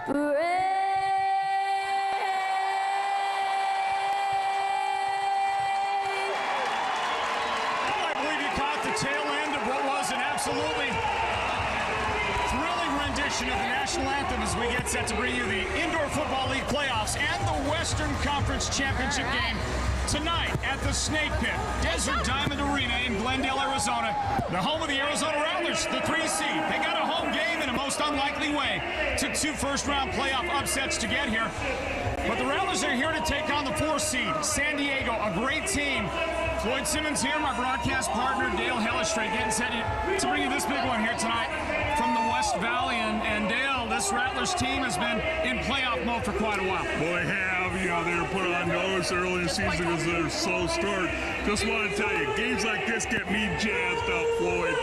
Tail end of what was an absolutely thrilling rendition of the national anthem as we get set to bring you the Indoor Football League playoffs and the Western Conference Championship game tonight at the Snake Pit, Desert Diamond Arena in Glendale, Arizona, the home of the Arizona Rattlers, the 3 seed. They got a home game in a most unlikely way. Took 2 first-round playoff upsets to get here, but the Rattlers are here to take on the 4 seed, San Diego, a great team. Floyd Simmons here, my broadcast partner, Dale Hellestrade, getting set to bring you this big one here tonight from the West Valley. And Dale, this Rattlers team has been in playoff mode for quite a while. Well, they have. You know, they were put on notice early in the season because of their slow start. Just want to tell you, games like this get me jazzed up, Floyd.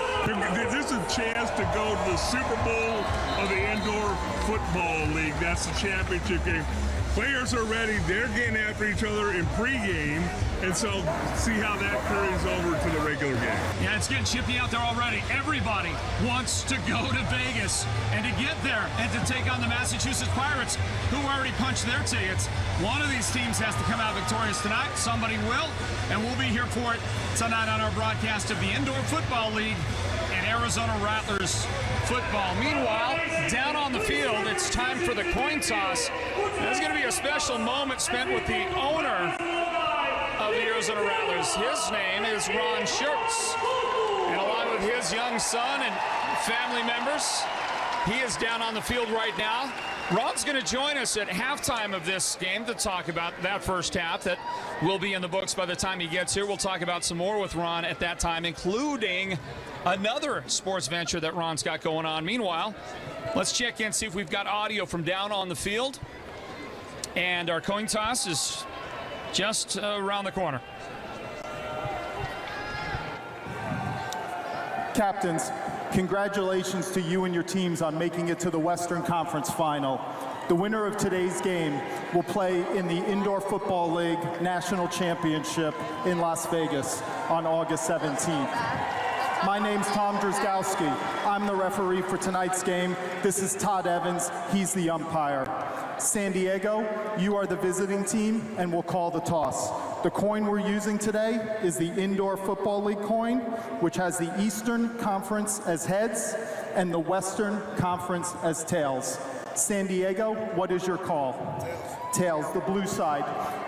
This is a chance to go to the Super Bowl of the Indoor Football League. That's the championship game. Players are ready. They're getting after each other in pregame, and so see how that carries over to the regular game. Yeah, it's getting chippy out there already. Everybody wants to go to Vegas and to get there and to take on the Massachusetts Pirates, who already punched their tickets. One of these teams has to come out victorious tonight. Somebody will, and we'll be here for it tonight on our broadcast of the Indoor Football League and Arizona Rattlers football. Meanwhile, down on the field, it's time for the coin toss. There's going to be a special moment spent with the owner of the Arizona Rattlers. His name is Ron Schertz, and along with his young son and family members, he is down on the field right now. Ron's going to join us at halftime of this game to talk about that first half that will be in the books by the time he gets here. We'll talk about some more with Ron at that time, including another sports venture that Ron's got going on. Meanwhile, let's check in, see if we've got audio from down on the field. And our coin toss is just around the corner. Captains, congratulations to you and your teams on making it to the Western Conference Final. The winner of today's game will play in the Indoor Football League National Championship in Las Vegas on August 17th. My name's Tom Drzdowski. I'm the referee for tonight's game. This is Todd Evans. He's the umpire. San Diego, you are the visiting team and will call the toss. The coin we're using today is the Indoor Football League coin, which has the Eastern Conference as heads and the Western Conference as tails. San Diego, what is your call? Tails, the blue side.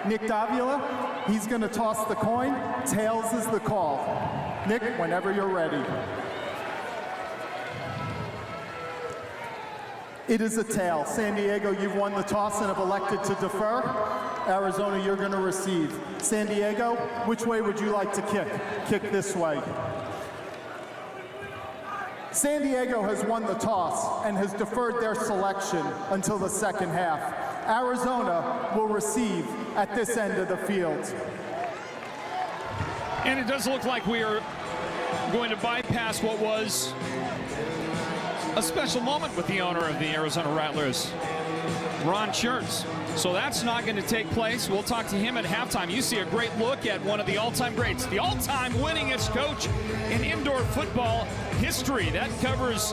Nick Davila, he's going to toss the coin. Tails is the call. Nick, whenever you're ready. It is a tail. San Diego, you've won the toss and have elected to defer. Arizona, you're going to receive. San Diego, which way would you like to kick? Kick this way. San Diego has won the toss and has deferred their selection until the second half. Arizona will receive at this end of the field. And it does look like we are going to bypass what was a special moment with the owner of the Arizona Rattlers, Ron Schertz. So that's not going to take place. We'll talk to him at halftime. You see a great look at one of the all-time greats, the all-time winningest coach in indoor football history. That covers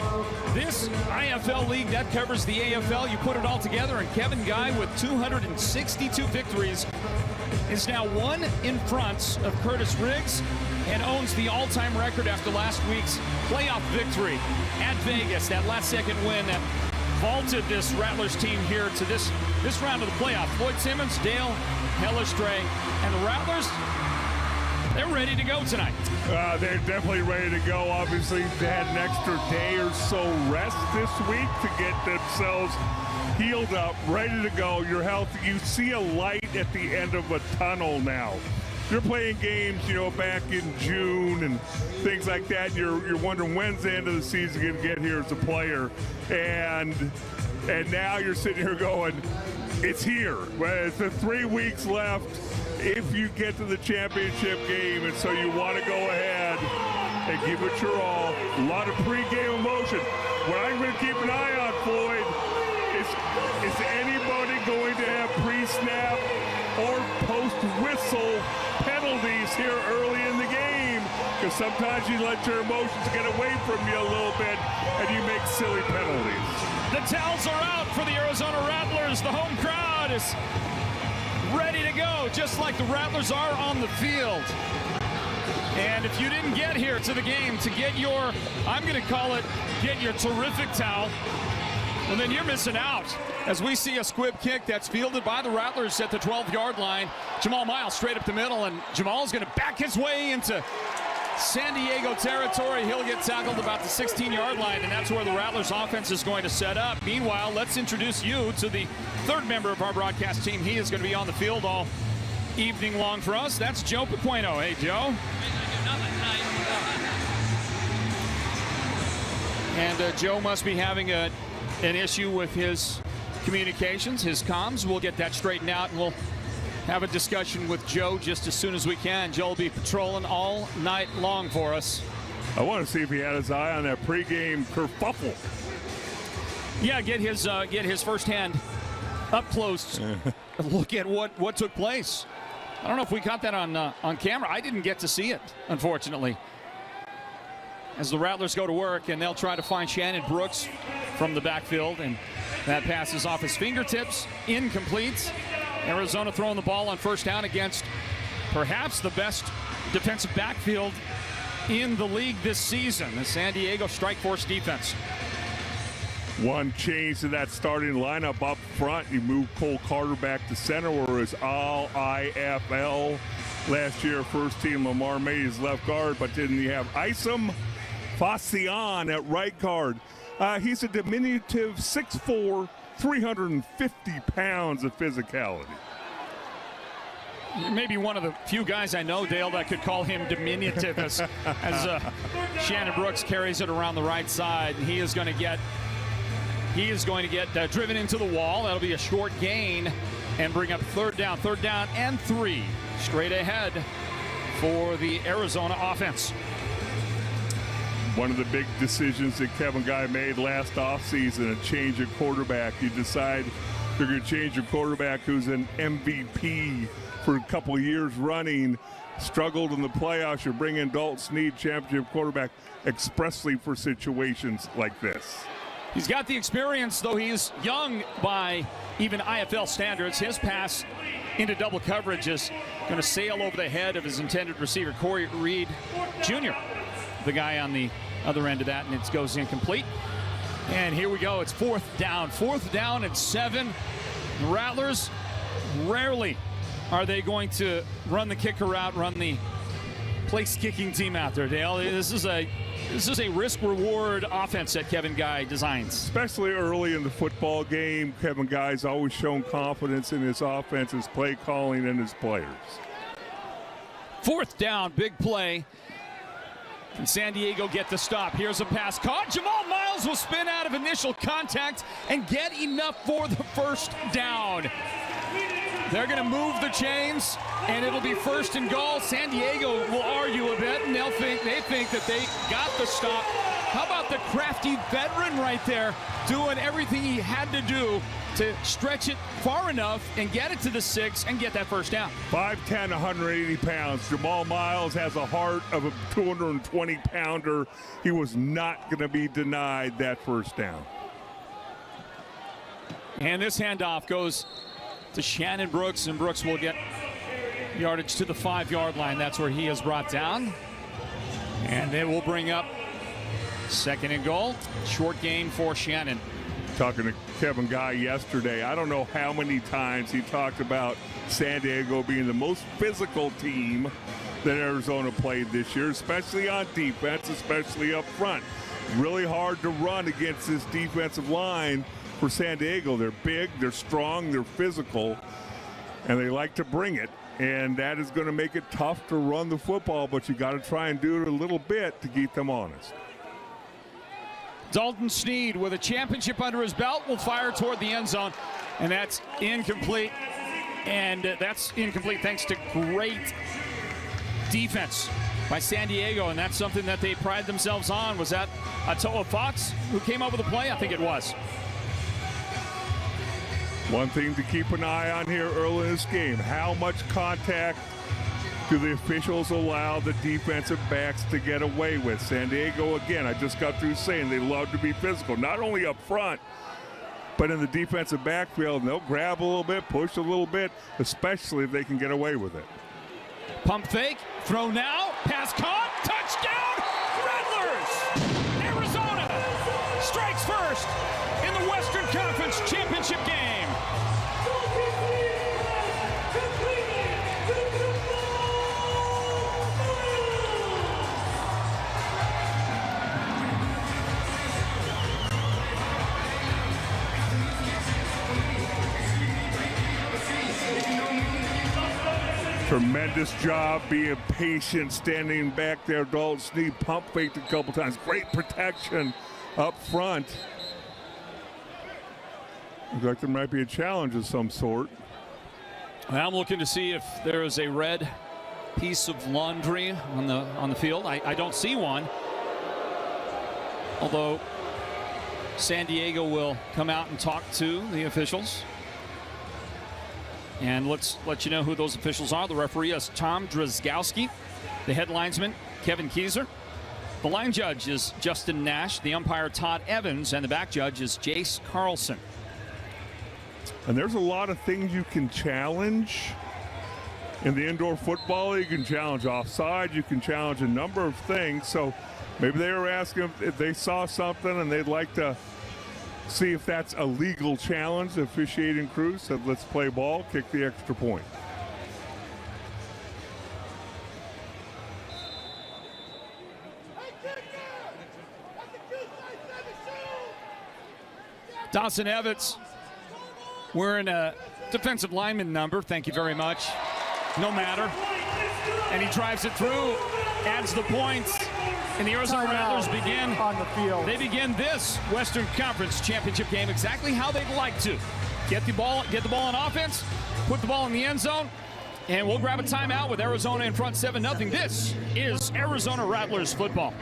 this IFL league. That covers the AFL. You put it all together, and Kevin Guy with 262 victories is now one in front of Curtis Riggs and owns the all-time record after last week's playoff victory at Vegas. That last-second win that vaulted this Rattlers team here to this round of the playoff. Floyd Simmons, Dale Hellestrade, and the Rattlers, they're ready to go tonight. They're definitely ready to go. Obviously, they had an extra day or so rest this week to get themselves healed up, ready to go. You're healthy. You see a light at the end of a tunnel now. You're playing games, you know, back in June and things like that. You're wondering when's the end of the season going to get here as a player, and now you're sitting here going, it's here. Well, it's the 3 weeks left if you get to the championship game, and so you want to go ahead and give it your all. A lot of pregame emotion. What I'm going to keep an eye on, Floyd, is anybody going to have pre-snap or post-whistle penalties here early in the game? Because sometimes you let your emotions get away from you a little bit and you make silly penalties. The towels are out for the Arizona Rattlers. The home crowd is ready to go, just like the Rattlers are on the field. And if you didn't get here to the game to get your, I'm going to call it, get your terrific towel, well, then you're missing out. As we see a squib kick that's fielded by the Rattlers at the 12-yard line. Jamal Miles straight up the middle, and Jamal's going to back his way into San Diego territory. He'll get tackled about the 16-yard line, and that's where the Rattlers offense is going to set up. Meanwhile, let's introduce you to the third member of our broadcast team. He is going to be on the field all evening long for us. That's Joe Pequeno. Hey, Joe. And Joe must be having an issue with his communications, his comms. We'll get that straightened out, and we'll have a discussion with Joe just as soon as we can. Joe will be patrolling all night long for us. I want to see if he had his eye on that pregame kerfuffle. Yeah, get his firsthand up close look at what took place. I don't know if we caught that on camera. I didn't get to see it, unfortunately. As the Rattlers go to work, and they'll try to find Shannon Brooks from the backfield, and that pass is off his fingertips, incomplete. Arizona throwing the ball on first down against perhaps the best defensive backfield in the league this season, the San Diego Strike Force defense. One change to that starting lineup up front. You move Cole Carter back to center, where it's all IFL. Last year, first team, Lamar made his left guard, but didn't you have Isom Facian at right guard? He's a diminutive 6'4", 350 pounds of physicality. Maybe one of the few guys I know, Dale, that could call him diminutive as Shannon Brooks carries it around the right side. He is going to get driven into the wall. That'll be a short gain and bring up third down and 3 straight ahead for the Arizona offense. One of the big decisions that Kevin Guy made last offseason, a change of quarterback. You decide you're going to change your quarterback who's an MVP for a couple of years running, struggled in the playoffs. You bring in Dalton Snead, championship quarterback, expressly for situations like this. He's got the experience, though he's young by even IFL standards. His pass into double coverage is going to sail over the head of his intended receiver, Corey Reed Jr., the guy on the other end of that, and it goes incomplete. And here we go. It's fourth down and 7. The Rattlers, rarely are they going to run the kicker route, run the place-kicking team out there, Dale. This is a risk-reward offense that Kevin Guy designs. Especially early in the football game, Kevin Guy's always shown confidence in his offense, his play calling, and his players. Fourth down, big play. Can San Diego get the stop? Here's a pass caught. Jamal Miles will spin out of initial contact and get enough for the first down. They're going to move the chains, and it'll be first and goal. San Diego will argue a bit, and they think that they got the stop. How about the crafty veteran right there doing everything he had to do to stretch it far enough and get it to the 6 and get that first down. 5'10", 180 pounds. Jamal Miles has a heart of a 220-pounder. He was not going to be denied that first down. And this handoff goes to Shannon Brooks, and Brooks will get yardage to the 5-yard line. That's where he is brought down. And they will bring up second and goal. Short gain for Shannon. Talking to Kevin Guy yesterday, I don't know how many times he talked about San Diego being the most physical team that Arizona played this year, especially on defense, especially up front. Really hard to run against this defensive line for San Diego. They're big, they're strong, they're physical, and they like to bring it. And that is going to make it tough to run the football, but you got to try and do it a little bit to keep them honest. Dalton Snead, with a championship under his belt, will fire toward the end zone, and that's incomplete. And that's incomplete thanks to great defense by San Diego, and that's something that they pride themselves on. Was that Atoa Fox who came up with the play? I think it was. One thing to keep an eye on here early in this game, how much contact do the officials allow the defensive backs to get away with? San Diego, again, I just got through saying they love to be physical, not only up front, but in the defensive backfield. And they'll grab a little bit, push a little bit, especially if they can get away with it. Pump fake, throw now, pass caught, touchdown, Rattlers! Arizona strikes first in the Western Conference Championship game. Tremendous job being patient, standing back there. Dalton Sneed pump faked a couple times. Great protection up front. Looks like there might be a challenge of some sort. I'm looking to see if there is a red piece of laundry on the field. I don't see one. Although San Diego will come out and talk to the officials. And let's let you know who those officials are. The referee is Tom Drzgowski. The head linesman, Kevin Kieser. The line judge is Justin Nash. The umpire, Todd Evans. And the back judge is Jace Carlson. And there's a lot of things you can challenge in the indoor football. You can challenge offside. You can challenge a number of things. So maybe they were asking if they saw something and they'd like to see if that's a legal challenge. The officiating crew said, let's play ball, kick the extra point. Dawson Evans wearing a defensive lineman number. Thank you very much. No matter. And he drives it through, adds the points. And the Arizona Rattlers begin on the field. They begin this Western Conference Championship game exactly how they'd like to. Get the ball on offense, put the ball in the end zone, and we'll grab a timeout with Arizona in front 7-0. This is Arizona Rattlers football.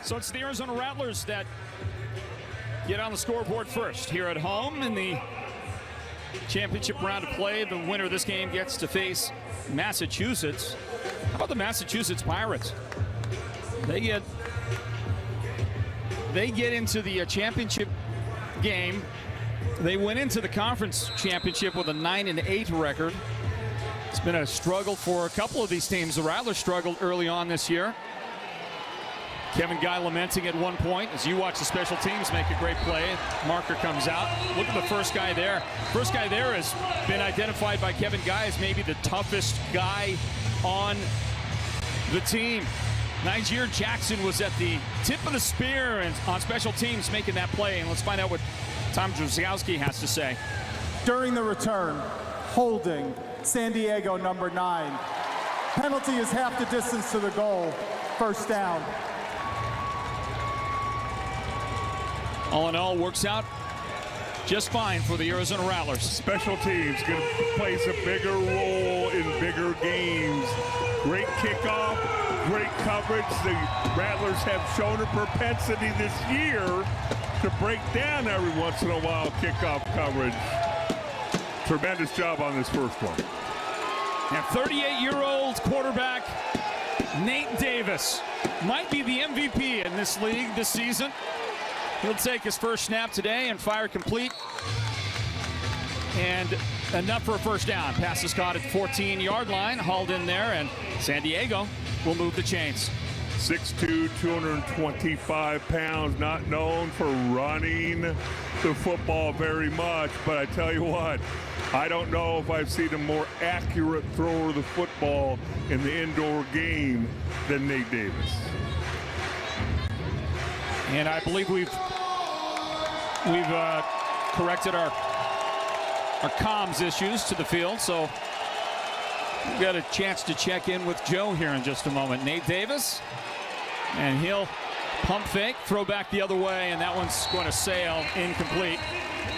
So it's the Arizona Rattlers that get on the scoreboard first here at home in the championship round of play. The winner of this game gets to face Massachusetts. How about the Massachusetts Pirates? They get into the championship game. They went into the conference championship with a 9-8 record. It's been a struggle for a couple of these teams. The Rattlers struggled early on this year. Kevin Guy lamenting at one point as you watch the special teams make a great play. Marker comes out. Look at the first guy there. First guy there has been identified by Kevin Guy as maybe the toughest guy on the team. Niger Jackson was at the tip of the spear and on special teams making that play. And let's find out what Tom Drzgowski has to say. During the return, holding San Diego number 9. Penalty is half the distance to the goal. First down. All in all, works out just fine for the Arizona Rattlers. Special teams going to play a bigger role in bigger games. Great kickoff, great coverage. The Rattlers have shown a propensity this year to break down every once in a while kickoff coverage. Tremendous job on this first one. And 38-year-old quarterback Nate Davis might be the MVP in this league this season. He'll take his first snap today and fire complete. And enough for a first down. Pass is caught at the 14-yard line, hauled in there, and San Diego will move the chains. 6'2", 225 pounds, not known for running the football very much, but I tell you what, I don't know if I've seen a more accurate thrower of the football in the indoor game than Nate Davis. And I believe we've corrected our comms issues to the field, so we've got a chance to check in with Joe here in just a moment. Nate Davis, and he'll pump fake, throw back the other way, and that one's going to sail incomplete.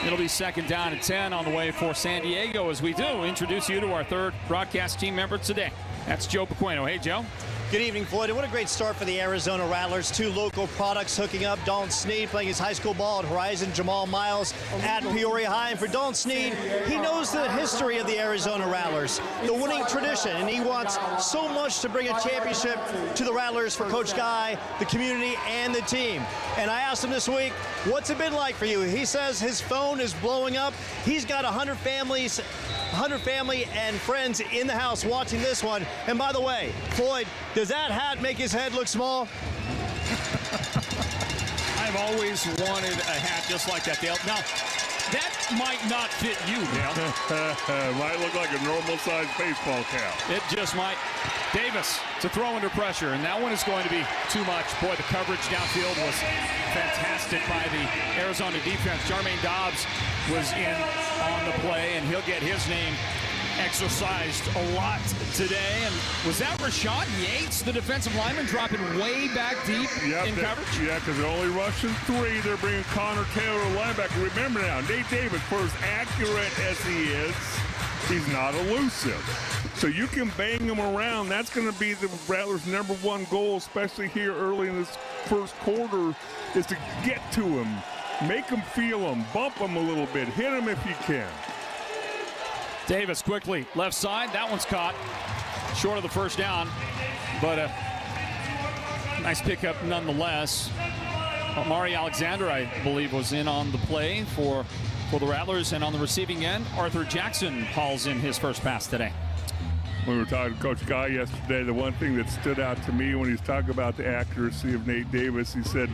It'll be second down and 10 on the way for San Diego as we do introduce you to our third broadcast team member today. That's Joe Pequeno. Hey, Joe. Good evening, Floyd. And what a great start for the Arizona Rattlers. Two local products hooking up. Dalton Sneed playing his high school ball at Horizon. Jamal Miles at Peoria High. And for Dalton Sneed, he knows the history of the Arizona Rattlers, the winning tradition, and he wants so much to bring a championship to the Rattlers for Coach Guy, the community, and the team. And I asked him this week, what's it been like for you? He says his phone is blowing up. He's got 100 family and friends in the house watching this one. And by the way, Floyd, does that hat make his head look small? I've always wanted a hat just like that, Dale. Now, that might not fit you, Dale. Might look like a normal-sized baseball cap. It just might. Davis to throw under pressure, and that one is going to be too much. Boy, the coverage downfield was fantastic by the Arizona defense. Jermaine Dobbs was in on the play, and he'll get his name exercised a lot today. And was that Rashad Yates, the defensive lineman, dropping way back deep in coverage? Yeah, because they're only rushing three. They're bringing Connor Taylor, linebacker. Remember now, Nate Davis, for as accurate as he is, he's not elusive. So you can bang him around. That's going to be the Rattlers' #1 goal, especially here early in this first quarter, is to get to him, make him feel him, bump him a little bit, hit him if you can. Davis quickly, left side. That one's caught short of the first down, but a nice pickup nonetheless. Mari Alexander, I believe, was in on the play for the Rattlers, and on the receiving end, Arthur Jackson hauls in his first pass today. When we were talking to Coach Guy yesterday, the one thing that stood out to me when he was talking about the accuracy of Nate Davis, he said,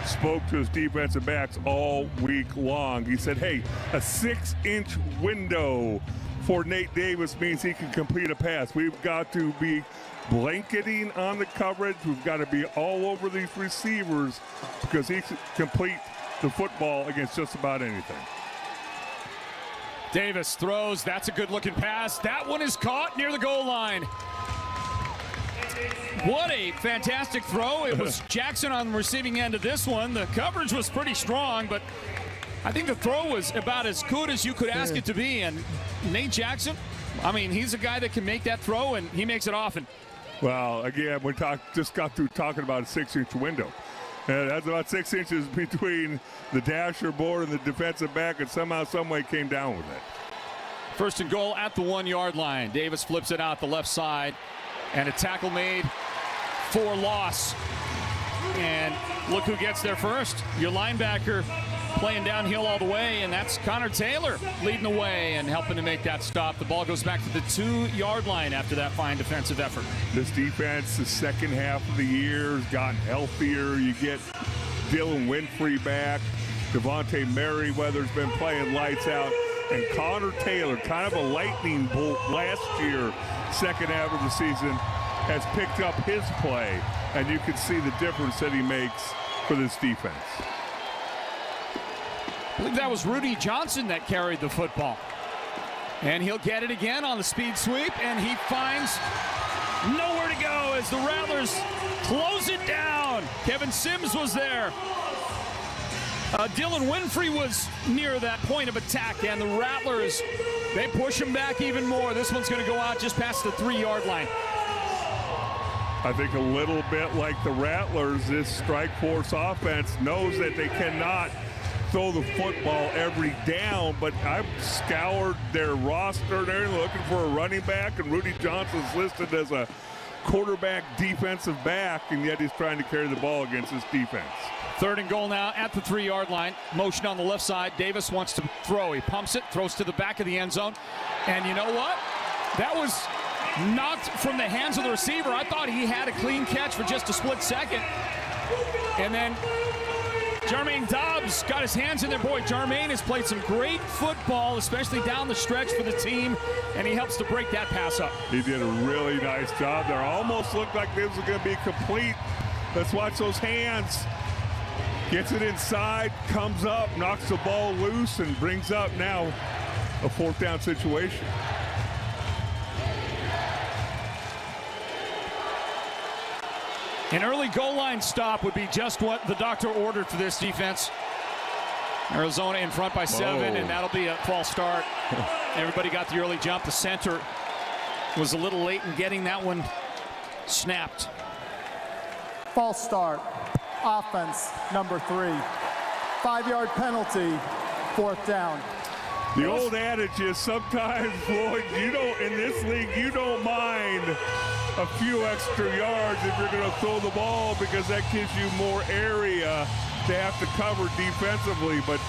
spoke to his defensive backs all week long. He said, hey, a 6-inch window for Nate Davis means he can complete a pass. We've got to be blanketing on the coverage. We've got to be all over these receivers because he can complete the football against just about anything. Davis throws. That's a good-looking pass. That one is caught near the goal line. What a fantastic throw. It was Jackson on the receiving end of this one. The coverage was pretty strong, but I think the throw was about as good as you could ask it to be. And Nate Jackson, I mean, he's a guy that can make that throw, and he makes it often. Well, again, we just got through talking about a 6-inch window. That's about 6 inches between the dasher board and the defensive back, and somehow, some way came down with it. First and goal at the 1-yard line. Davis flips it out the left side, and a tackle made for loss. And look who gets there first. Your linebacker playing downhill all the way, and that's Connor Taylor leading the way and helping to make that stop. The ball goes back to the 2-yard line after that fine defensive effort. This defense, the second half of the year, has gotten healthier. You get Dylan Winfrey back. Devontae Merriweather's been playing lights out. And Connor Taylor, kind of a lightning bolt last year, second half of the season, has picked up his play. And you can see the difference that he makes for this defense. I believe that was Rudy Johnson that carried the football. And he'll get it again on the speed sweep, and he finds nowhere to go as the Rattlers close it down. Kevin Sims was there. Dylan Winfrey was near that point of attack, and the Rattlers, they push him back even more. This one's going to go out just past the 3-yard line. I think a little bit like the Rattlers, this strike force offense knows that they cannot throw the football every down, but I've scoured their roster. They're looking for a running back, and Rudy Johnson's listed as a quarterback defensive back, and yet he's trying to carry the ball against this defense. 3rd and goal now at the 3-yard line. Motion on the left side. Davis wants to throw. He pumps it, throws to the back of the end zone. And you know what? That was knocked from the hands of the receiver. I thought he had a clean catch for just a split second. And then Jermaine Dobbs got his hands in there. Boy, Jermaine has played some great football, especially down the stretch for the team, and he helps to break that pass up. He did a really nice job there. Almost looked like this was going to be complete. Let's watch those hands. Gets it inside, comes up, knocks the ball loose, and brings up now a 4th down situation. An early goal line stop would be just what the doctor ordered for this defense. Arizona in front by 7, and that'll be a false start. Everybody got the early jump. The center was a little late in getting that one snapped. False start. Offense, number 3. 5-yard penalty, 4th down. The old adage is sometimes, Floyd, you don't, in this league, you don't mind a few extra yards if you're going to throw the ball, because that gives you more area to have to cover defensively. But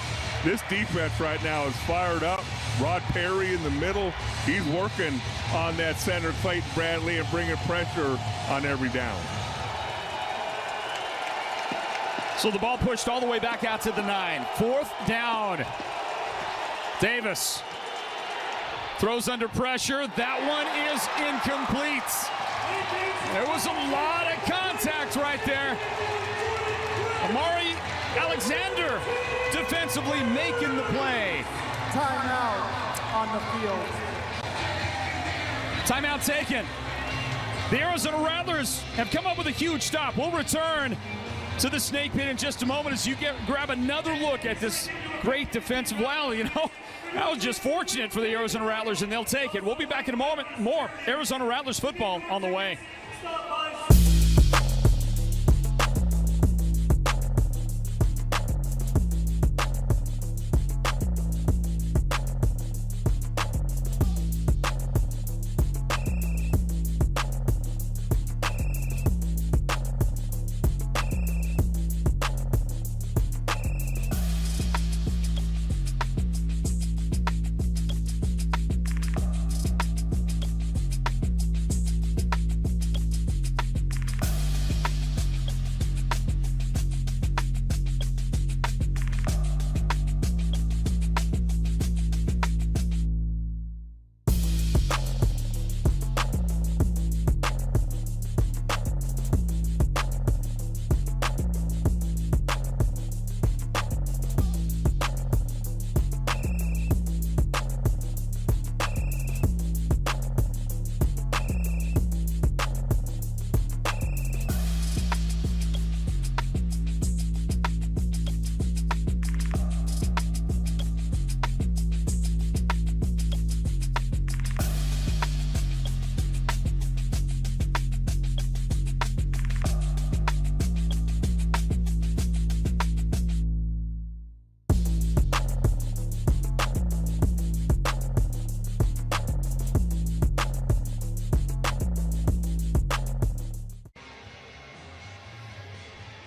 this defense right now is fired up. Rod Perry in the middle. He's working on that center, Clayton Bradley, and bringing pressure on every down. So the ball pushed all the way back out to the 9. 4th down. Davis throws under pressure. That one is incomplete. There was a lot of contact right there. Amari Alexander defensively making the play. Timeout on the field. Timeout taken. The Arizona Rattlers have come up with a huge stop. We'll return to the snake pit in just a moment as you grab another look at this great defensive. Well, you know, that was just fortunate for the Arizona Rattlers, and they'll take it. We'll be back in a moment. More Arizona Rattlers football on the way.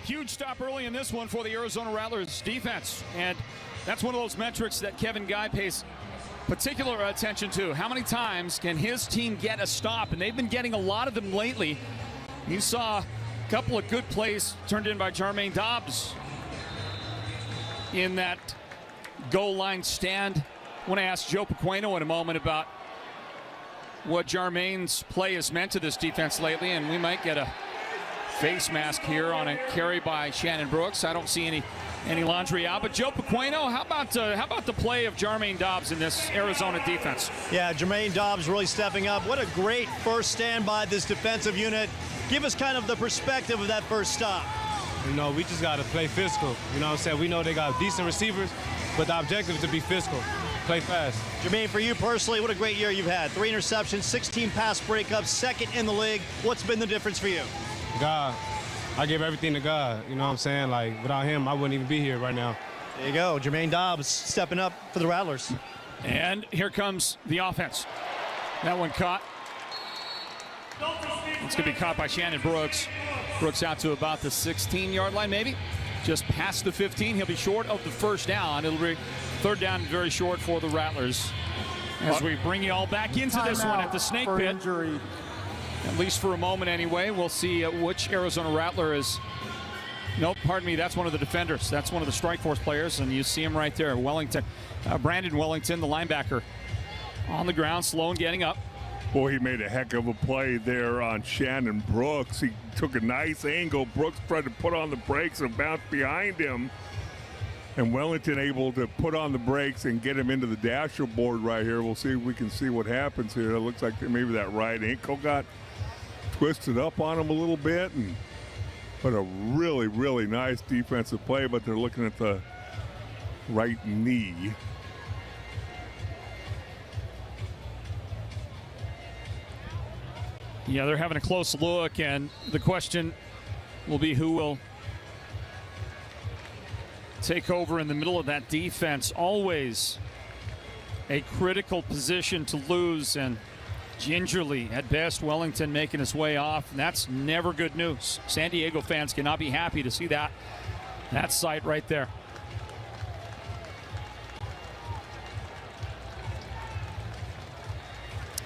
Huge stop early in this one for the Arizona Rattlers defense, and that's one of those metrics that Kevin Guy pays particular attention to. How many times can his team get a stop? And they've been getting a lot of them lately. You saw a couple of good plays turned in by Jermaine Dobbs in that goal line stand. I want to ask Joe Pequeno in a moment about what Jermaine's play has meant to this defense lately, and we might get a face mask here on a carry by Shannon Brooks. I don't see any laundry out. But Joe Pequeno, how about the play of Jermaine Dobbs in this Arizona defense? Yeah, Jermaine Dobbs really stepping up. What a great first stand by this defensive unit. Give us kind of the perspective of that first stop. You know, we just got to play physical. You know what I'm saying? We know they got decent receivers, but the objective is to be physical, play fast. Jermaine, for you personally, what a great year you've had. 3 interceptions, 16 pass breakups, second in the league. What's been the difference for you? God. I give everything to God. You know what I'm saying? Like, without him, I wouldn't even be here right now. There you go. Jermaine Dobbs stepping up for the Rattlers. And here comes the offense. That one caught. It's going to be caught by Shannon Brooks. Brooks out to about the 16-yard line, maybe. Just past the 15. He'll be short of the first down. It'll be third down, very short for the Rattlers. As we bring you all back into this one at the Snake Pit. Injury. At least for a moment anyway. We'll see which Arizona Rattler is. Nope, pardon me, that's one of the defenders. That's one of the strike force players, and you see him right there. Wellington, Brandon Wellington, the linebacker, on the ground, slow and getting up. Boy, he made a heck of a play there on Shannon Brooks. He took a nice angle. Brooks tried to put on the brakes and bounced behind him. And Wellington able to put on the brakes and get him into the dashboard right here. We'll see if we can see what happens here. It looks like maybe that right ankle got twisted up on him a little bit. But a really, really nice defensive play, but they're looking at the right knee. Yeah, they're having a close look, and the question will be who will take over in the middle of that defense. Always a critical position to lose, and gingerly, at best, Wellington making his way off, and that's never good news. San Diego fans cannot be happy to see that sight right there.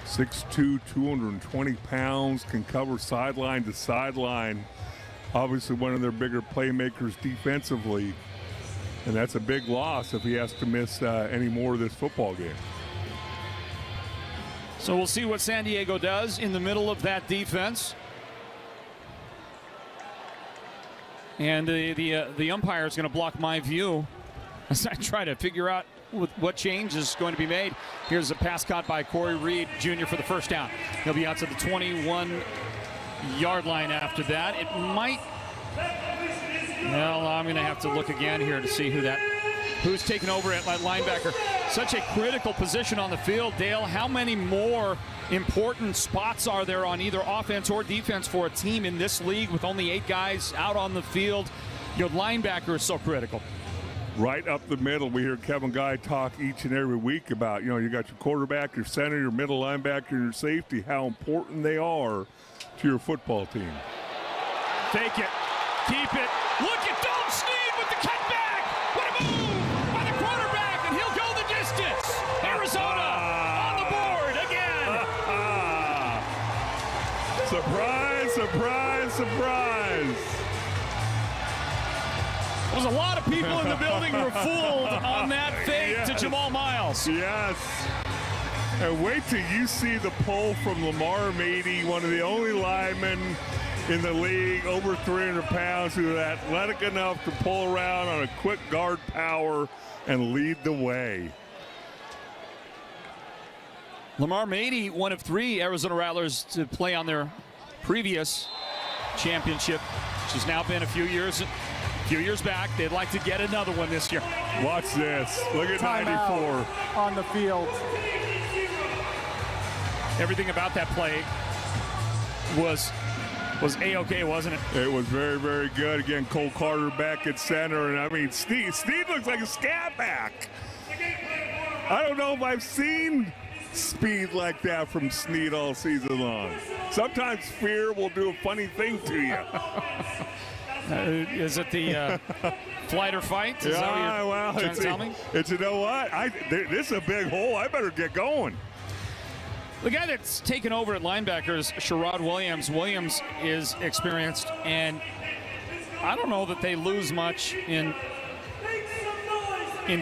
.6'2", 220 pounds, can cover sideline to sideline. Obviously one of their bigger playmakers defensively, and that's a big loss if he has to miss any more of this football game. So we'll see what San Diego does in the middle of that defense. And the umpire is going to block my view as I try to figure out what change is going to be made. Here's a pass caught by Corey Reed Jr. for the first down. He'll be out to the 21-yard line after that. It might, well, I'm going to have to look again here to see who's taken over at linebacker. Such a critical position on the field, Dale. How many more important spots are there on either offense or defense for a team in this league with only 8 guys out on the field? Your linebacker is so critical. Right up the middle, we hear Kevin Guy talk each and every week about, you know, you got your quarterback, your center, your middle linebacker, and your safety, how important they are to your football team. Fake it, keep it, look at Dalton Sneed with the cutback. What a move by the quarterback, and he'll go the distance. Arizona on the board again. Surprise, surprise, surprise. There was a lot of people in the building who were fooled on that fake to Jamal Miles. Yes. And wait till you see the pull from Lamar Mady, one of the only linemen in the league, over 300 pounds, who is athletic enough to pull around on a quick guard power and lead the way. Lamar Mady, one of 3 Arizona Rattlers to play on their previous championship, which has now been a few years back. They'd like to get another one this year. Watch this. Look at 94 on the field. Everything about that play was A-OK, wasn't it? It was very, very good. Again, Cole Carter back at center, and I mean, Sneed looks like a scat back. I don't know if I've seen speed like that from Sneed all season long. Sometimes fear will do a funny thing to you. Is it the flight or fight? Is that what you're trying to tell me? It's, you know what? This is a big hole. I better get going. The guy that's taken over at linebacker is Sherrod Williams. Williams is experienced, and I don't know that they lose much in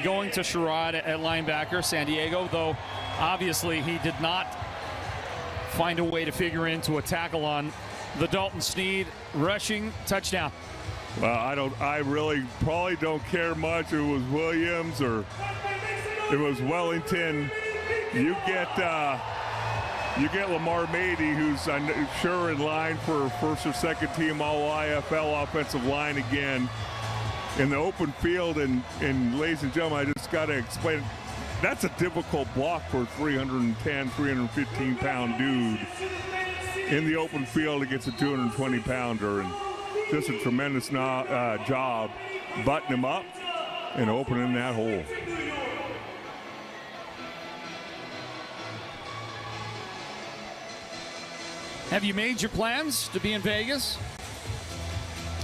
going to Sherrod at linebacker. San Diego, though, obviously he did not find a way to figure into a tackle on the Dalton Sneed rushing touchdown. Well, I really probably don't care much if it was Williams or it was Wellington. You get You get Lamar Mady, who's I'm sure in line for first or second team all IFL offensive line again in the open field. And ladies and gentlemen, I just got to explain, that's a difficult block for a 310, 315-pound dude in the open field against a 220-pounder. And just a tremendous job buttoning him up and opening that hole. Have you made your plans to be in Vegas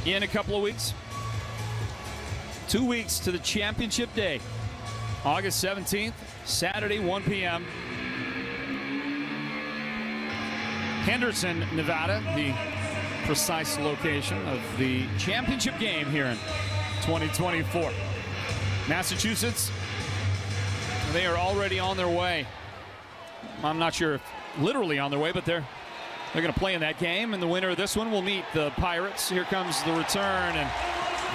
in a couple of weeks? 2 weeks to the championship day, August 17th, Saturday, 1 p.m. Henderson, Nevada, the precise location of the championship game here in 2024. Massachusetts, they are already on their way. I'm not sure if literally on their way, but they're going to play in that game, and the winner of this one will meet the Pirates. Here comes the return, and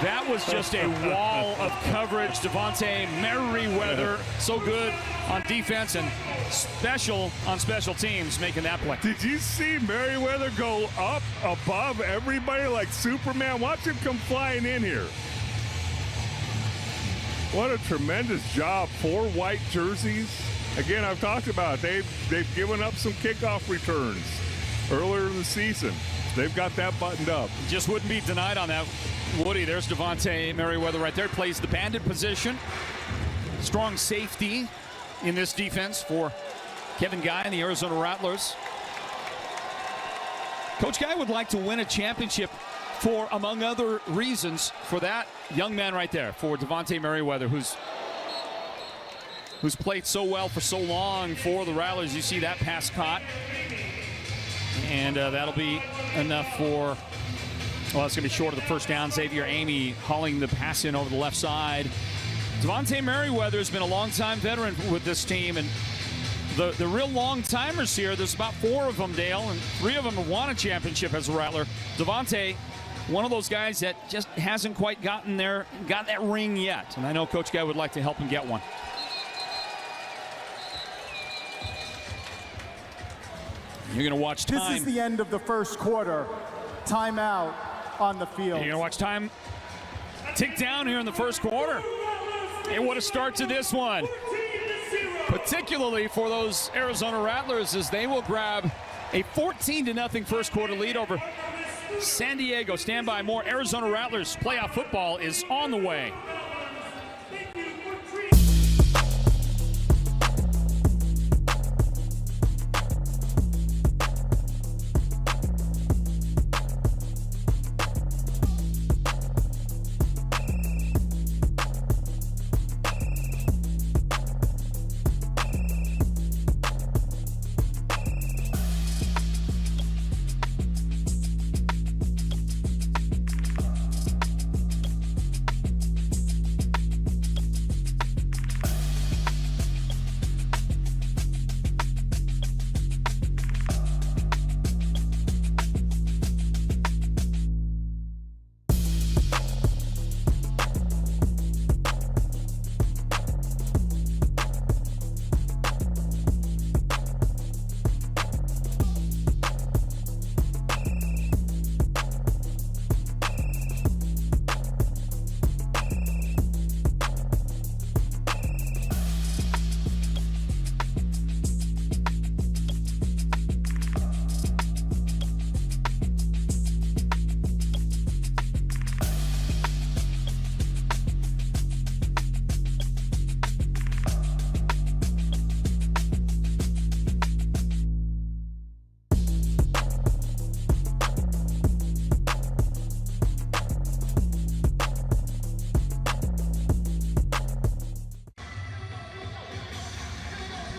that was just a wall of coverage. Devontae Merriweather, so good on defense and special on special teams, making that play. Did you see Merriweather go up above everybody like Superman? Watch him come flying in here. What a tremendous job. 4 white jerseys. Again, I've talked about it. They've given up some kickoff returns earlier in the season. They've got that buttoned up. Just wouldn't be denied on that, Woody. There's Devontae Merriweather right there. Plays the bandit position. Strong safety in this defense for Kevin Guy and the Arizona Rattlers. Coach Guy would like to win a championship for, among other reasons, for that young man right there, for Devontae Merriweather, who's played so well for so long for the Rattlers. You see that pass caught. And that'll be enough for, well, it's going to be short of the first down. Xavier Amy hauling the pass in over the left side. Devontae Merriweather has been a long-time veteran with this team, and the real long-timers here, there's about 4 of them, Dale, and 3 of them have won a championship as a Rattler. Devontae, one of those guys that just hasn't quite got that ring yet, and I know Coach Guy would like to help him get one. You're going to watch time. This is the end of the first quarter. Timeout on the field. You're going to watch time tick down here in the first quarter. And what a start to this one. Particularly for those Arizona Rattlers, as they will grab a 14-0 first quarter lead over San Diego. Stand by. More Arizona Rattlers playoff football is on the way.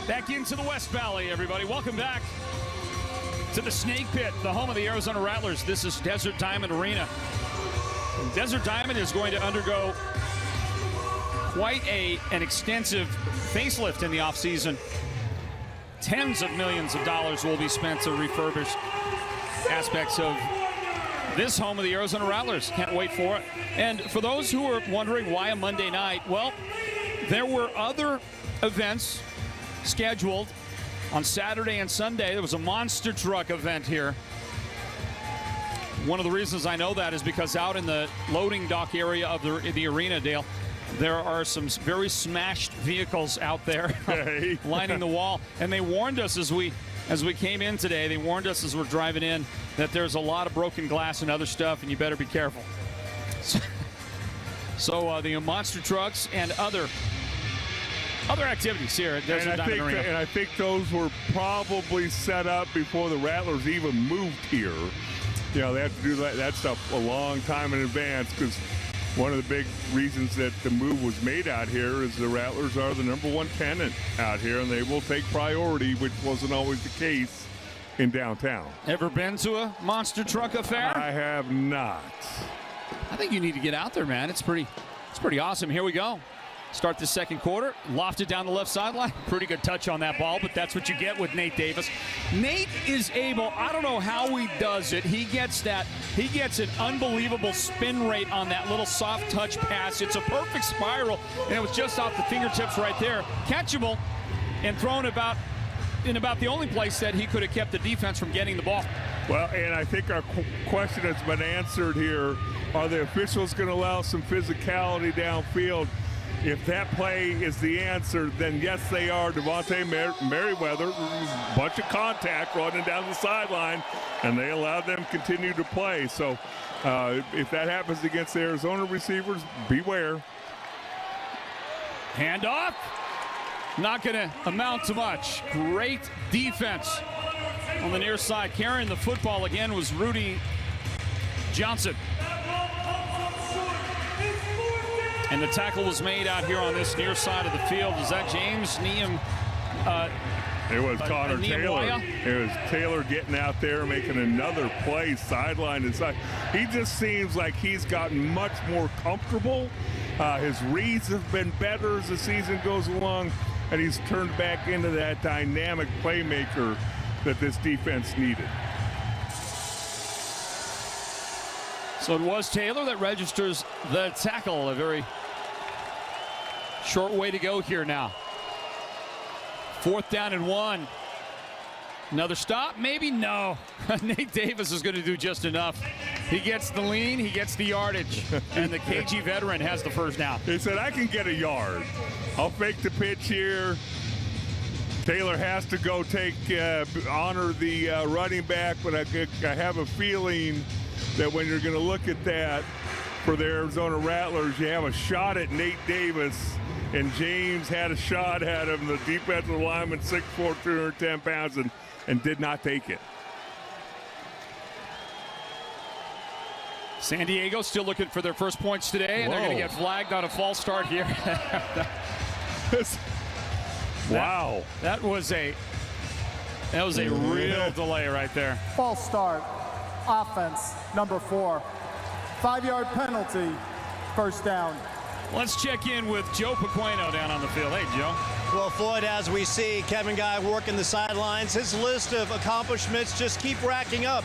Back into the West Valley, everybody. Welcome back to the Snake Pit, the home of the Arizona Rattlers. This is Desert Diamond Arena. And Desert Diamond is going to undergo quite an extensive facelift in the offseason. Tens of millions of dollars will be spent to refurbish aspects of this home of the Arizona Rattlers. Can't wait for it. And for those who are wondering why a Monday night, well, there were other events scheduled On Saturday and Sunday, there was a monster truck event here. One of the reasons I know that is because out in the loading dock area of the arena, Dale, there are some very smashed vehicles out there lining the wall. And they warned us as we came in today, they warned us as we're driving in that there's a lot of broken glass and other stuff, and you better be careful. So the monster trucks and other activities here at Desert Diamond Arena. And I think those were probably set up before the Rattlers even moved here. You know, they have to do that stuff a long time in advance, because one of the big reasons that the move was made out here is the Rattlers are the #1 tenant out here, and they will take priority, which wasn't always the case in downtown. Ever been to a monster truck affair? I have not. I think you need to get out there, man. It's pretty awesome. Here we go. Start the second quarter. Lofted down the left sideline. Pretty good touch on that ball, but that's what you get with Nate Davis. Nate is able, I don't know how he does it. He gets an unbelievable spin rate on that little soft touch pass. It's a perfect spiral, and it was just off the fingertips right there. Catchable and thrown in about the only place that he could have kept the defense from getting the ball. Well, and I think our question has been answered here. Are the officials going to allow some physicality downfield? If that play is the answer, then yes, they are. Devontae Merriweather, bunch of contact running down the sideline, and they allowed them to continue to play. So if that happens against the Arizona receivers, beware. Handoff. Not going to amount to much. Great defense on the near side. Carrying the football again was Rudy Johnson. And the tackle was made out here on this near side of the field. Is that James Neum? It was Connor Taylor. It was Taylor getting out there, making another play, sideline to side. He just seems like he's gotten much more comfortable. His reads have been better as the season goes along, and he's turned back into that dynamic playmaker that this defense needed. So it was Taylor that registers the tackle. A very short way to go here now. 4th down and 1. Another stop? Maybe no. Nate Davis is going to do just enough. He gets the lean, he gets the yardage, and the KG veteran has the first down. He said, I can get a yard. I'll fake the pitch here. Taylor has to go honor the running back, but I have a feeling that when you're going to look at that for the Arizona Rattlers, you have a shot at Nate Davis, and James had a shot at him, the defensive lineman, 6'4", 210 pounds, and did not take it. San Diego still looking for their first points today, and they're going to get flagged on a false start here. Wow. That was a real delay right there. False start. Offense, number 4. 5-yard penalty, first down. Let's check in with Joe Pequeno down on the field. Hey, Joe. Well, Floyd, as we see Kevin Guy working the sidelines, his list of accomplishments just keep racking up.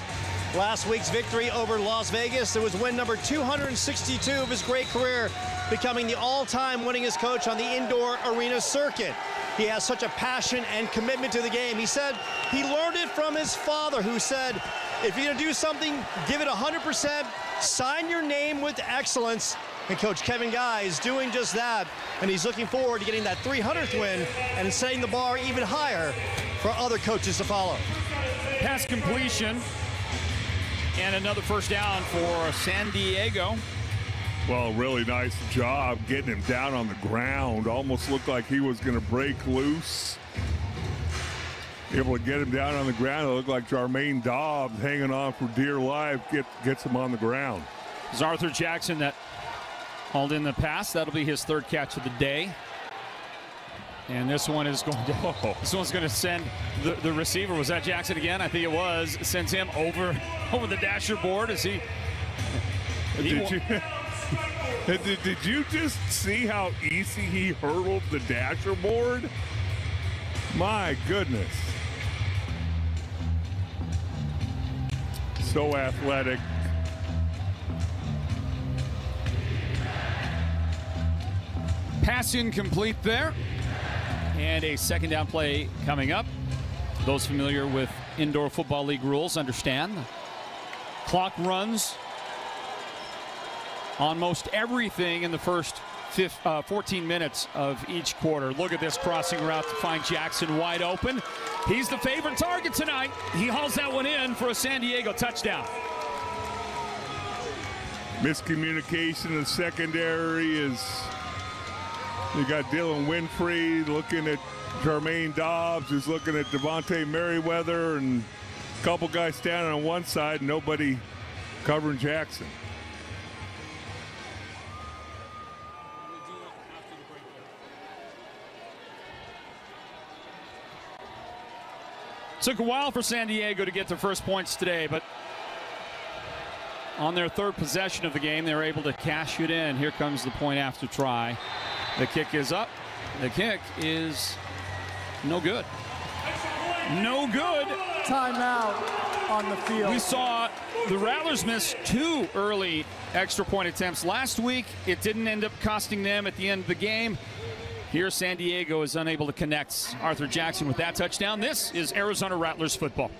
Last week's victory over Las Vegas, it was win number 262 of his great career, becoming the all-time winningest coach on the indoor arena circuit. He has such a passion and commitment to the game. He said he learned it from his father, who said, if you're going to do something, give it 100%, sign your name with excellence. And Coach Kevin Guy is doing just that, and he's looking forward to getting that 300th win and setting the bar even higher for other coaches to follow. Pass completion and another first down for San Diego. Well, really nice job getting him down on the ground. Almost looked like he was going to break loose. Able to get him down on the ground. It looked like Jermaine Dobbs hanging on for dear life gets him on the ground. It's Arthur Jackson that hauled in the pass. That'll be his 3rd catch of the day. And this one is going to this one's going to send the receiver. Was that Jackson again? I think it was. Sends him over the dasher board as he Did you just see how easy he hurdled the dasher board? My goodness. So athletic. Pass incomplete there. And a 2nd down play coming up. Those familiar with Indoor Football League rules understand. The clock runs on most everything in the first 14 minutes of each quarter. Look at this crossing route to find Jackson wide open. He's the favorite target tonight. He hauls that one in for a San Diego touchdown. Miscommunication in the secondary is, you got Dylan Winfrey looking at Jermaine Dobbs, who's looking at Devontae Merriweather, and a couple guys standing on one side, nobody covering Jackson. Took a while for San Diego to get their first points today, but on their third possession of the game, they were able to cash it in. Here comes the point after try. The kick is up. The kick is no good. No good. Timeout on the field. We saw the Rattlers miss 2 early extra point attempts last week. It didn't end up costing them at the end of the game. Here, San Diego is unable to connect Arthur Jackson with that touchdown. This is Arizona Rattlers football.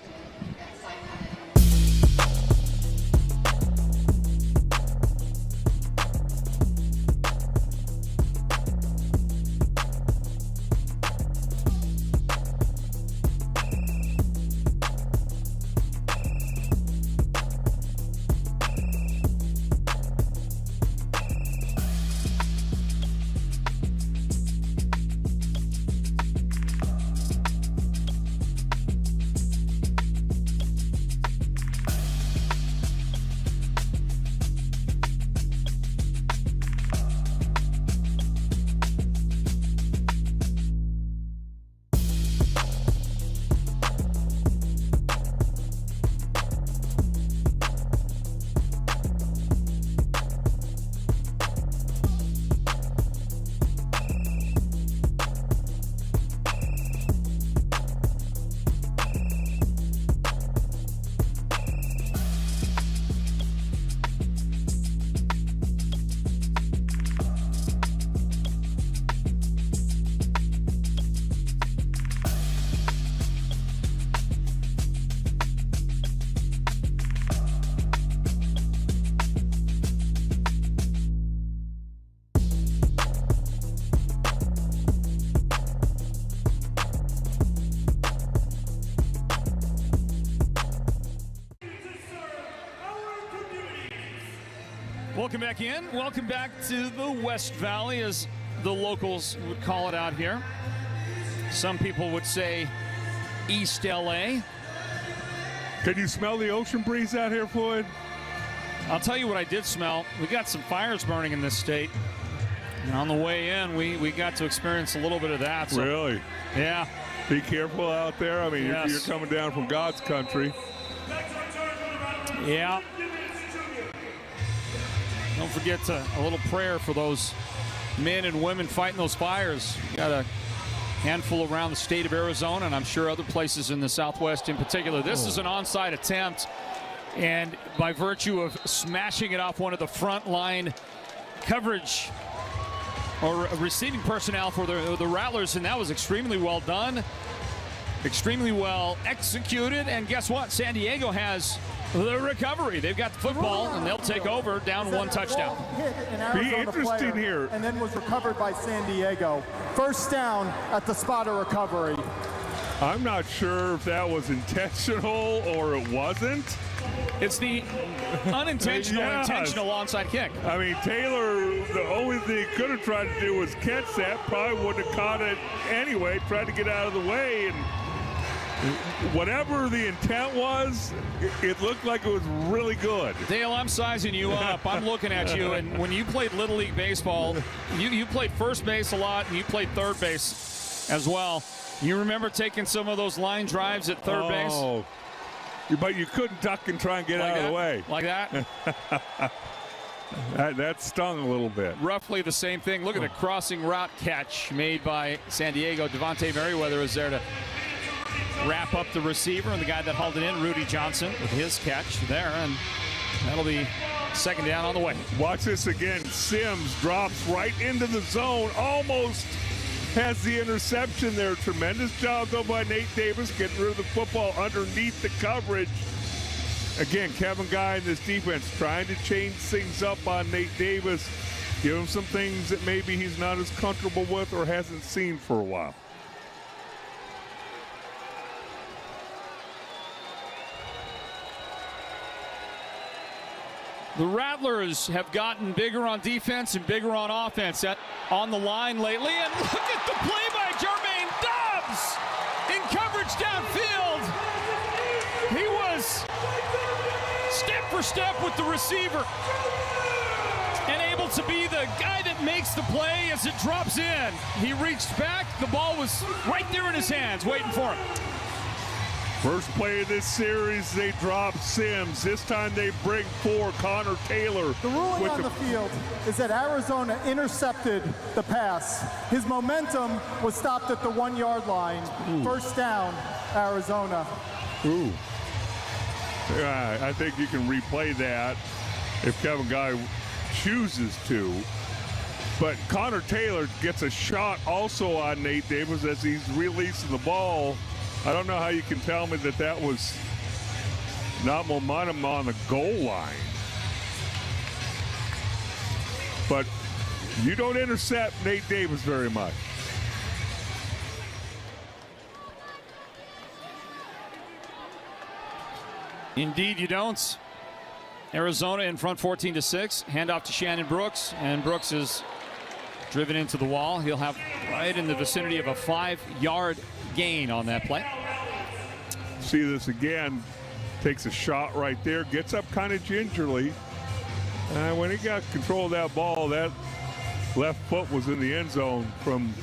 Welcome back in. Welcome back to the West Valley, as the locals would call it out here. Some people would say East LA. Can you smell the ocean breeze out here, Floyd? I'll tell you what I did smell. We got some fires burning in this state. And on the way in, we got to experience a little bit of that. So, really? Yeah. Be careful out there. I mean, Yes. you're coming down from God's country. Yeah. Don't forget a little prayer for those men and women fighting those fires. We got a handful around the state of Arizona, and I'm sure other places in the Southwest in particular. This is an onside attempt, and by virtue of smashing it off one of the front line coverage or receiving personnel for the Rattlers, and that was extremely well done, extremely well executed. And guess what? San Diego has the recovery. They've got the football, and they'll take over down one touchdown. Be interesting here. And then was recovered by San Diego. First down at the spot of recovery. I'm not sure if that was intentional or it wasn't. It's the unintentional, Yes. intentional onside kick. I mean, Taylor, the only thing he could have tried to do was catch that. Probably wouldn't have caught it anyway. Tried to get out of the way, and whatever the intent was, it looked like it was really good. Dale, I'm sizing you up. I'm looking at you, and when you played Little League Baseball, you played first base a lot, and you played third base as well. You remember taking some of those line drives at third base? But you couldn't duck and try and get out of the way. Like that? That stung a little bit. Roughly the same thing. Look at the crossing route catch made by San Diego. Devontae Merriweather is there to wrap up the receiver, and the guy that hauled it in, Rudy Johnson, with his catch there, and that'll be second down on the way. Watch this again. Sims drops right into the zone, almost has the interception there. Tremendous job, though, by Nate Davis getting rid of the football underneath the coverage. Again, Kevin Guy in this defense trying to change things up on Nate Davis, give him some things that maybe he's not as comfortable with or hasn't seen for a while. The Rattlers have gotten bigger on defense and bigger on offense on the line lately. And look at the play by Jermaine Dobbs in coverage downfield. He was step for step with the receiver and able to be the guy that makes the play as it drops in. He reached back. The ball was right there in his hands waiting for him. First play of this series, they drop Sims. This time they bring 4, Connor Taylor. The ruling on the field is that Arizona intercepted the pass. His momentum was stopped at the 1-yard line. Ooh. First down, Arizona. Ooh. Yeah, I think you can replay that if Kevin Guy chooses to. But Connor Taylor gets a shot also on Nate Davis as he's releasing the ball. I don't know how you can tell me that that was not momentum on the goal line. But you don't intercept Nate Davis very much. Indeed you don't. Arizona in front 14-6. Handoff to Shannon Brooks, and Brooks is driven into the wall. He'll have right in the vicinity of a 5-yard gain on that play. See this again. Takes a shot right there. Gets up kind of gingerly. When he got control of that ball, that left foot was in the end zone from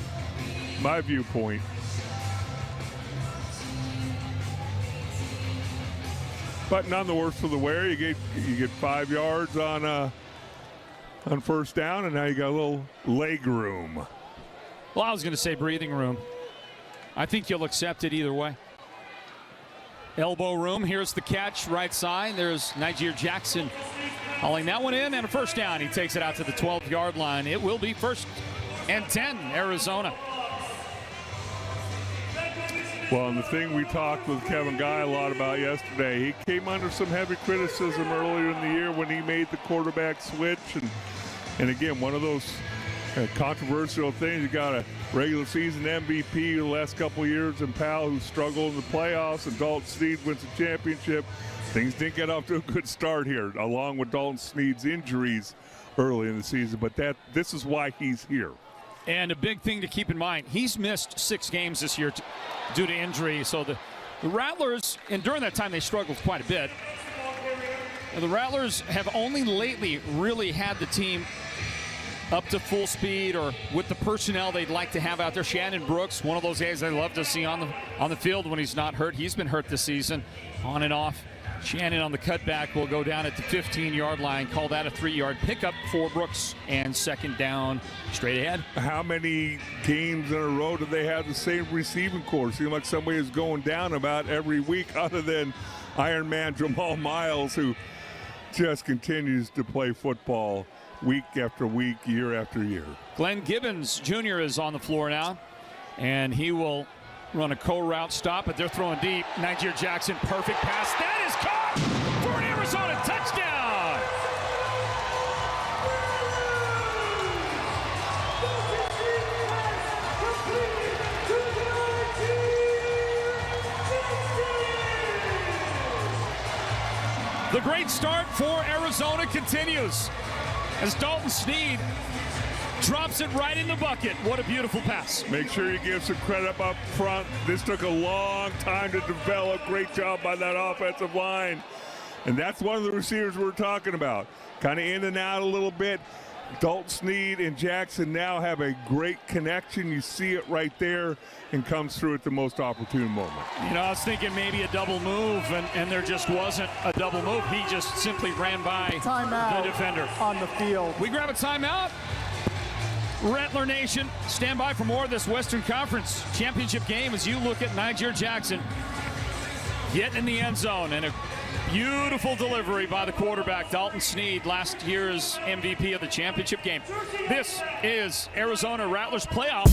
my viewpoint. But none the worse for the wear. You get 5 yards on first down, and now you got a little leg room. Well, I was going to say breathing room. I think you'll accept it either way. Elbow room. Here's the catch, right side. There's Niger Jackson hauling that one in, and a first down. He takes it out to the 12-yard line. It will be 1st and 10, Arizona. Well, and the thing we talked with Kevin Guy a lot about yesterday, he came under some heavy criticism earlier in the year when he made the quarterback switch. And again, one of those controversial things. You got a regular season MVP the last couple of years in Powell, who struggled in the playoffs, and Dalton Sneed wins the championship. Things didn't get off to a good start here, along with Dalton Sneed's injuries early in the season. But this is why he's here. And a big thing to keep in mind, he's missed 6 games this year due to injury. So the Rattlers, and during that time they struggled quite a bit. The Rattlers have only lately really had the team up to full speed or with the personnel they'd like to have out there. Shannon Brooks, one of those guys they love to see on the field when he's not hurt. He's been hurt this season, on and off. Shannon on the cutback will go down at the 15-yard line. Call that a 3-yard pickup for Brooks, and second down straight ahead. How many games in a row do they have the same receiving corps? Seems like somebody is going down about every week, other than Iron Man Jamal Miles, who just continues to play football week after week, year after year. Glenn Gibbons Jr. is on the floor now, and he will run a co-route stop, but they're throwing deep. Niger Jackson, perfect pass. That is caught for an Arizona touchdown. The great start for Arizona continues as Dalton Sneed drops it right in the bucket. What a beautiful pass. Make sure you give some credit up front. This took a long time to develop. Great job by that offensive line. And that's one of the receivers we're talking about. Kind of in and out a little bit. Dalton Sneed and Jackson now have a great connection. You see it right there, and comes through at the most opportune moment. You know, I was thinking maybe a double move, and there just wasn't a double move. He just simply ran by Timeout the defender. On the field. We grab a timeout. Rattler Nation, stand by for more of this Western Conference Championship game as you look at Niger Jackson getting in the end zone, and a beautiful delivery by the quarterback, Dalton Sneed, last year's MVP of the championship game. This is Arizona Rattlers playoff.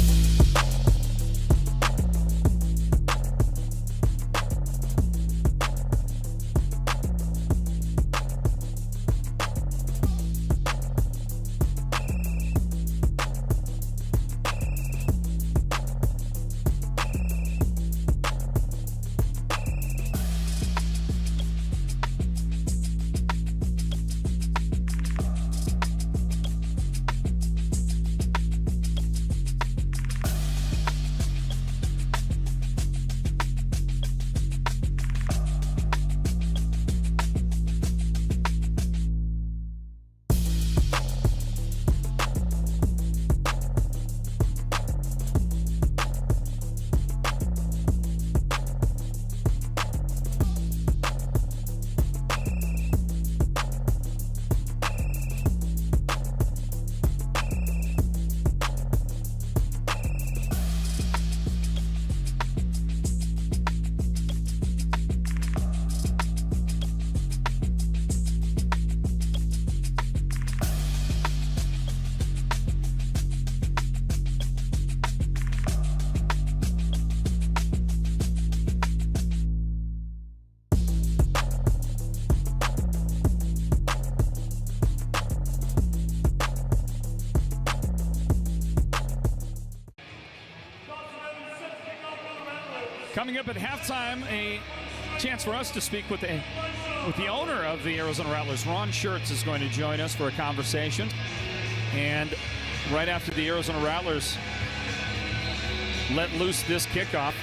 Coming up at halftime, a chance for us to speak with the owner of the Arizona Rattlers. Ron Schertz is going to join us for a conversation. And right after the Arizona Rattlers let loose this kickoff,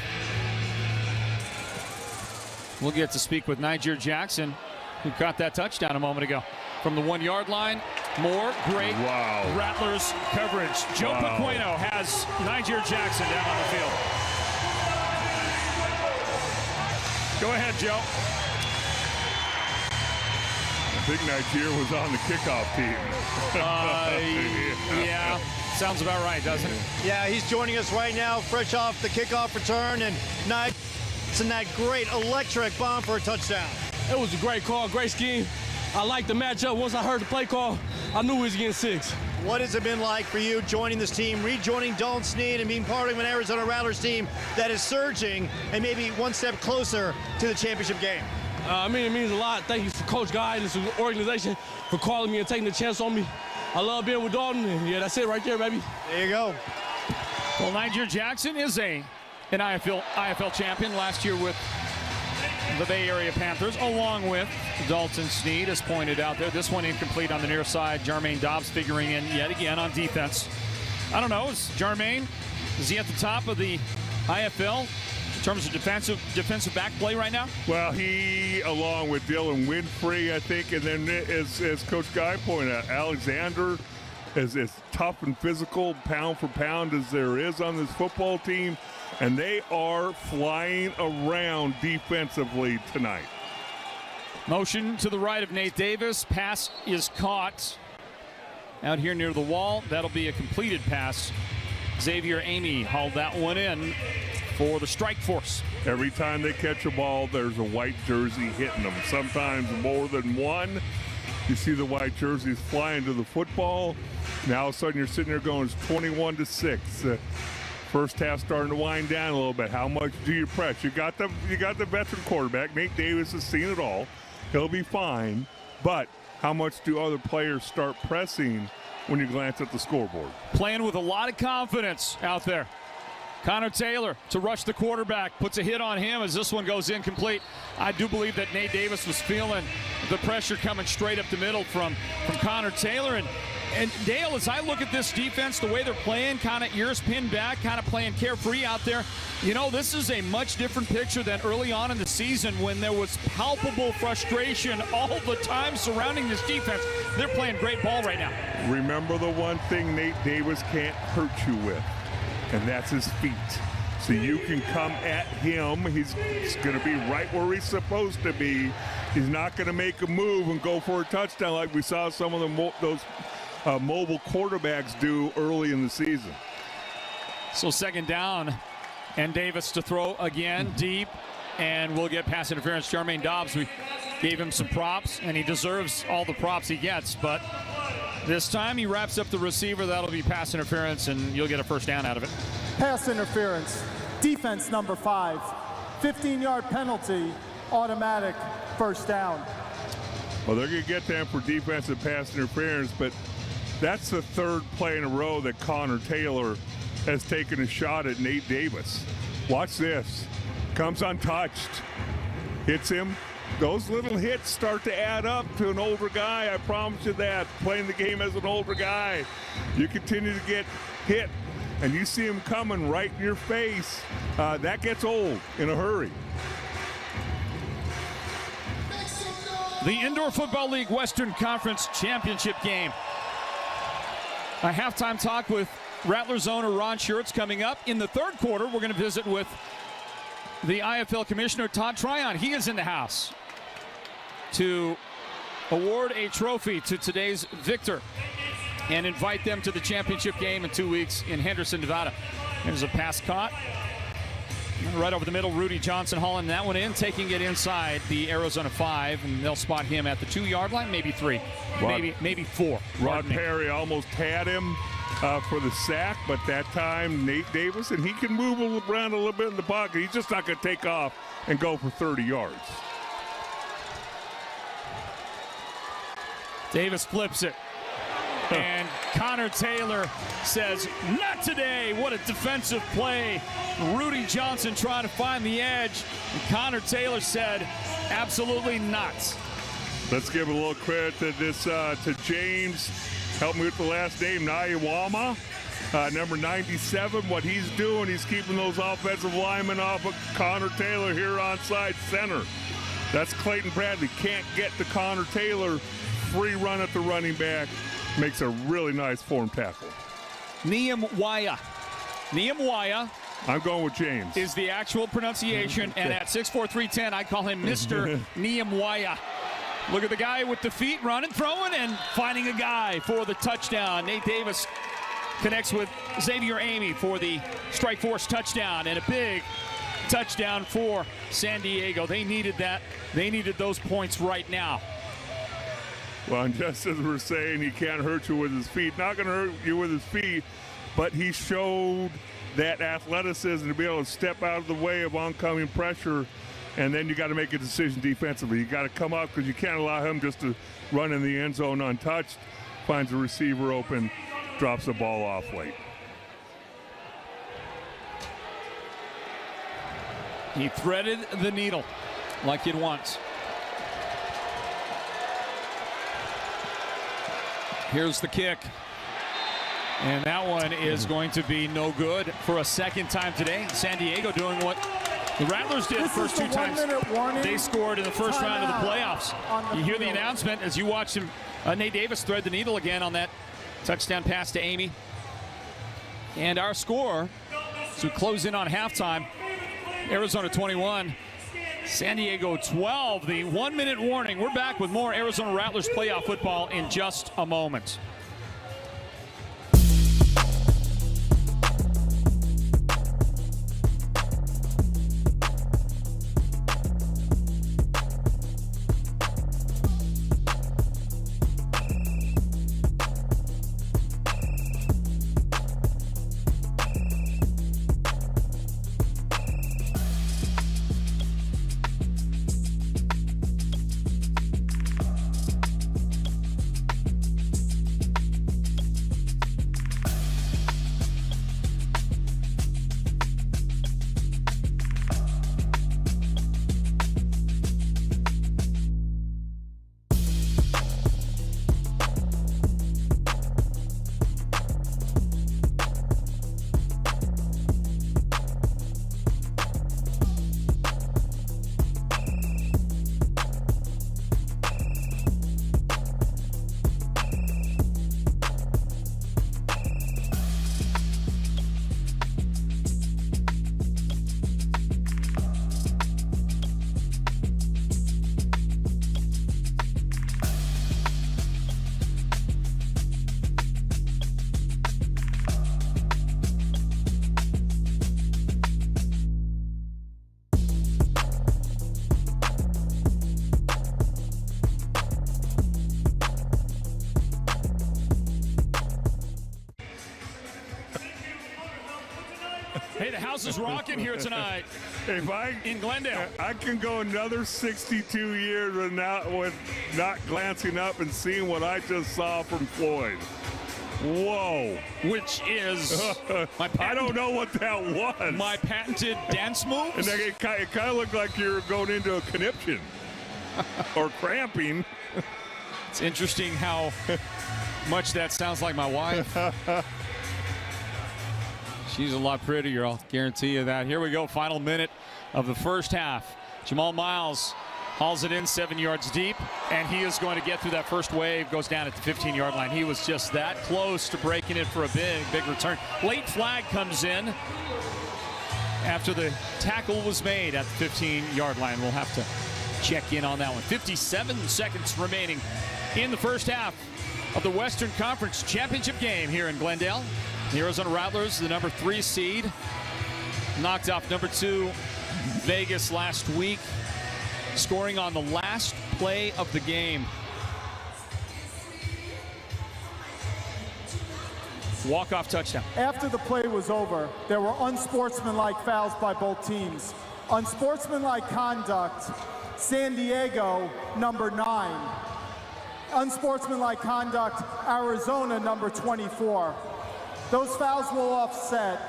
we'll get to speak with Niger Jackson, who caught that touchdown a moment ago. From the 1 yard line, more great Rattlers coverage. Joe Pequeno has Niger Jackson down on the field. Go ahead, Joe. I think Niger was on the kickoff team. Yeah, sounds about right, doesn't it? Yeah, he's joining us right now, fresh off the kickoff return, and Niger, that great electric bomb for a touchdown. It was a great call, great scheme. I liked the matchup. Once I heard the play call, I knew he was getting 6. What has it been like for you joining this team, rejoining Dalton Snead, and being part of an Arizona Rattlers team that is surging and maybe one step closer to the championship game? It means a lot. Thank you to Coach Guy and his organization for calling me and taking the chance on me. I love being with Dalton, and yeah, that's it right there, baby. There you go. Well, Niger Jackson is an IFL champion last year with the Bay Area Panthers, along with Dalton Snead, as pointed out there. This one incomplete on the near side. Jermaine Dobbs figuring in yet again on defense. I don't know, is he at the top of the IFL in terms of defensive back play right now? Well, he, along with Dylan Winfrey, I think, and then as Coach Guy pointed out, Alexander is as tough and physical, pound for pound, as there is on this football team. And they are flying around defensively tonight. Motion to the right of Nate Davis. Pass is caught out here near the wall. That'll be a completed pass. Xavier Amy hauled that one in for the strike force. Every time they catch a ball, there's a white jersey hitting them. Sometimes more than one. You see the white jerseys flying to the football. Now all of a sudden you're sitting there going, it's 21-6. First half starting to wind down a little bit. How much do you press? You got the veteran quarterback. Nate Davis has seen it all. He'll be fine. But how much do other players start pressing when you glance at the scoreboard? Playing with a lot of confidence out there. Connor Taylor to rush the quarterback, puts a hit on him as this one goes incomplete. I do believe that Nate Davis was feeling the pressure coming straight up the middle from Connor Taylor. And Dale, as I look at this defense, the way they're playing, kind of ears pinned back, kind of playing carefree out there, you know, this is a much different picture than early on in the season when there was palpable frustration all the time surrounding this defense. They're playing great ball right now. Remember the one thing Nate Davis can't hurt you with, and that's his feet. So you can come at him. He's going to be right where he's supposed to be. He's not going to make a move and go for a touchdown like we saw some of those mobile quarterbacks do early in the season. So second down, and Davis to throw again deep, and we'll get pass interference. Jermaine Dobbs, we gave him some props, and he deserves all the props he gets, but this time he wraps up the receiver. That'll be pass interference, and you'll get a first down out of it. Pass interference, defense number 5, 15-yard penalty, automatic first down. Well, they're going to get them for defensive pass interference, but that's the third play in a row that Connor Taylor has taken a shot at Nate Davis. Watch this. Comes untouched. Hits him. Those little hits start to add up to an older guy. I promise you that. Playing the game as an older guy. You continue to get hit, and you see him coming right in your face. That gets old in a hurry. The Indoor Football League Western Conference Championship game. A halftime talk with Rattlers owner Ron Schertz coming up. In the third quarter, we're going to visit with the IFL Commissioner Todd Tryon. He is in the house to award a trophy to today's victor and invite them to the championship game in 2 weeks in Henderson, Nevada. There's a pass caught. Right over the middle, Rudy Johnson hauling that one in, taking it inside the Arizona 5, and they'll spot him at the 2-yard line, maybe 3, maybe 4. Rod Perry almost had him for the sack, but that time Nate Davis, and he can move around a little bit in the pocket. He's just not going to take off and go for 30 yards. Davis flips it. And Connor Taylor says, not today. What a defensive play. Rudy Johnson trying to find the edge. And Connor Taylor said, absolutely not. Let's give a little credit to this to James. Help me with the last name, Naiwama. Number 97, what he's doing, he's keeping those offensive linemen off of Connor Taylor here on side center. That's Clayton Bradley. Can't get to Connor Taylor. Free run at the running back. Makes a really nice form tackle. Nehemiah. I'm going with James. Is the actual pronunciation, and at 6'4", 310, I call him Mr. Nehemiah. Look at the guy with the feet running, throwing, and finding a guy for the touchdown. Nate Davis connects with Xavier Amy for the strike force touchdown, and a big touchdown for San Diego. They needed that. They needed those points right now. Well, and just as we're saying, he can't hurt you with his feet. Not going to hurt you with his feet, but he showed that athleticism to be able to step out of the way of oncoming pressure, and then you got to make a decision defensively. You got to come up because you can't allow him just to run in the end zone untouched. Finds a receiver open, drops the ball off late. He threaded the needle like he'd once. Here's the kick. And that one is going to be no good for a second time today. San Diego doing what the Rattlers did the first two times. They scored in the first round of the playoffs. You hear the announcement as you watch him, Nate Davis thread the needle again on that touchdown pass to Amy. And our score, to close in on halftime, Arizona 21, San Diego 12. The 1 minute warning. We're back with more Arizona Rattlers playoff football in just a moment. Hey, the house is rocking here tonight in Glendale. I can go another 62 years with not glancing up and seeing what I just saw from Floyd. Whoa. Which is I don't know what that was. My patented dance move. And it kind of looked like you're going into a conniption or cramping. It's interesting how much that sounds like my wife. She's a lot prettier, I'll guarantee you that. Here we go, final minute of the first half. Jamal Miles hauls it in 7 yards deep, and he is going to get through that first wave, goes down at the 15-yard line. He was just that close to breaking it for a big return. Late flag comes in after the tackle was made at the 15-yard line. We'll have to check in on that one. 57 seconds remaining in the first half of the Western Conference Championship game here in Glendale. The Arizona Rattlers, the number 3 seed, knocked off number 2 Vegas last week, scoring on the last play of the game. Walk-off touchdown. After the play was over, there were unsportsmanlike fouls by both teams. Unsportsmanlike conduct, San Diego, number 9. Unsportsmanlike conduct, Arizona, number 24. Those fouls will offset.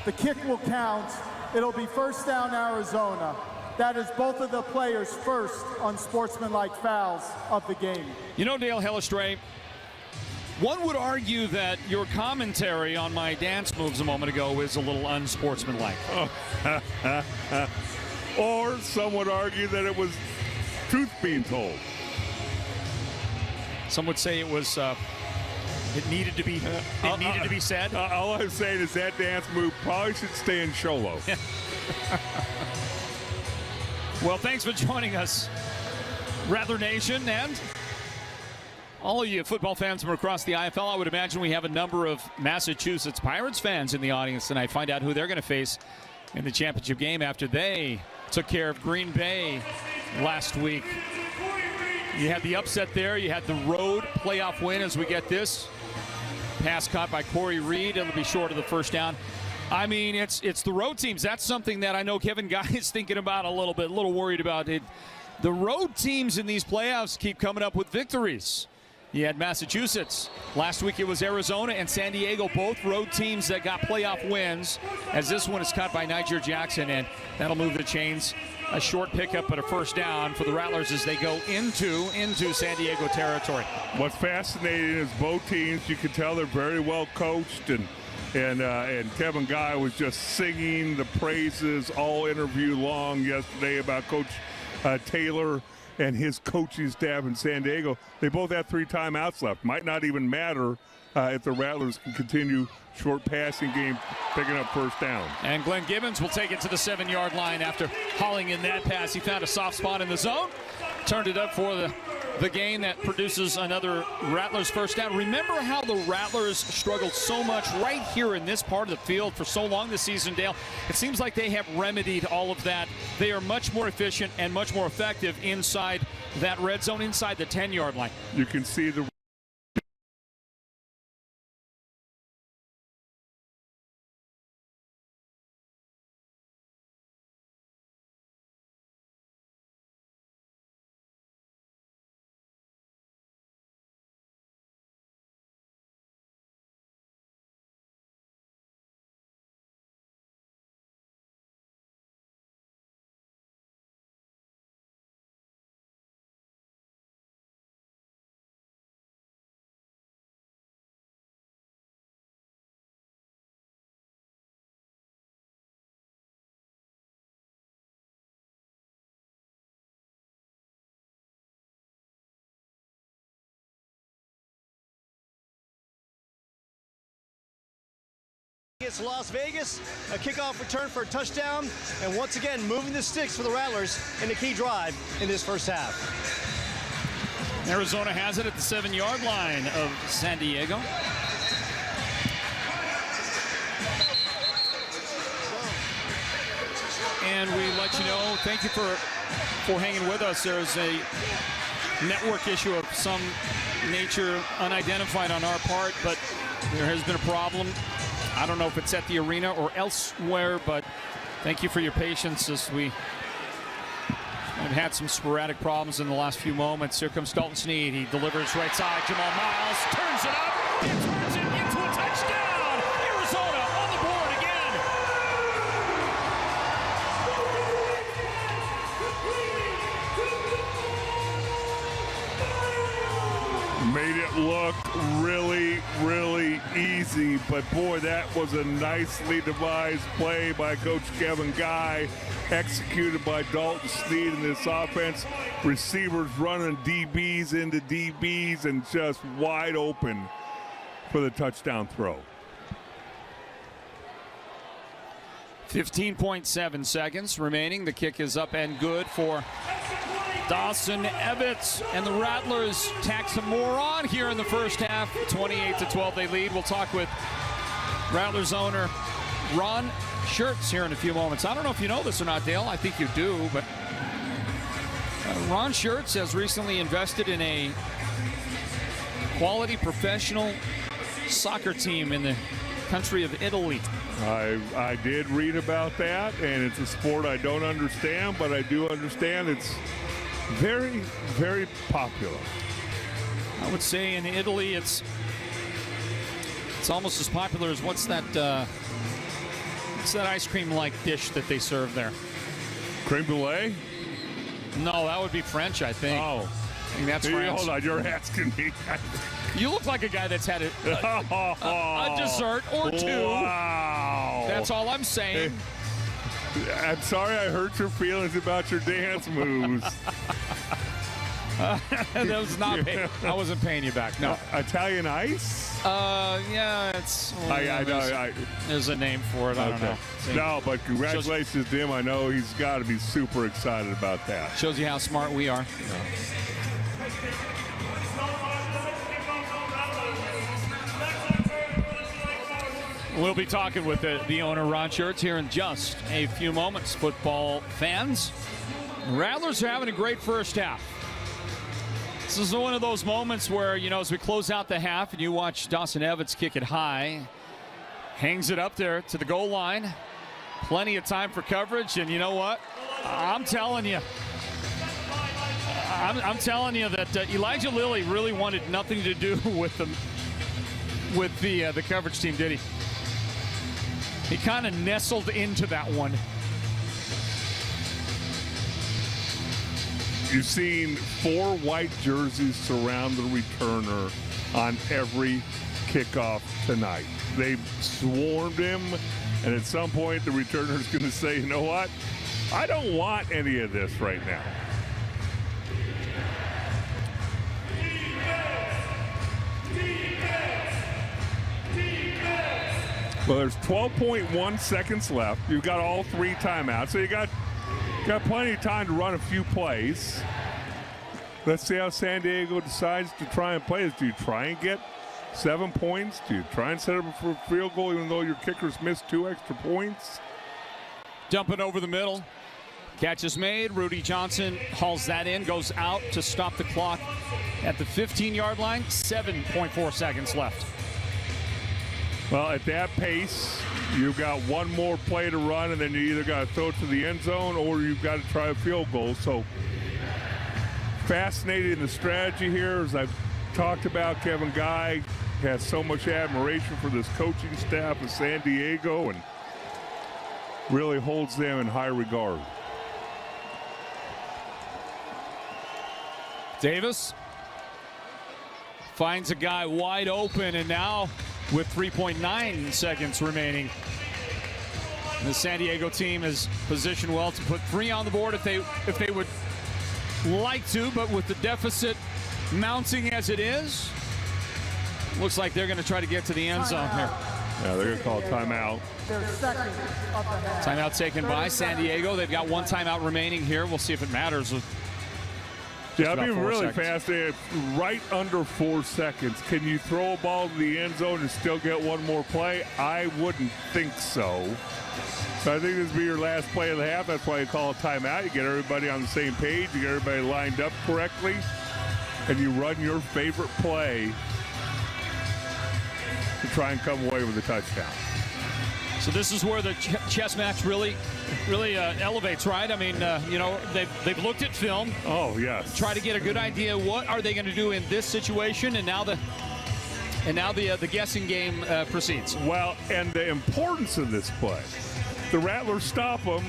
The kick will count. It'll be first down, Arizona. That is both of the players' first unsportsmanlike fouls of the game. You know, Dale Hellestray, one would argue that your commentary on my dance moves a moment ago is a little unsportsmanlike. Oh. Or some would argue that it was truth being told. Some would say it was it needed to be said. All I'm saying is that dance move probably should stay in Sholo. Well, thanks for joining us, Rattler Nation, and all of you football fans from across the IFL. I would imagine we have a number of Massachusetts Pirates fans in the audience tonight. Find out who they're going to face in the championship game after they took care of Green Bay last week. You had the upset there. You had the road playoff win as we get this. Pass caught by Corey Reed. It'll be short of the first down. I mean, it's the road teams. That's something that I know Kevin Guy is thinking about a little worried about it. The road teams in these playoffs keep coming up with victories. You had Massachusetts. Last week it was Arizona and San Diego, both road teams that got playoff wins, as this one is caught by Niger Jackson, and that'll move the chains. A short pickup, but a first down for the Rattlers as they go into San Diego territory. What's fascinating is both teams, you can tell they're very well coached, and Kevin Guy was just singing the praises all interview long yesterday about Coach Taylor and his coaching staff in San Diego. They both have 3 timeouts left. Might not even matter if the Rattlers can continue short passing game, picking up first down. And Glenn Gibbons will take it to the 7-yard line after hauling in that pass. He found a soft spot in the zone, turned it up for the gain that produces another Rattlers first down. Remember how the Rattlers struggled so much right here in this part of the field for so long this season, Dale? It seems like they have remedied all of that. They are much more efficient and much more effective inside that red zone, inside the 10-yard line. You can see the It's Las Vegas, a kickoff return for a touchdown, and once again moving the sticks for the Rattlers in the key drive in this first half. Arizona has it at the 7-yard line of San Diego. And we let you know, thank you for hanging with us. There's a network issue of some nature unidentified on our part, but there has been a problem. I don't know if it's at the arena or elsewhere, but thank you for your patience as we have had some sporadic problems in the last few moments. Here comes Dalton Snead. He delivers right side. Jamal Miles turns it up and turns it into a touchdown. Arizona on the board again. made it look really, really easy, but boy, that was a nicely devised play by Coach Kevin Guy, executed by Dalton Snead in this offense. Receivers running DBs into DBs and just wide open for the touchdown throw. 15.7 seconds remaining. The kick is up and good for Dawson Evans, and the Rattlers tack some more on here in the first half. 28-12 they lead. We'll talk with Rattlers owner Ron Schertz here in a few moments. I don't know if you know this or not, Dale. I think you do, but Ron Schertz has recently invested in a quality professional soccer team in the country of Italy. I did read about that, and it's a sport I don't understand, but I do understand it's very, very popular. I would say in Italy it's almost as popular as what's that ice cream-like dish that they serve there? Creme brulee? No, that would be French, I think. Oh. I think that's France. Hold on, you're asking me. You look like a guy that's had a dessert or two. Wow. That's all I'm saying. I'm sorry I hurt your feelings about your dance moves. That was not I wasn't paying you back. No. Italian ice? Yeah, it's. I know. There's a name for it. I don't know. No, but congratulations to him. I know he's got to be super excited about that. Shows you how smart we are. We'll be talking with the owner, Ron Schertz, here in just a few moments. Football fans, Rattlers are having a great first half. This is one of those moments where, you know, as we close out the half and you watch Dawson Evans kick it high, hangs it up there to the goal line. Plenty of time for coverage, and you know what? I'm telling you. I'm telling you that Elijah Lilly really wanted nothing to do with the coverage team, did he? He kind of nestled into that one. You've seen 4 white jerseys surround the returner on every kickoff tonight. They've swarmed him, and at some point the returner's going to say, you know what? I don't want any of this right now. Well, there's 12.1 seconds left. You've got all 3 timeouts, so you got plenty of time to run a few plays. Let's see how San Diego decides to try and play this. Do you try and get 7 points? Do you try and set up for a field goal even though your kickers missed 2 extra points? Dumping over the middle. Catch is made. Rudy Johnson hauls that in, goes out to stop the clock at the 15-yard line. 7.4 seconds left. Well, at that pace, you've got one more play to run, and then you either got to throw it to the end zone or you've got to try a field goal. So fascinating the strategy here. As I've talked about, Kevin Guy has so much admiration for this coaching staff of San Diego and really holds them in high regard. Davis finds a guy wide open, and now with 3.9 seconds remaining, the San Diego team is positioned well to put 3 on the board if they would like to, but with the deficit mounting as it is, looks like they're going to try to get to the end zone here. Yeah, they're going to call a timeout. Timeout taken by San Diego. They've got 1 timeout remaining here. We'll see if it matters. Yeah, I'd be really fascinated. Right under 4 seconds. Can you throw a ball to the end zone and still get one more play? I wouldn't think so. So I think this will be your last play of the half. That's why you call a timeout. You get everybody on the same page. You get everybody lined up correctly. And you run your favorite play to try and come away with a touchdown. So this is where the chess match really elevates, right? I mean, you know, they've looked at film. Oh, yes. Try to get a good idea what are they going to do in this situation, and now the guessing game proceeds. Well, and the importance of this play. The Rattlers stop them.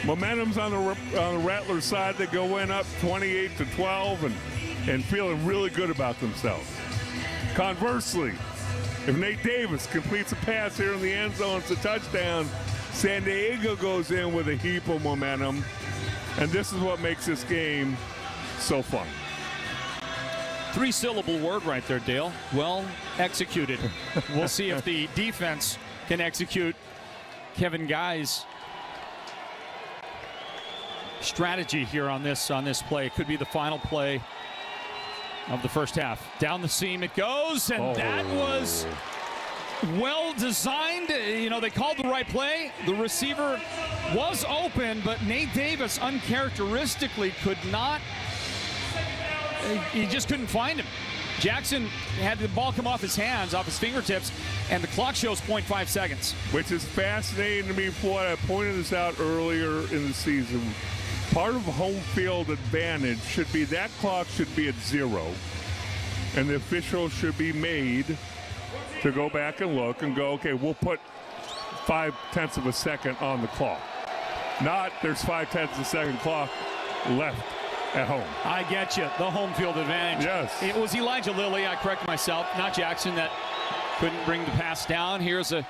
Momentum's on the Rattlers side. They go in up 28-12 and feeling really good about themselves. Conversely, if Nate Davis completes a pass here in the end zone, it's a touchdown. San Diego goes in with a heap of momentum, and this is what makes this game so fun. 3-syllable word right there, Dale. Well executed. We'll see if the defense can execute Kevin Guy's strategy here on this play. It could be the final play of the first half. Down the seam it goes, and that was well designed. You know, they called the right play. The receiver was open, but Nate Davis uncharacteristically could not. He just couldn't find him. Jackson had the ball come off his hands, off his fingertips, and the clock shows 0.5 seconds. Which is fascinating to me, Floyd. I pointed this out earlier in the season. Part of home field advantage should be that clock should be at 0. and the officials should be made to go back and look and go, okay, we'll put 0.5 of a second on the clock. Not there's 0.5 of a second clock left at home. I get you. The home field advantage. Yes. It was Elijah Lilly, I correct myself, not Jackson, that couldn't bring the pass down. Here's a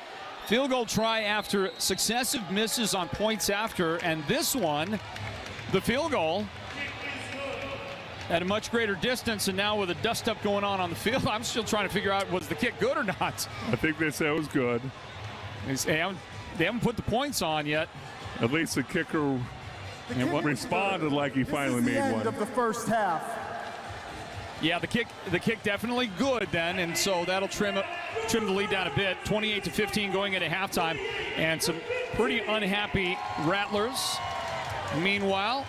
field goal try after successive misses on points after, and this one, the field goal at a much greater distance, and now with a dust-up going on the field, I'm still trying to figure out, was the kick good or not? I think they said it was good. They haven't put the points on yet. At least the kicker responded like he finally made End one. of the first half. Yeah, the kick definitely good then, and so that'll trim the lead down a bit. 28-15 going into halftime, and some pretty unhappy Rattlers. Meanwhile,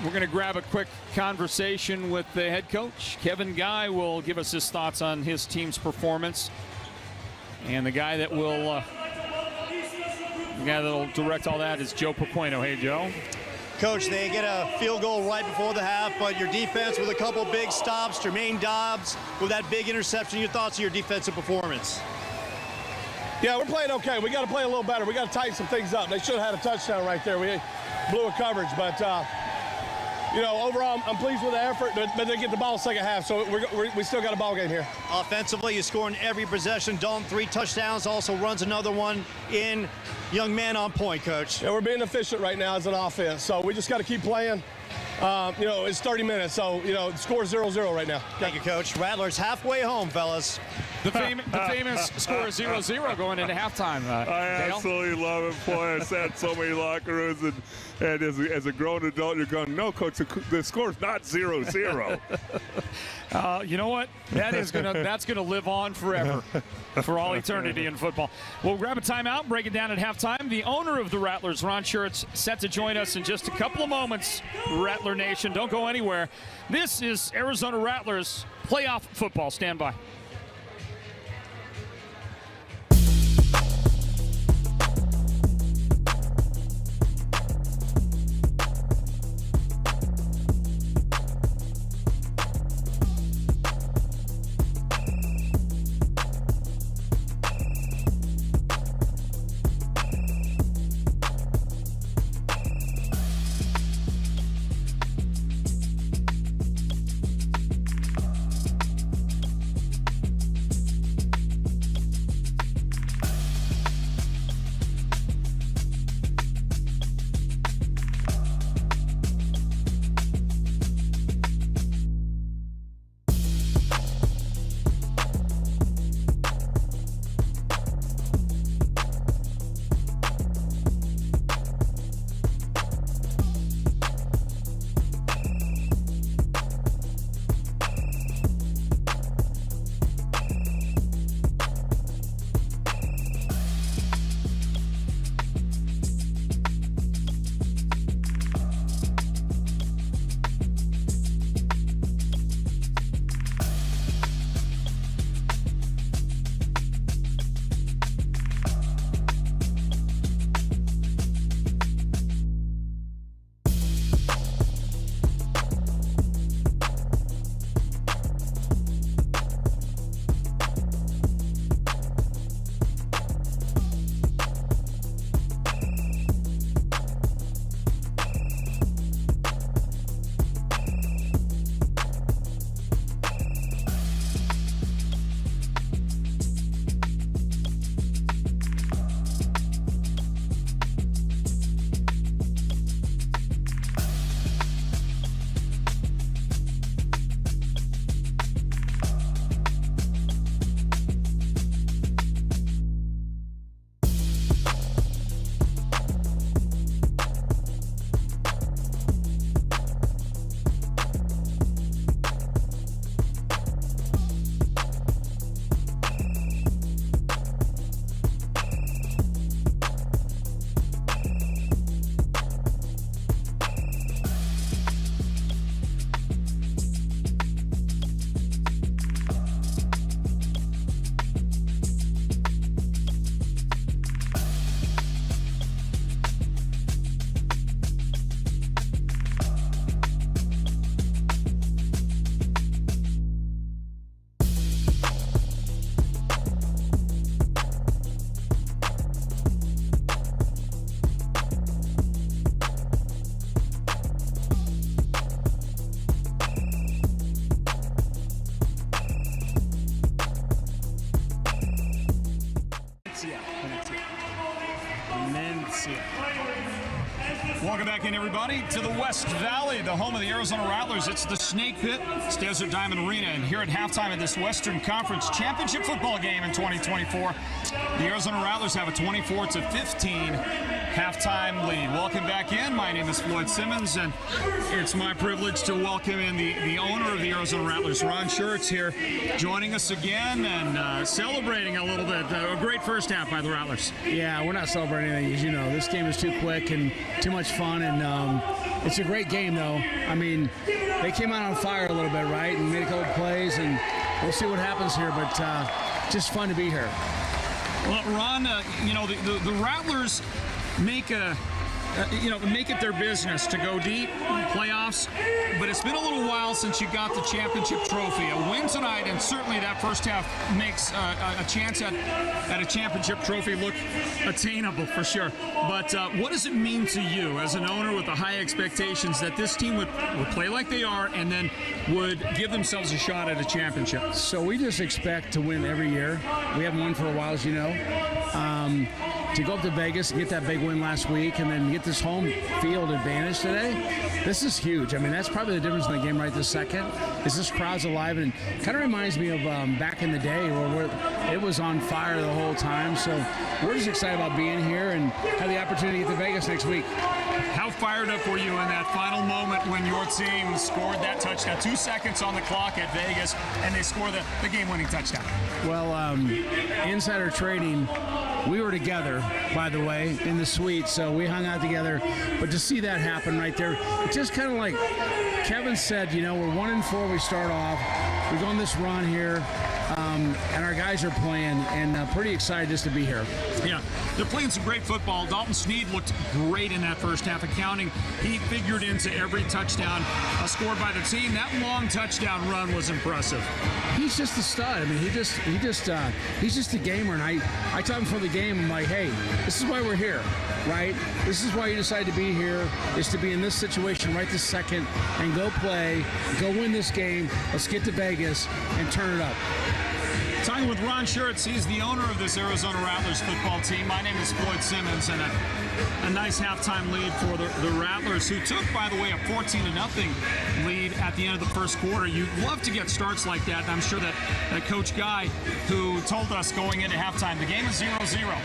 we're going to grab a quick conversation with the head coach. Kevin Guy will give us his thoughts on his team's performance, and the guy that will direct all that is Joe Papueno. Hey, Joe. Coach, they get a field goal right before the half, but your defense with a couple big stops, Jermaine Dobbs with that big interception. Your thoughts on your defensive performance? Yeah, we're playing okay. We got to play a little better. We got to tighten some things up. They should have had a touchdown right there. We blew a coverage, but overall, I'm pleased with the effort. But they get the ball second half, so we still got a ball game here. Offensively, you score in every possession. Dalton 3 touchdowns, also runs another one in. Young man on point, Coach. Yeah, we're being efficient right now as an offense, so we just got to keep playing. It's 30 minutes, so the score's 0-0 right now. Thank you, Coach. Rattlers halfway home, fellas. The famous score is 0-0 going into halftime. I Dale? absolutely love it. Boy, I sat in so many locker rooms, and as a grown adult, you're going, no, Coach, the score's not 0-0. You know what? That's gonna live on forever, for all eternity in football. We'll grab a timeout, break it down at halftime. The owner of the Rattlers, Ron Schertz, set to join us in just a couple of moments. Rattler Nation, don't go anywhere. This is Arizona Rattlers playoff football. Stand by. back in, everybody, to the West Valley, the home of the Arizona Rattlers. It's the Snake Pit, it's Desert Diamond Arena, and here at halftime of this Western Conference Championship football game in 2024, the Arizona Rattlers have a 24-15 halftime lead. Welcome back in. My name is Floyd Simmons, and it's my privilege to welcome in the owner of the Arizona Rattlers, Ron Schertz, here, joining us again and celebrating a little bit. A great first half by the Rattlers. Yeah, we're not celebrating anything, as you know. This game is too quick and too much fun, and it's a great game, though. I mean, they came out on fire a little bit, right, and made a couple plays, and we'll see what happens here, but just fun to be here. Well, Ron, the Rattlers make it their business to go deep, playoffs, but it's been a little while since you got the championship trophy. A win tonight, and certainly that first half makes a chance at a championship trophy look attainable for sure. But what does it mean to you as an owner with the high expectations that this team would play like they are and then would give themselves a shot at a championship? So we just expect to win every year. We haven't won for a while, as you know. To go up to Vegas and get that big win last week and then get this home field advantage today, this is huge. I mean, that's probably the difference in the game right this second, is this crowd's alive, and it kind of reminds me of back in the day where it was on fire the whole time. So we're just excited about being here and have the opportunity to get to Vegas next week. How fired up were you in that final moment when your team scored that touchdown? 2 seconds on the clock at Vegas, and they score the game-winning touchdown. Well, insider trading, we were together, by the way, in the suite, so we hung out together. But to see that happen right there, it's just kind of like Kevin said, we're 1-4, we start off. We go on this run here, and our guys are playing, and pretty excited just to be here. Yeah, they're playing some great football. Dalton Sneed looked great in that first half, accounting. He figured into every touchdown scored by the team. That long touchdown run was impressive. He's just a stud. I mean, he's just a gamer. And I taught him before the game, I'm like, hey, this is why we're here, right? This is why you decided to be here, is to be in this situation right this second and go play, go win this game. Let's get to Vegas and turn it up. Talking with Ron Schertz, he's the owner of this Arizona Rattlers football team. My name is Floyd Simmons, and a nice halftime lead for the Rattlers, who took, by the way, a 14-0 lead at the end of the first quarter. You'd love to get starts like that, and I'm sure that Coach Guy, who told us going into halftime, the game is 0-0.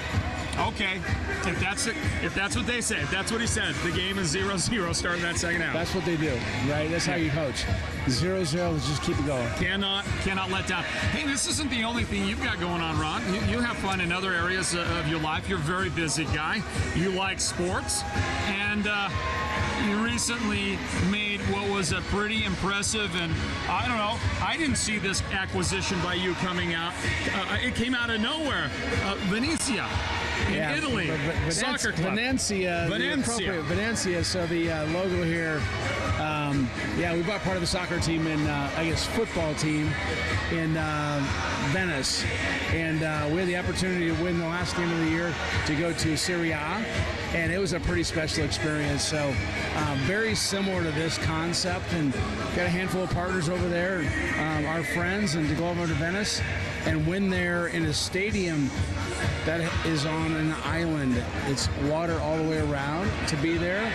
Okay, if that's what they say, if that's what he said, the game is 0-0 starting that second half. That's what they do, right? That's how you coach. 0-0, let's just keep it going. Cannot let down. Hey, this isn't the only thing you've got going on, Ron. You have fun in other areas of your life. You're a very busy guy. You like sports, and you recently made what was a pretty impressive, and I don't know, I didn't see this acquisition by you coming out. It came out of nowhere. Venezia. In Italy, soccer club. Venezia. Venezia. So the logo here, we bought part of the soccer team and football team in Venice, and we had the opportunity to win the last game of the year to go to Serie A, and it was a pretty special experience. So very similar to this concept, and got a handful of partners over there, our friends, and to go over to Venice and win there in a stadium that is on an island. It's water all the way around to be there.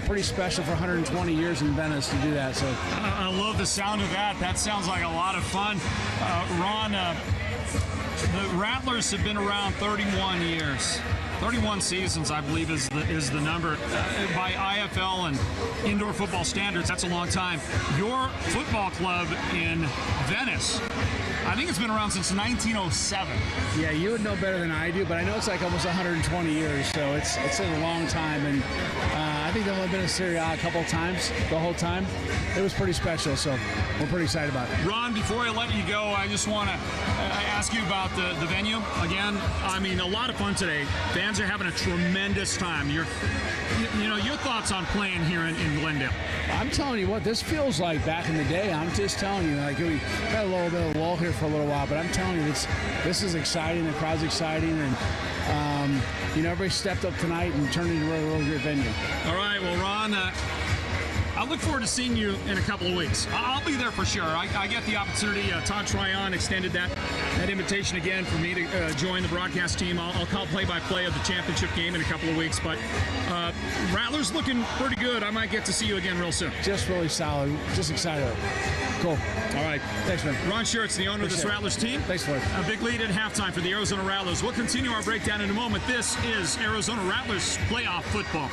Pretty special for 120 years in Venice to do that. So I love the sound of that. That sounds like a lot of fun. Ron, the Rattlers have been around 31 years. 31 seasons, I believe, is the number. By IFL and indoor football standards, that's a long time. Your football club in Venice, I think it's been around since 1907. Yeah, you would know better than I do, but I know it's like almost 120 years, so it's a long time. And I think they've only been in Serie A a couple of times the whole time. It was pretty special, so we're pretty excited about it. Ron, before I let you go, I just want to ask you about the venue. Again, I mean, a lot of fun today. Fans are having a tremendous time. Your thoughts on playing here in Glendale? I'm telling you what, this feels like back in the day. I'm just telling you, like, we had a little bit of lull here for a little while, but I'm telling you, this is exciting. The crowd's exciting, and everybody stepped up tonight and turned it into a really great venue. All right, well, Ron, I look forward to seeing you in a couple of weeks. I'll be there for sure. I get the opportunity. Todd Tryon extended that invitation again for me to join the broadcast team. I'll call play-by-play of the championship game in a couple of weeks. But Rattlers looking pretty good. I might get to see you again real soon. Just really solid. Just excited. Cool. All right. Thanks, man. Ron Schertz, the owner of this Rattlers team. Thanks, Floyd. A big lead at halftime for the Arizona Rattlers. We'll continue our breakdown in a moment. This is Arizona Rattlers playoff football.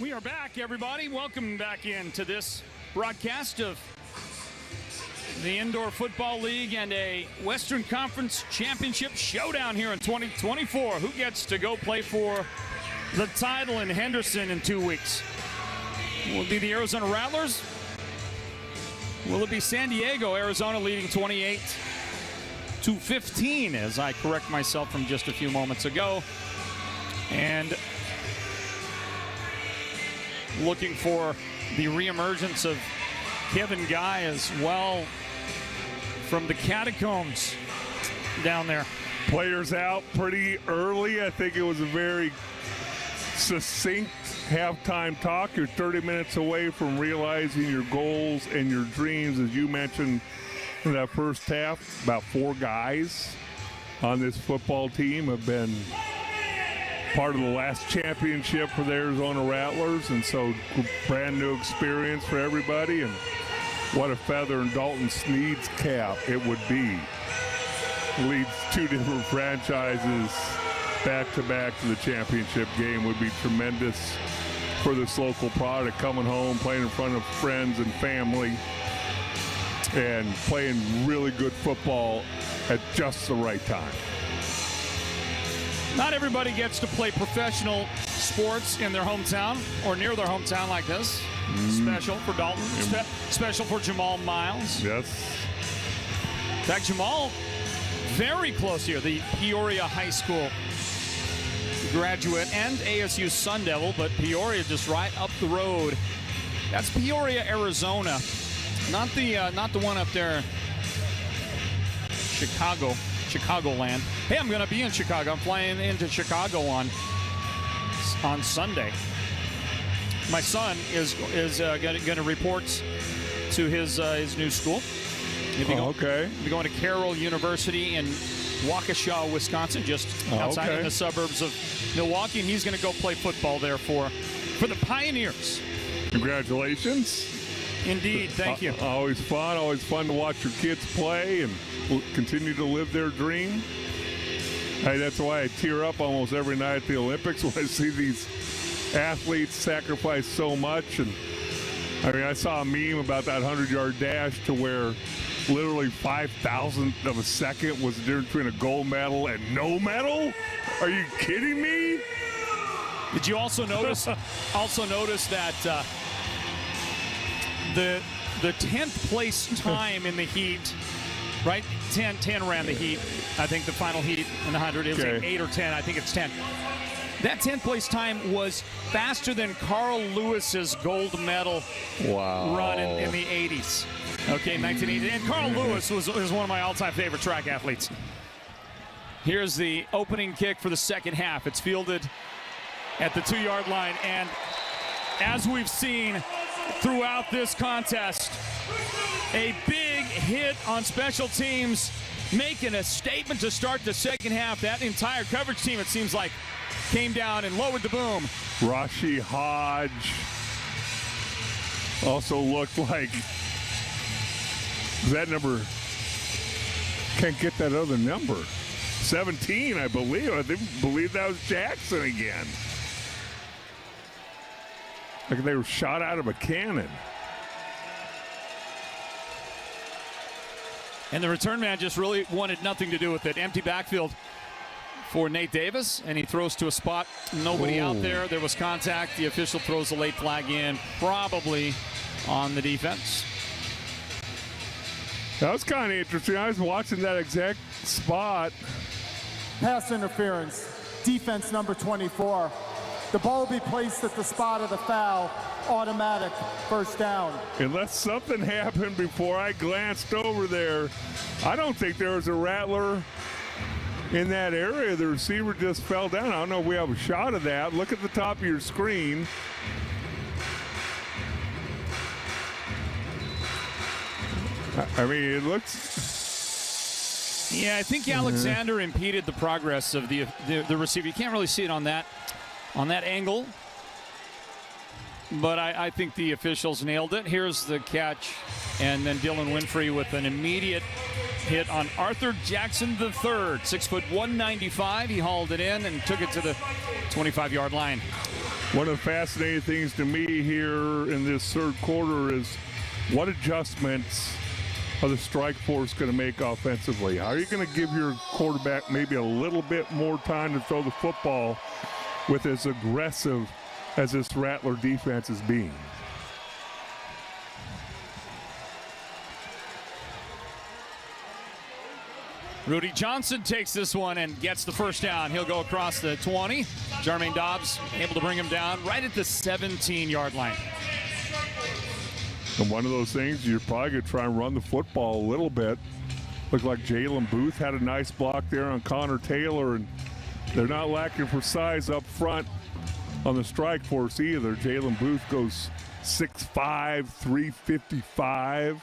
We are back, everybody. Welcome back into this broadcast of the Indoor Football League and a Western Conference Championship showdown here in 2024. Who gets to go play for the title in Henderson in 2 weeks? Will it be the Arizona Rattlers? Will it be San Diego, Arizona leading 28 to 15 as I correct myself from just a few moments ago. And looking for the reemergence of Kevin Guy as well from the catacombs down there. Players out pretty early. I think it was a very succinct halftime talk. You're 30 minutes away from realizing your goals and your dreams. As you mentioned in that first half, about 4 guys on this football team have been part of the last championship for the Arizona Rattlers, and so brand new experience for everybody. And what a feather in Dalton Snead's cap it would be. Leads 2 different franchises back-to-back to the championship game. Would be tremendous for this local product, coming home, playing in front of friends and family, and playing really good football at just the right time. Not everybody gets to play professional sports in their hometown or near their hometown like this. Special for Dalton, special for Jamal Miles. Yes. In fact, Jamal, very close here, the Peoria High School graduate and ASU Sun Devil, but Peoria just right up the road. That's Peoria, Arizona, not the one up there, Chicagoland. Hey, I'm going to be in Chicago. I'm flying into Chicago on Sunday. My son is going to report to his new school. Okay. He'll be going to Carroll University in Waukesha, Wisconsin, just outside in the suburbs of Milwaukee, and he's going to go play football there for the Pioneers. Congratulations. Indeed, thank you. Always fun to watch your kids play and continue to live their dream. Hey, that's why I tear up almost every night at the Olympics when I see these athletes sacrifice so much. And I mean, I saw a meme about that 100-yard dash to where literally 5,000th of a second was the difference between a gold medal and no medal. Are you kidding me? Did you also notice that the 10th place time in the heat, right? 10 ran the heat. I think the final heat in the 100, it was like 8 or 10. I think it's 10. That 10th place time was faster than Carl Lewis's gold medal run in the 80s. Okay, 1980. And Carl Lewis was one of my all-time favorite track athletes. Here's the opening kick for the second half. It's fielded at the 2-yard line. And as we've seen throughout this contest, a big hit on special teams, making a statement to start the second half. That entire coverage team, it seems like, came down and lowered the boom. Rashi Hodge also looked like that number, can't get that other number. 17, I believe. I believe that was Jackson again. Like they were shot out of a cannon. And the return man just really wanted nothing to do with it. Empty backfield for Nate Davis, and he throws to a spot. Nobody out there. There was contact. The official throws a late flag in, probably on the defense. That was kind of interesting. I was watching that exact spot. Pass interference, defense number 24. The ball will be placed at the spot of the foul, automatic, first down. Unless something happened before I glanced over there, I don't think there was a Rattler in that area. The receiver just fell down. I don't know if we have a shot of that. Look at the top of your screen. I mean, it looks... Yeah, I think Alexander impeded the progress of the receiver. You can't really see it on that angle, but I think the officials nailed it. Here's the catch, and then Dylan Winfrey with an immediate hit on Arthur Jackson III, 6 foot 195. He hauled it in and took it to the 25-yard line. One of the fascinating things to me here in this third quarter is what adjustments are the strike force going to make offensively? How are you going to give your quarterback maybe a little bit more time to throw the football with as aggressive as this Rattler defense is being? Rudy Johnson takes this one and gets the first down. He'll go across the 20. Jermaine Dobbs able to bring him down right at the 17-yard line. And one of those things, you're probably going to try and run the football a little bit. Looked like Jalen Booth had a nice block there on Connor Taylor, and they're not lacking for size up front on the strike force either. Jalen Booth goes 6'5", 355.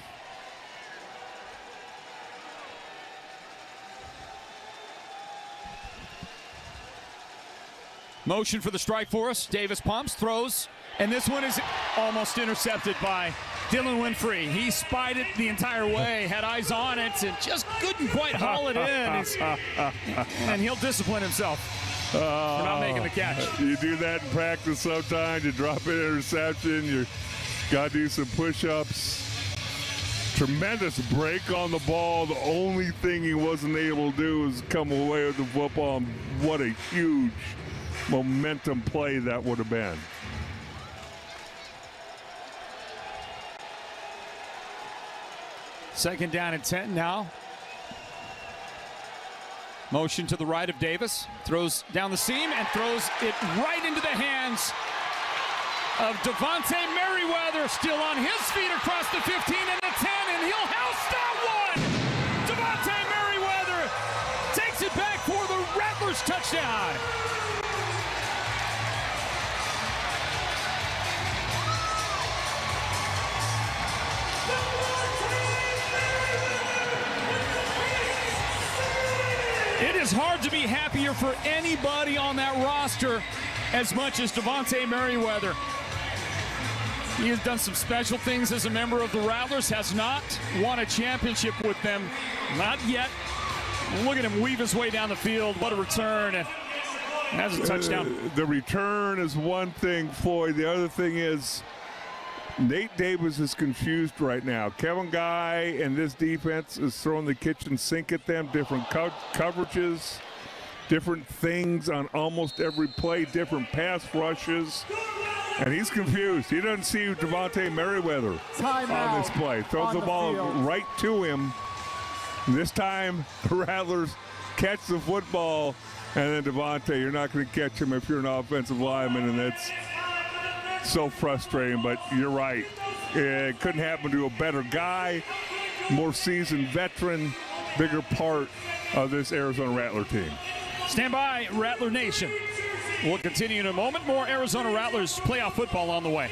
Motion for the strike force. Davis pumps, throws, and this one is almost intercepted by Dylan Winfrey. He spied it the entire way, had eyes on it, and just couldn't quite haul it in. And he'll discipline himself for not making the catch. You do that in practice sometimes. You drop an interception. You got to do some push-ups. Tremendous break on the ball. The only thing he wasn't able to do was come away with the football. And what a huge momentum play that would have been. Second down and 10 now. Motion to the right of Davis. Throws down the seam and throws it right into the hands of Devontae Merriweather. Still on his feet across the 15 and the 10, and he'll house that one! Devontae Merriweather takes it back for the Rattlers touchdown. It is hard to be happier for anybody on that roster as much as Devontae Merriweather. He has done some special things as a member of the Rattlers, has not won a championship with them, not yet. Look at him weave his way down the field. What a return, and has a touchdown. The return is one thing, Floyd. The other thing is Nate Davis is confused right now. Kevin Guy and this defense is throwing the kitchen sink at them, different coverages, different things on almost every play, different pass rushes. And he's confused. He doesn't see Devontae Merriweather on this play. Throws the ball right to him. This time, the Rattlers catch the football, and then Devontae, you're not going to catch him if you're an offensive lineman, and that's so frustrating. But you're right. It couldn't happen to a better guy, more seasoned veteran, bigger part of this Arizona Rattler team. Stand by, Rattler Nation. We'll continue in a moment. More Arizona Rattlers playoff football on the way.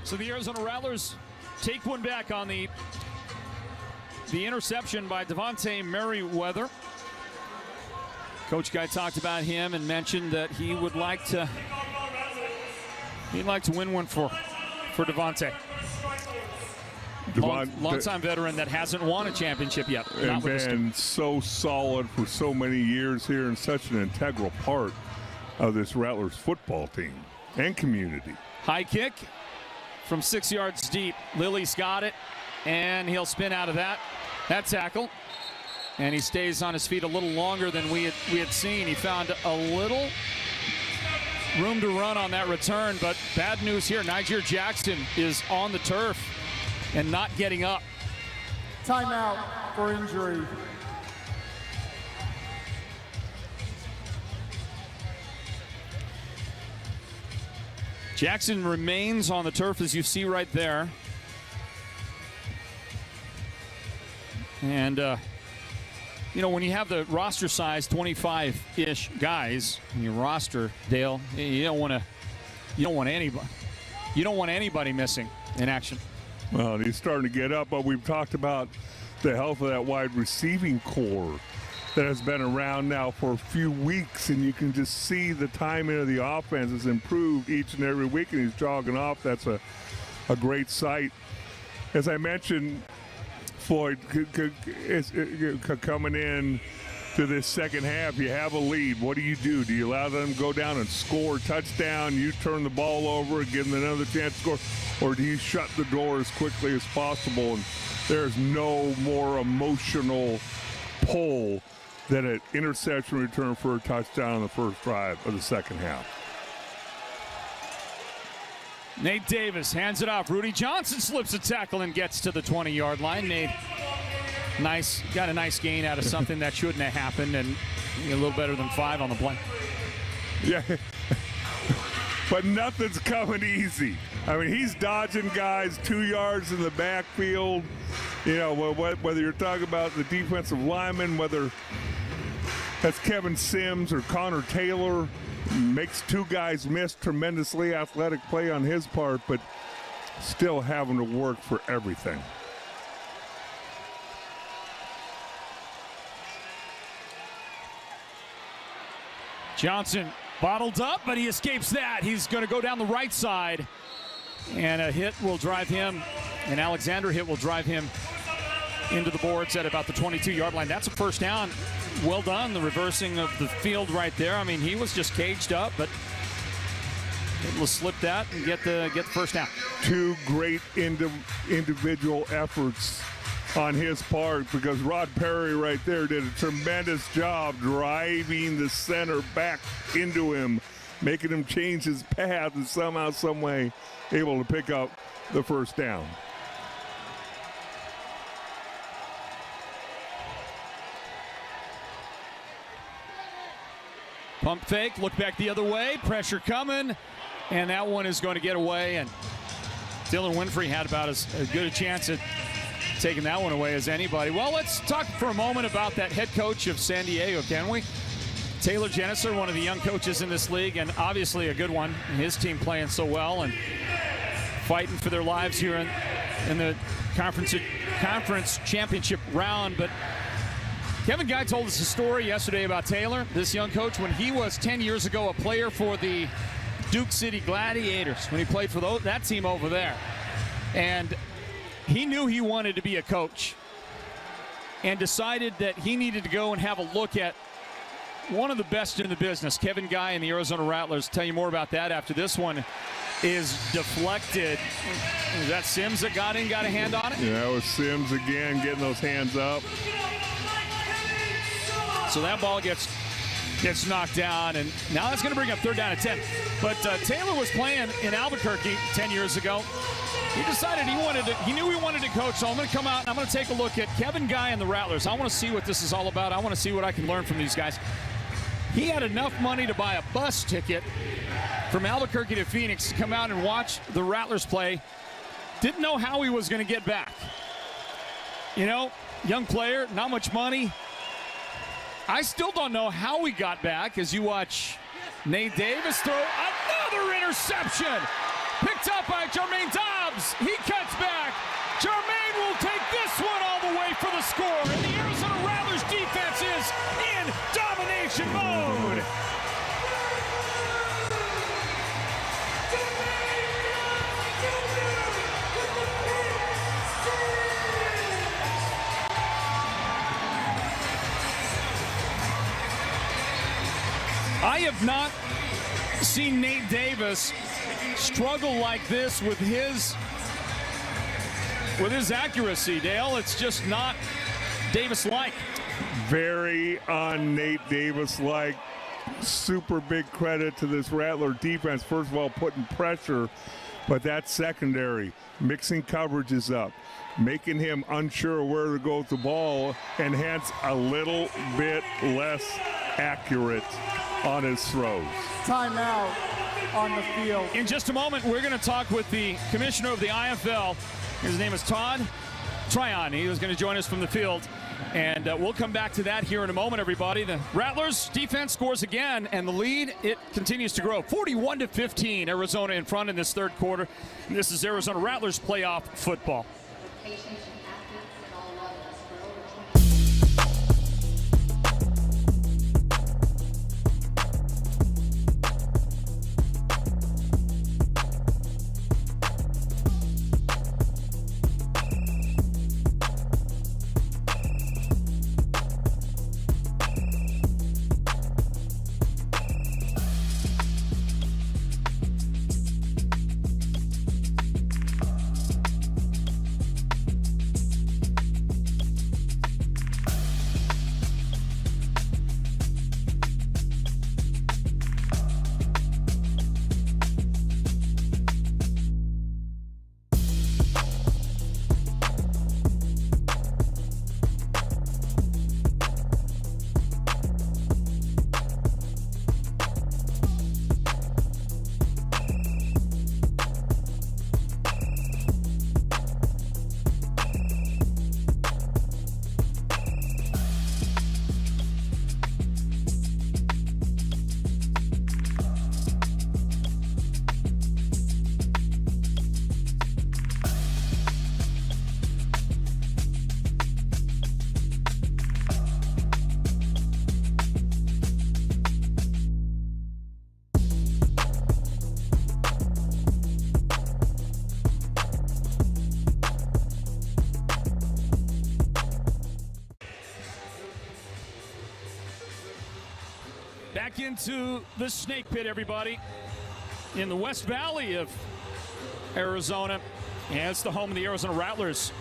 So the Arizona Rattlers take one back on the interception by Devontae Merriweather. Coach Guy talked about him and mentioned that he would like to win one for Devontae. Long-time veteran that hasn't won a championship yet. And been so solid for so many years here and such an integral part of this Rattlers football team and community. High kick from 6 yards deep. Lily's got it, and he'll spin out of that tackle. And he stays on his feet a little longer than we had seen. He found a little room to run on that return, but bad news here. Niger Jackson is on the turf and not getting up. Timeout for injury. Jackson remains on the turf, as you see right there. And, you know, when you have the roster size 25-ish guys in your roster, Dale, you don't want anybody missing in action. Well, and he's starting to get up, but we've talked about the health of that wide receiving core that has been around now for a few weeks, and you can just see the timing of the offense has improved each and every week, and he's jogging off. That's a great sight. As I mentioned, Floyd, coming in to this second half, you have a lead. What do? Do you allow them to go down and score a touchdown? You turn the ball over and give them another chance to score? Or do you shut the door as quickly as possible? And there's no more emotional pull than an interception return for a touchdown on the first drive of the second half. Nate Davis hands it off. Rudy Johnson slips a tackle and gets to the 20-yard line. Nate, got a nice gain out of something that shouldn't have happened, and a little better than 5 on the play. Yeah, but nothing's coming easy. I mean, he's dodging guys 2 yards in the backfield. You know, whether you're talking about the defensive lineman, whether that's Kevin Sims or Connor Taylor, makes 2 guys miss. Tremendously athletic play on his part, but still having to work for everything. Johnson bottled up, but he escapes that. He's going to go down the right side, and a hit will drive him, an Alexander hit will drive him into the boards at about the 22-yard line. That's a first down. Well done, the reversing of the field right there. I mean, he was just caged up, but able to slip that and get the first down. 2 great individual efforts on his part, because Rod Perry right there did a tremendous job driving the center back into him, making him change his path, and somehow, some way, able to pick up the first down. Pump fake, look back the other way, pressure coming, and that one is going to get away, and Dylan Winfrey had about as good a chance at taking that one away as anybody. Well, let's talk for a moment about that head coach of San Diego, can we? Taylor Jenniser, one of the young coaches in this league, and obviously a good one. His team playing so well and fighting for their lives here in the conference championship round. But Kevin Guy told us a story yesterday about Taylor, this young coach, when he was 10 years ago a player for the Duke City Gladiators, when he played for that team over there. And he knew he wanted to be a coach and decided that he needed to go and have a look at one of the best in the business, Kevin Guy and the Arizona Rattlers. Tell you more about that after this one is deflected. Was that Sims that got a hand on it? Yeah, it was Sims again getting those hands up. So that ball gets knocked down, and now that's going to bring up 3rd down and 10. But Taylor was playing in Albuquerque 10 years ago. He decided he knew he wanted to coach, so I'm going to come out and I'm going to take a look at Kevin Guy and the Rattlers. I want to see what this is all about. I want to see what I can learn from these guys. He had enough money to buy a bus ticket from Albuquerque to Phoenix to come out and watch the Rattlers play. Didn't know how he was going to get back. You know, young player, not much money. I still don't know how we got back as you watch Nate Davis throw another interception. Picked up by Jermaine Dobbs. He cuts back. Jermaine will take this one all the way for the score. And the Arizona Rattlers defense is in domination mode. I have not seen Nate Davis struggle like this with his with his accuracy, Dale. It's just not Davis-like. Very un-Nate Davis-like. Super big credit to this Rattler defense. First of all, putting pressure, but that's secondary. Mixing coverages up, making him unsure where to go with the ball, and hence a little bit less accurate on his throws. Timeout on the field. In just a moment, we're going to talk with the commissioner of the IFL. His name is Todd Tryon. He was going to join us from the field. And we'll come back to that here in a moment, everybody. The Rattlers defense scores again, and the lead, it continues to grow. 41-15, Arizona in front in this third quarter. And this is Arizona Rattlers playoff football. Back into the snake pit, everybody, in the West Valley of Arizona. And it's the home of the Arizona Rattlers.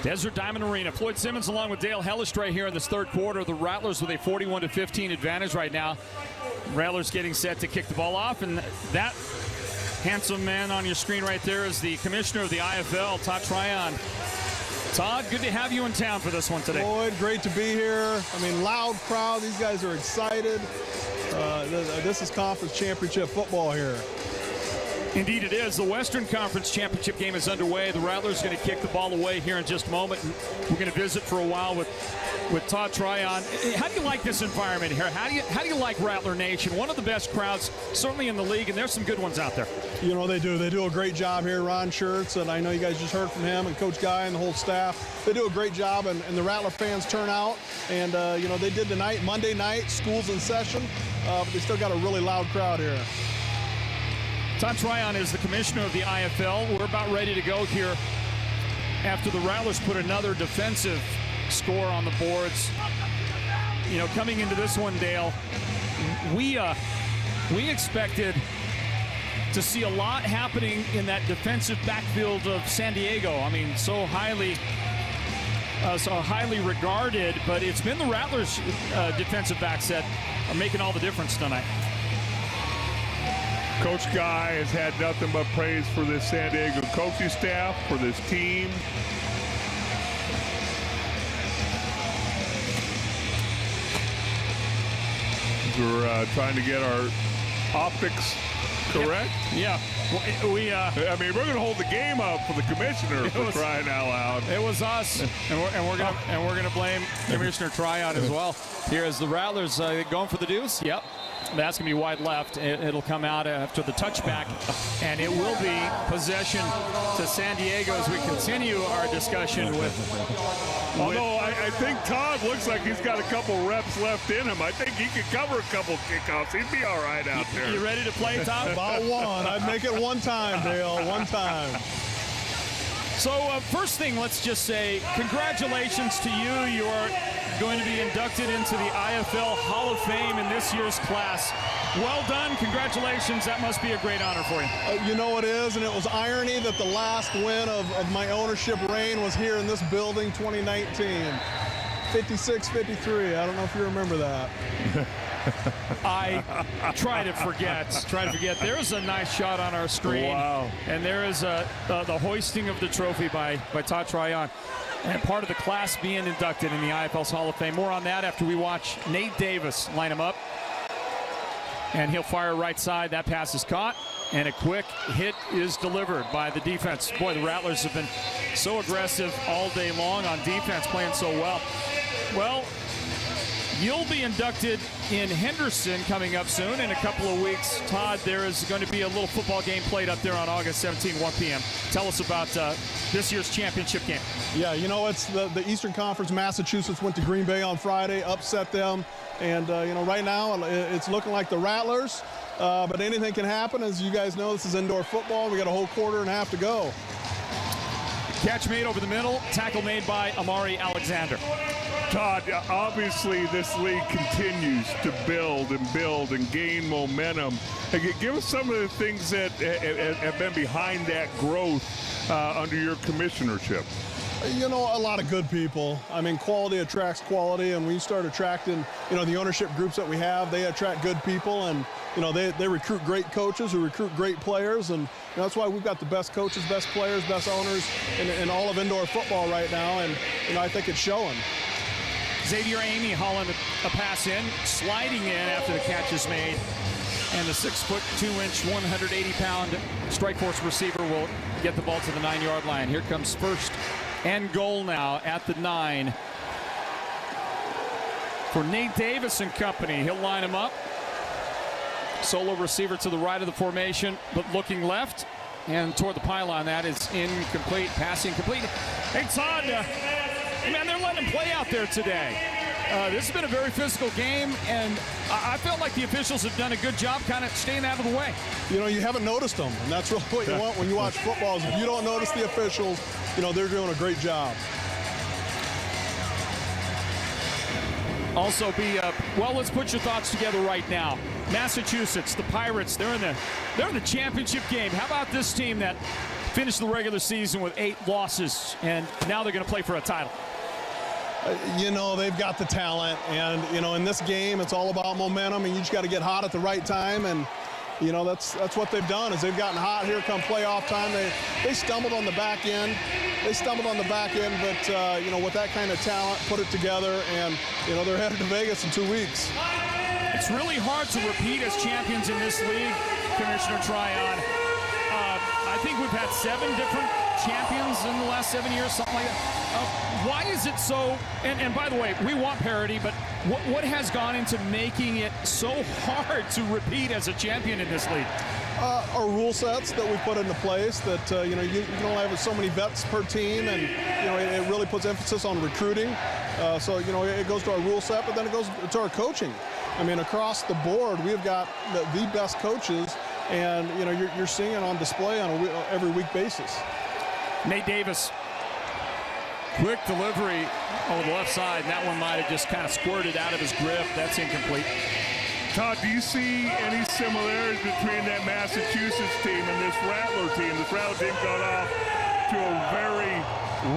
Desert Diamond Arena. Floyd Simmons along with Dale Hellish right here in this third quarter. The Rattlers with a 41-15 advantage right now. Rattlers getting set to kick the ball off, and that handsome man on your screen right there is the commissioner of the IFL, Todd Tryon. Todd, good to have you in town for this one today. Floyd, great to be here. I mean, loud crowd. These guys are excited. This is conference championship football here. Indeed it is. The Western Conference Championship game is underway. The Rattlers are going to kick the ball away here in just a moment. And we're going to visit for a while with Todd Tryon. How do you like this environment here? How do you like Rattler Nation? One of the best crowds, certainly in the league, and there's some good ones out there. You know, they do. They do a great job here. Ron Schertz, and I know you guys just heard from him, and Coach Guy and the whole staff. They do a great job, and the Rattler fans turn out. And, you know, they did tonight, Monday night, school's in session, but they still got a really loud crowd here. Todd Tryon is the commissioner of the IFL. We're about ready to go here after the Rattlers put another defensive score on the boards. You know, coming into this one, Dale, we expected to see a lot happening in that defensive backfield of San Diego. I mean, so highly regarded, but it's been the Rattlers' defensive backs that are making all the difference tonight. Coach Guy has had nothing but praise for this San Diego coaching staff, for this team. We're trying to get our optics correct. Yeah. I mean, we're going to hold the game up for the commissioner for crying out loud. It was us, and we're gonna blame Commissioner Tryon as well. Here as the Rattlers going for the deuce. Yep. That's going to be wide left. It'll come out after the touchback, and it will be possession to San Diego as we continue our discussion with. Although I think Todd looks like he's got a couple reps left in him. I think he could cover a couple kickoffs. He'd be all right out there. You ready to play, Todd? About one. I'd make it one time, Dale. One time. So first thing, let's just say congratulations to you. going to be inducted into the IFL Hall of Fame in this year's class. Well done. Congratulations. That must be a great honor for you. You know it is, and it was irony that the last win of my ownership reign was here in this building, 2019. 56-53. I don't know if you remember that. I try to forget. There's a nice shot on our screen. Wow. And there is the hoisting of the trophy by Todd Tryon. And part of the class being inducted in the IFL's Hall of Fame. More on that after we watch Nate Davis line him up. And he'll fire right side. That pass is caught. And a quick hit is delivered by the defense. Boy, the Rattlers have been so aggressive all day long on defense, playing so well. Well, you'll be inducted in Henderson coming up soon in a couple of weeks. Todd, there is going to be a little football game played up there on August 17, 1 p.m. Tell us about this year's championship game. Yeah, you know, it's the Eastern Conference. Massachusetts went to Green Bay on Friday, upset them. And, you know, right now it's looking like the Rattlers. But anything can happen. As you guys know, this is indoor football. We got a whole quarter and a half to go. Catch made over the middle. Tackle made by Amari Alexander. Todd, obviously this league continues to build and gain momentum. Give us some of the things that have been behind that growth under your commissionership. You know, a lot of good people. I mean, quality attracts quality, and when you start attracting, you know, the ownership groups that we have, they attract good people, and, you know, they recruit great coaches who recruit great players, and you know, that's why we've got the best coaches, best players, best owners in all of indoor football right now, and, you know, I think it's showing. Xavier Amy hauling a pass in, sliding in after the catch is made. And the 6'2", 180-pound Strikeforce receiver will get the ball to the 9-yard line. Here comes first and goal now at the 9 for Nate Davis and company. He'll line him up. Solo receiver to the right of the formation, but looking left and toward the pylon. That is incomplete. Passing complete. Hey, Todd, man, they're letting him play out there today. This has been a very physical game, and I felt like the officials have done a good job kind of staying out of the way. You know, you haven't noticed them, and that's really what you want when you watch football. Is if you don't notice the officials, you know, they're doing a great job. Also well, let's put your thoughts together right now. Massachusetts, the Pirates, they're in the championship game. How about this team that finished the regular season with 8 losses, and now they're going to play for a title? You know, they've got the talent, and, you know, in this game, it's all about momentum, and you just got to get hot at the right time, and, you know, that's what they've done, is they've gotten hot here come playoff time. They stumbled on the back end. But, you know, with that kind of talent, put it together, and, you know, they're headed to Vegas in 2 weeks. It's really hard to repeat as champions in this league, Commissioner Tryon. I think we've had 7 different champions in the last 7 years, something like that. Why is it so, and by the way, we want parity, but what has gone into making it so hard to repeat as a champion in this league? Our rule sets that we put into place that, you know, you can only have so many vets per team, and, you know, it really puts emphasis on recruiting. So, you know, it goes to our rule set, but then it goes to our coaching. I mean, across the board, we've got the best coaches, and, you know, you're seeing it on display on every week basis. Nate Davis, quick delivery over the left side, and that one might have just kind of squirted out of his grip. That's incomplete. Todd, do you see any similarities between that Massachusetts team and this Rattler team? This Rattler team got off to a very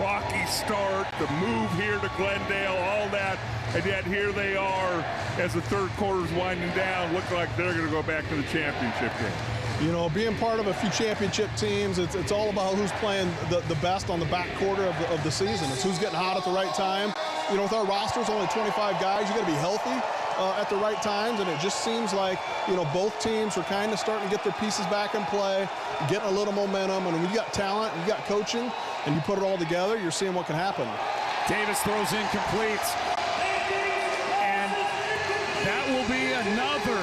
rocky start, the move here to Glendale, all that, and yet here they are as the third quarter's winding down, look like they're going to go back to the championship game. You know, being part of a few championship teams, it's all about who's playing the best on the back quarter of the season. It's who's getting hot at the right time. You know, with our rosters, only 25 guys, you got to be healthy at the right times, and it just seems like, you know, both teams are kind of starting to get their pieces back in play, getting a little momentum, and when you got talent, you got coaching, and you put it all together, you're seeing what can happen. Davis throws incomplete, and that will be another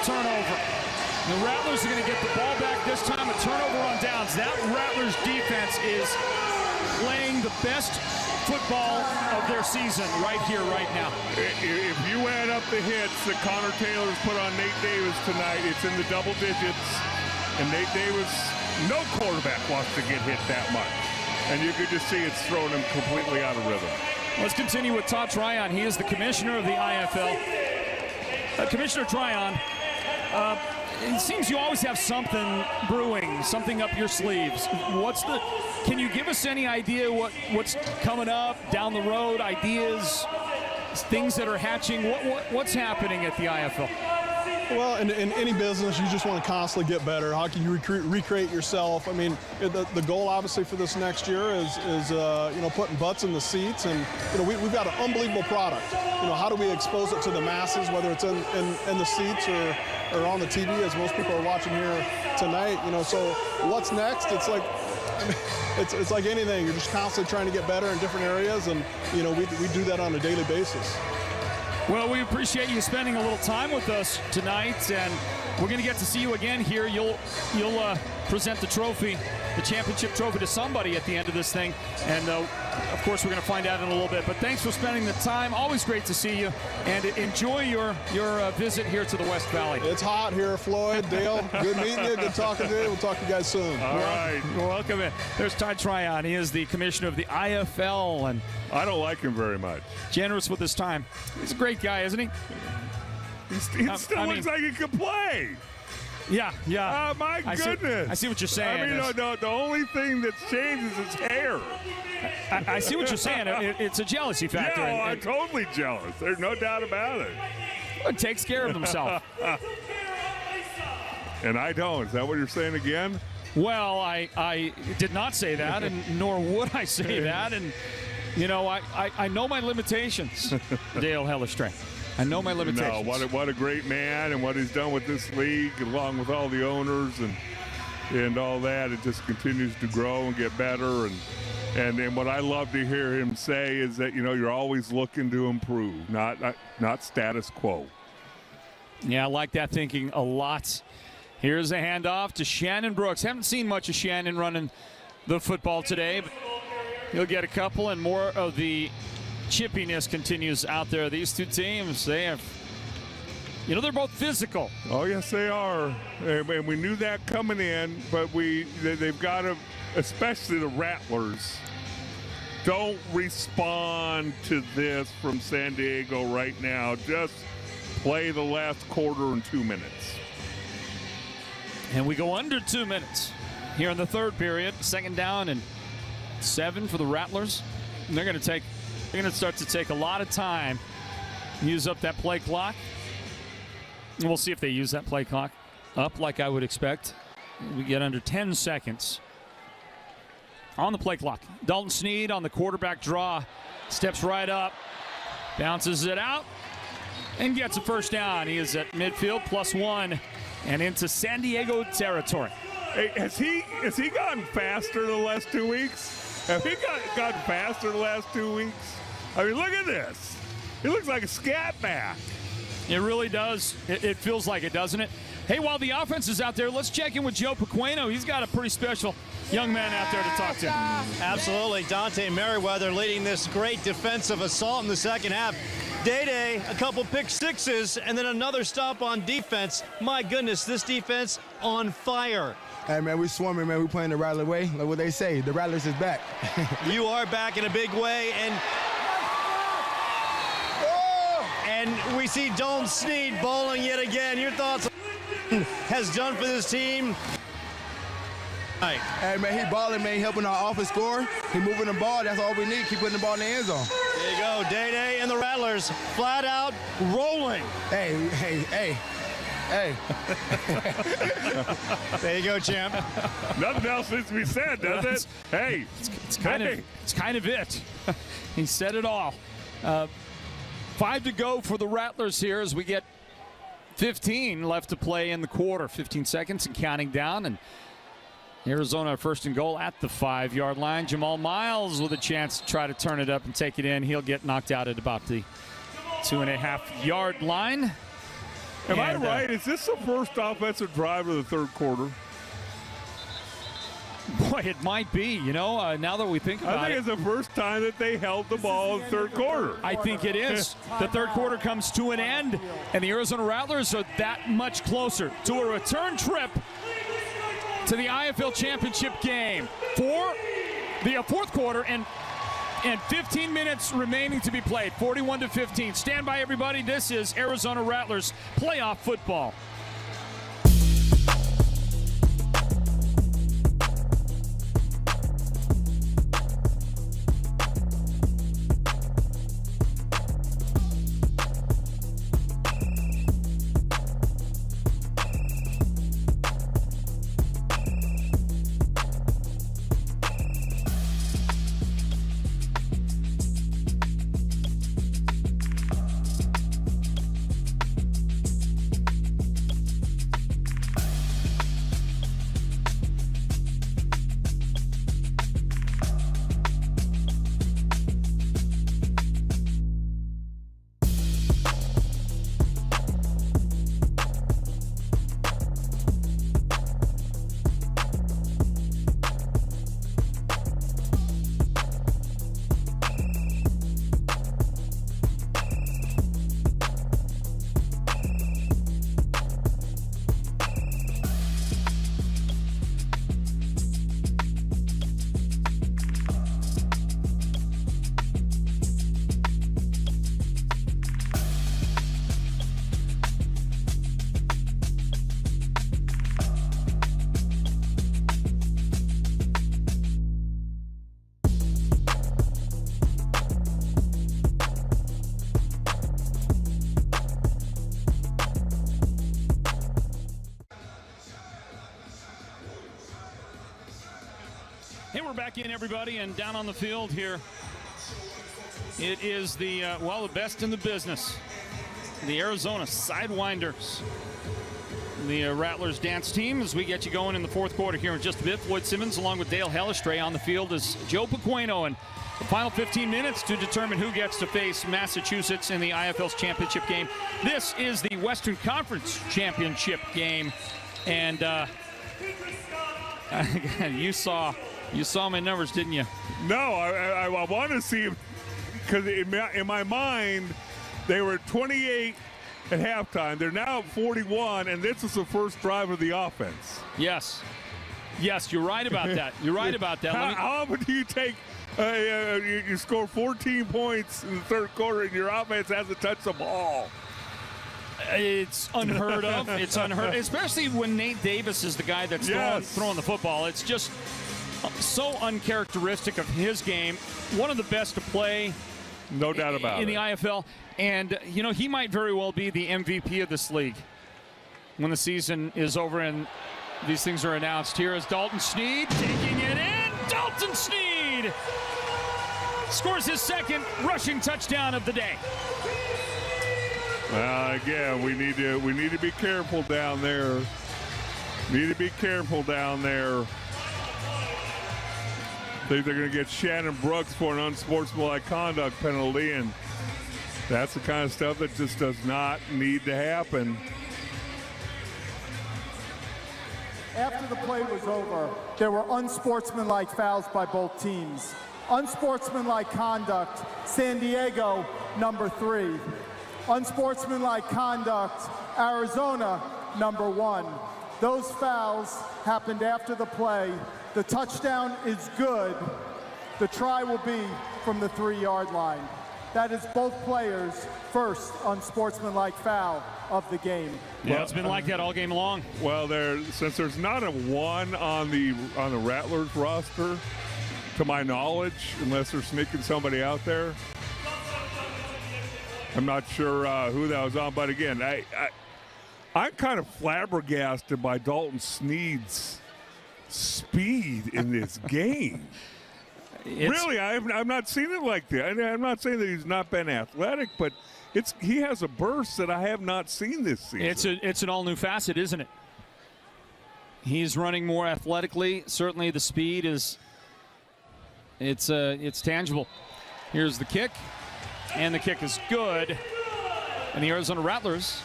turnover. The Rattlers are going to get the ball back this time, a turnover on downs. That Rattlers defense is playing the best football of their season right here, right now. If you add up the hits that Connor Taylor's put on Nate Davis tonight, it's in the double digits. And Nate Davis, no quarterback wants to get hit that much. And you could just see it's throwing him completely out of rhythm. Let's continue with Todd Tryon. He is the commissioner of the IFL. Commissioner Tryon, it seems you always have something brewing, something up your sleeves. Can you give us any idea what's coming up down the road, ideas, things that are hatching? What's happening at the IFL? Well, in any business, you just want to constantly get better. How can you recreate yourself? I mean, the goal obviously for this next year is putting butts in the seats, and we've got an unbelievable product. How do we expose it to the masses, whether it's in the seats or on the TV, as most people are watching here tonight? So what's next? It's like it's like anything. You're just constantly trying to get better in different areas, and we do that on a daily basis. Well, we appreciate you spending a little time with us tonight, and we're going to get to see you again here. You'll present the trophy, the championship trophy, to somebody at the end of this thing, and of course we're going to find out in a little bit. But thanks for spending the time. Always great to see you, and enjoy your visit here to the West Valley. It's hot here, Floyd, Dale. Good meeting you. Good talking to you. We'll talk to you guys soon. All right. You're welcome in. There's Todd Tryon. He is the commissioner of the IFL, and I don't like him very much. Generous with his time. He's a great guy, isn't he? He still looks like he could play. Yeah. Oh, my goodness. I see what you're saying. I mean, the only thing that's changed is his hair. I see what you're saying. It's a jealousy factor. Yeah, I'm totally jealous. There's no doubt about it. He takes care of himself. And I don't. Is that what you're saying again? Well, I did not say that, and nor would I say that. And, I know my limitations, Dale Hellerstray. I know my limitations. No, what a great man, and what he's done with this league, along with all the owners and all that. It just continues to grow and get better. And what I love to hear him say is that, you're always looking to improve, not status quo. Yeah, I like that thinking a lot. Here's a handoff to Shannon Brooks. Haven't seen much of Shannon running the football today, but he'll get a couple, and more of the chippiness continues out there. These two teams, they have, they're both physical. Oh, yes, they are. And we knew that coming in, but they've got to, especially the Rattlers, don't respond to this from San Diego right now. Just play the last quarter in 2 minutes. And we go under 2 minutes here in the third period. 2nd down and 7 for the Rattlers. And they're going to start to take a lot of time, use up that play clock. And we'll see if they use that play clock up like I would expect. We get under 10 seconds on the play clock. Dalton Sneed on the quarterback draw, steps right up, bounces it out, and gets a first down. He is at midfield, +1, and into San Diego territory. Hey, has he gotten faster the last 2 weeks? Have he gotten faster the last 2 weeks? I mean, look at this. He looks like a scat back. It really does. It feels like it, doesn't it? Hey, while the offense is out there, let's check in with Joe Pequeno. He's got a pretty special young man out there to talk to. Absolutely. Dante Merriweather leading this great defensive assault in the second half. Day-Day, a couple pick sixes, and then another stop on defense. My goodness, this defense on fire. Hey, man, we swarming, man. We playing the Rattler way. Like what they say, the Rattlers is back. You are back in a big way, and we see Dalton Sneed bowling yet again. Your thoughts on what has done for this team? Hey, man, he balling, man. He helping our offense score. He moving the ball. That's all we need. Keep putting the ball in the end zone. There you go. Day-Day and the Rattlers flat out rolling. Hey. There you go, champ. Nothing else needs to be said, does it? Hey, it's kind of it. He said it all. 5 to go for the Rattlers here as we get 15 left to play in the quarter. 15 seconds and counting down, and Arizona 1st and goal at the 5-yard line. Jamal Miles with a chance to try to turn it up and take it in. He'll get knocked out at about the 2.5-yard line. Am I right? Is this the first offensive drive of the third quarter? Boy, it might be. Now that we think about it. I think it's the first time that they held the ball in the third quarter. I think it is. The third quarter comes to an end, and the Arizona Rattlers are that much closer to a return trip to the IFL championship game for the fourth quarter. And And 15 minutes remaining to be played, 41-15. Stand by, everybody. This is Arizona Rattlers playoff football. Hey, we're back in, everybody, and down on the field here, it is the best in the business, the Arizona Sidewinders. The Rattlers dance team as we get you going in the fourth quarter here in just a bit. Floyd Simmons along with Dale Hellestray on the field is Joe Pequeno, and the final 15 minutes to determine who gets to face Massachusetts in the IFL's championship game. This is the Western Conference championship game, and you saw my numbers, didn't you? No, I want to see, because in my mind, they were 28 at halftime. They're now at 41, and this is the first drive of the offense. Yes, you're right about that. You're right about that. How often do you take, you score 14 points in the third quarter, and your offense hasn't touched the ball? It's unheard of. It's unheard, especially when Nate Davis is the guy that's throwing the football. It's just so uncharacteristic of his game. One of the best to play, no doubt about it, in the IFL. And, you know, he might very well be the MVP of this league when the season is over and these things are announced. Here is Dalton Sneed taking it in. Dalton Sneed scores his second rushing touchdown of the day. Again, we need to be careful down there. They're going to get Shannon Brooks for an unsportsmanlike conduct penalty, and that's the kind of stuff that just does not need to happen. After the play was over, there were unsportsmanlike fouls by both teams. Unsportsmanlike conduct, San Diego, number 3. Unsportsmanlike conduct, Arizona, number 1. Those fouls happened after the play. The touchdown is good. The try will be from the 3-yard line. That is both players' first unsportsmanlike foul of the game. Yeah, it's been like that all game long. Well, since there's not a 1 on the Rattlers roster, to my knowledge, unless they're sneaking somebody out there, I'm not sure who that was on. But again, I'm kind of flabbergasted by Dalton Sneed's speed in this game. Really, I've not seen it like that. I'm not saying that he's not been athletic, but he has a burst that I have not seen this season. It's an all-new facet, isn't it? He's running more athletically. Certainly the speed is it's tangible. Here's the kick, and the kick is good. And the Arizona Rattlers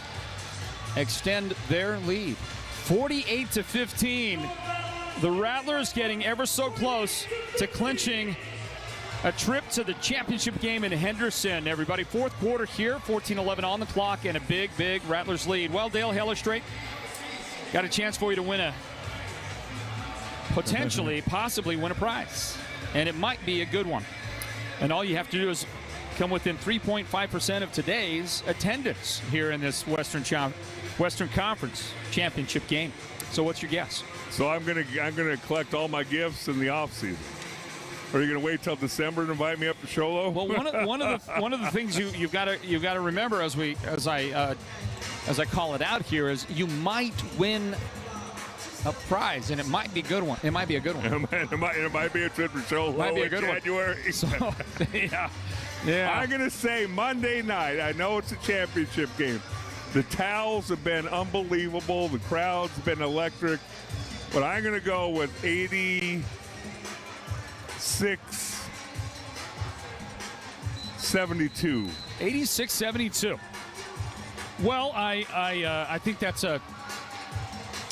extend their lead. 48-15. The Rattlers getting ever so close to clinching a trip to the championship game in Henderson. Everybody, fourth quarter here, 14-11 on the clock, and a big, big Rattlers lead. Well, Dale Hellestray, got a chance for you to possibly win a prize. And it might be a good one. And all you have to do is come within 3.5% of today's attendance here in this Western Conference Championship game. So what's your guess? So I'm gonna collect all my gifts in the offseason. Are you gonna wait till December to invite me up to Sholo? Well, one of the things you've got to remember as I call it out here is you might win a prize, and it might be a good one. It might be a good one. It might be a trip to Sholo. Might be a good in January. one. So, yeah. I'm gonna say Monday night. I know it's a championship game. The towels have been unbelievable. The crowd's been electric. But I'm gonna go with 86-72. 86-72. Well, I think that's a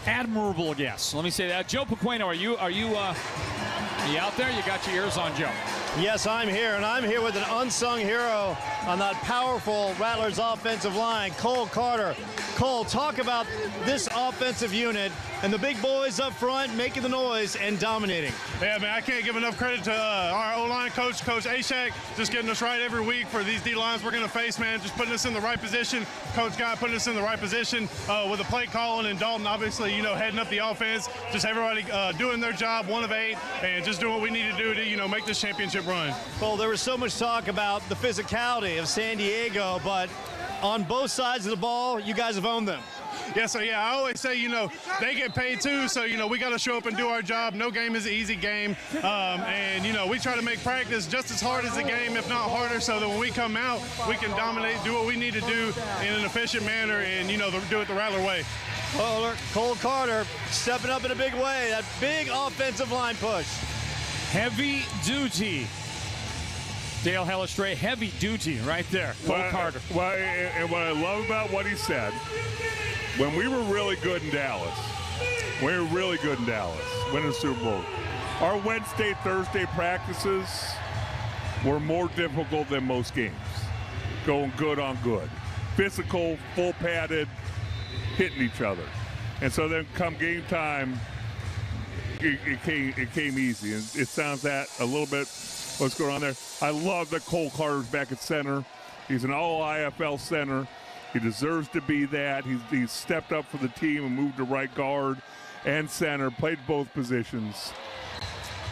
admirable guess. Let me say that. Joe Pequeno, are you out there? You got your ears on, Joe. Yes, I'm here, and I'm here with an unsung hero on that powerful Rattlers offensive line, Cole Carter. Cole, talk about this offensive unit and the big boys up front making the noise and dominating. Yeah, man, I can't give enough credit to our O-line coach, Coach Ashak, just getting us right every week for these D-lines we're going to face, man, just putting us in the right position. Coach Guy putting us in the right position with the play calling, and Dalton, obviously, heading up the offense. Just everybody doing their job, 1 of 8, and just doing what we need to do to, make this championship run. Well, there was so much talk about the physicality of San Diego, but on both sides of the ball, you guys have owned them. Yeah, so I always say, they get paid too, so, we got to show up and do our job. No game is an easy game. And, we try to make practice just as hard as the game, if not harder, so that when we come out, we can dominate, do what we need to do in an efficient manner and, do it the Rattler way. Cole Carter stepping up in a big way, that big offensive line push. Heavy duty. Dale Hellestrae, heavy duty right there. Cole Carter. Well, and what I love about what he said, when we were really good in Dallas, winning the Super Bowl, our Wednesday, Thursday practices were more difficult than most games. Going good on good. Physical, full padded, hitting each other. And so then come game time, it came easy. And it sounds that a little bit what's going on there. I love that Cole Carter's back at center. He's an all-IFL center. He deserves to be that. He's stepped up for the team and moved to right guard and center, played both positions,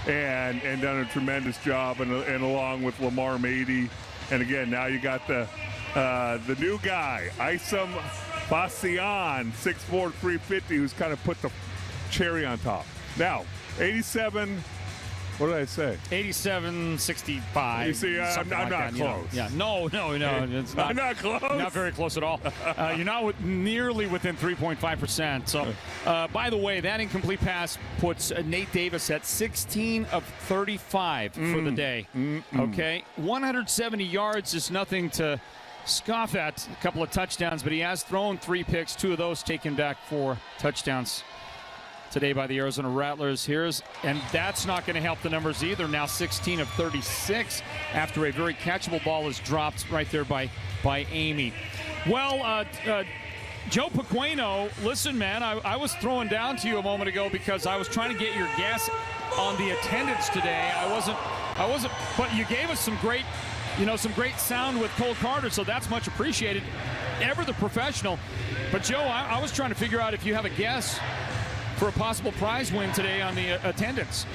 and done a tremendous job. And along with Lamar Mady, and again, now you got the new guy, Isam Bassian, 6'4", 350, who's kind of put the cherry on top. Now, 87. What did I say? 87-65. You see, I'm not close. Yeah, no. It's not, I'm not close. Not very close at all. You're not nearly within 3.5%. So, by the way, that incomplete pass puts Nate Davis at 16 of 35 for the day. Okay, 170 yards is nothing to scoff at. A couple of touchdowns, but he has thrown 3 picks, 2 of those taken back for touchdowns today by the Arizona Rattlers. And that's not going to help the numbers either. Now 16 of 36 after a very catchable ball is dropped right there by Amy. Well, Joe Pequeno, listen, man, I was throwing down to you a moment ago because I was trying to get your guess on the attendance today. I wasn't, but you gave us some great sound with Cole Carter, so that's much appreciated. Ever the professional. But Joe, I was trying to figure out if you have a guess for a possible prize win today on the attendance.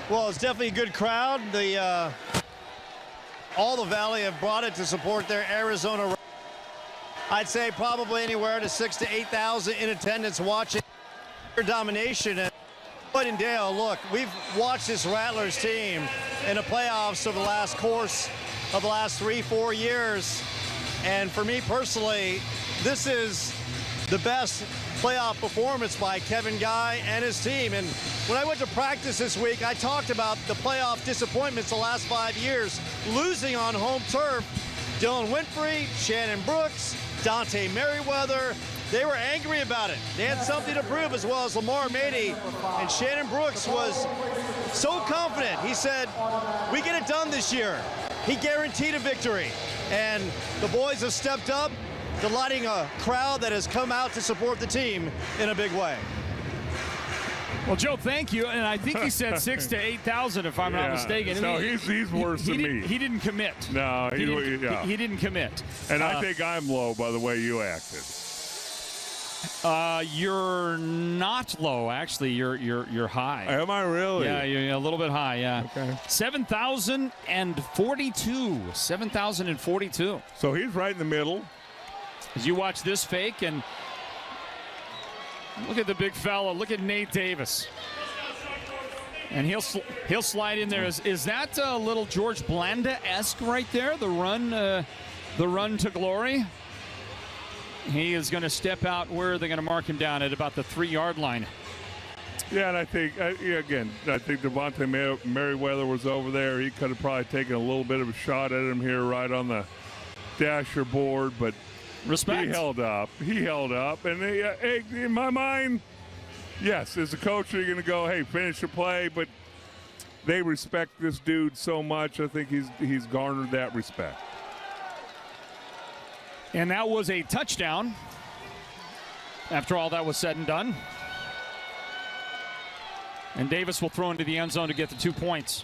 Well, it's definitely a good crowd. All the Valley have brought it to support their Arizona. I'd say probably anywhere to 6,000 to 8,000 in attendance watching their domination. And Boyd and Dale, look, we've watched this Rattlers team in the playoffs over the last 3-4 years. And for me personally, this is the best playoff performance by Kevin Guy and his team. And when I went to practice this week, I talked about the playoff disappointments the last 5 years, losing on home turf. Dylan Winfrey, Shannon Brooks, Dante Merriweather, they were angry about it. They had something to prove, as well as Lamar Mady. And Shannon Brooks was so confident. He said, we get it done this year. He guaranteed a victory. And the boys have stepped up, delighting a crowd that has come out to support the team in a big way. Well, Joe, thank you. And I think he said 6,000 to 8,000, if I'm not mistaken. So he's worse than me. He didn't commit. No, he didn't commit. And I think I'm low by the way you acted. You're not low, actually. You're high. Am I really? Yeah, you're a little bit high. Yeah. Okay. 7,042. 7,042. So he's right in the middle. As you watch this fake, and look at the big fella. Look at Nate Davis. And he'll slide in there. Is that a little George Blanda-esque right there? The run to glory. He is going to step out. Where are they going to mark him down? At about the 3-yard line. Yeah, and I think, I think Devontae Merriweather was over there. He could have probably taken a little bit of a shot at him here right on the dasher board, but respect. He held up. And hey, in my mind, yes, as a coach, you're going to go, hey, finish the play, but they respect this dude so much. I think he's garnered that respect. And that was a touchdown after all that was said and done. And Davis will throw into the end zone to get the 2 points.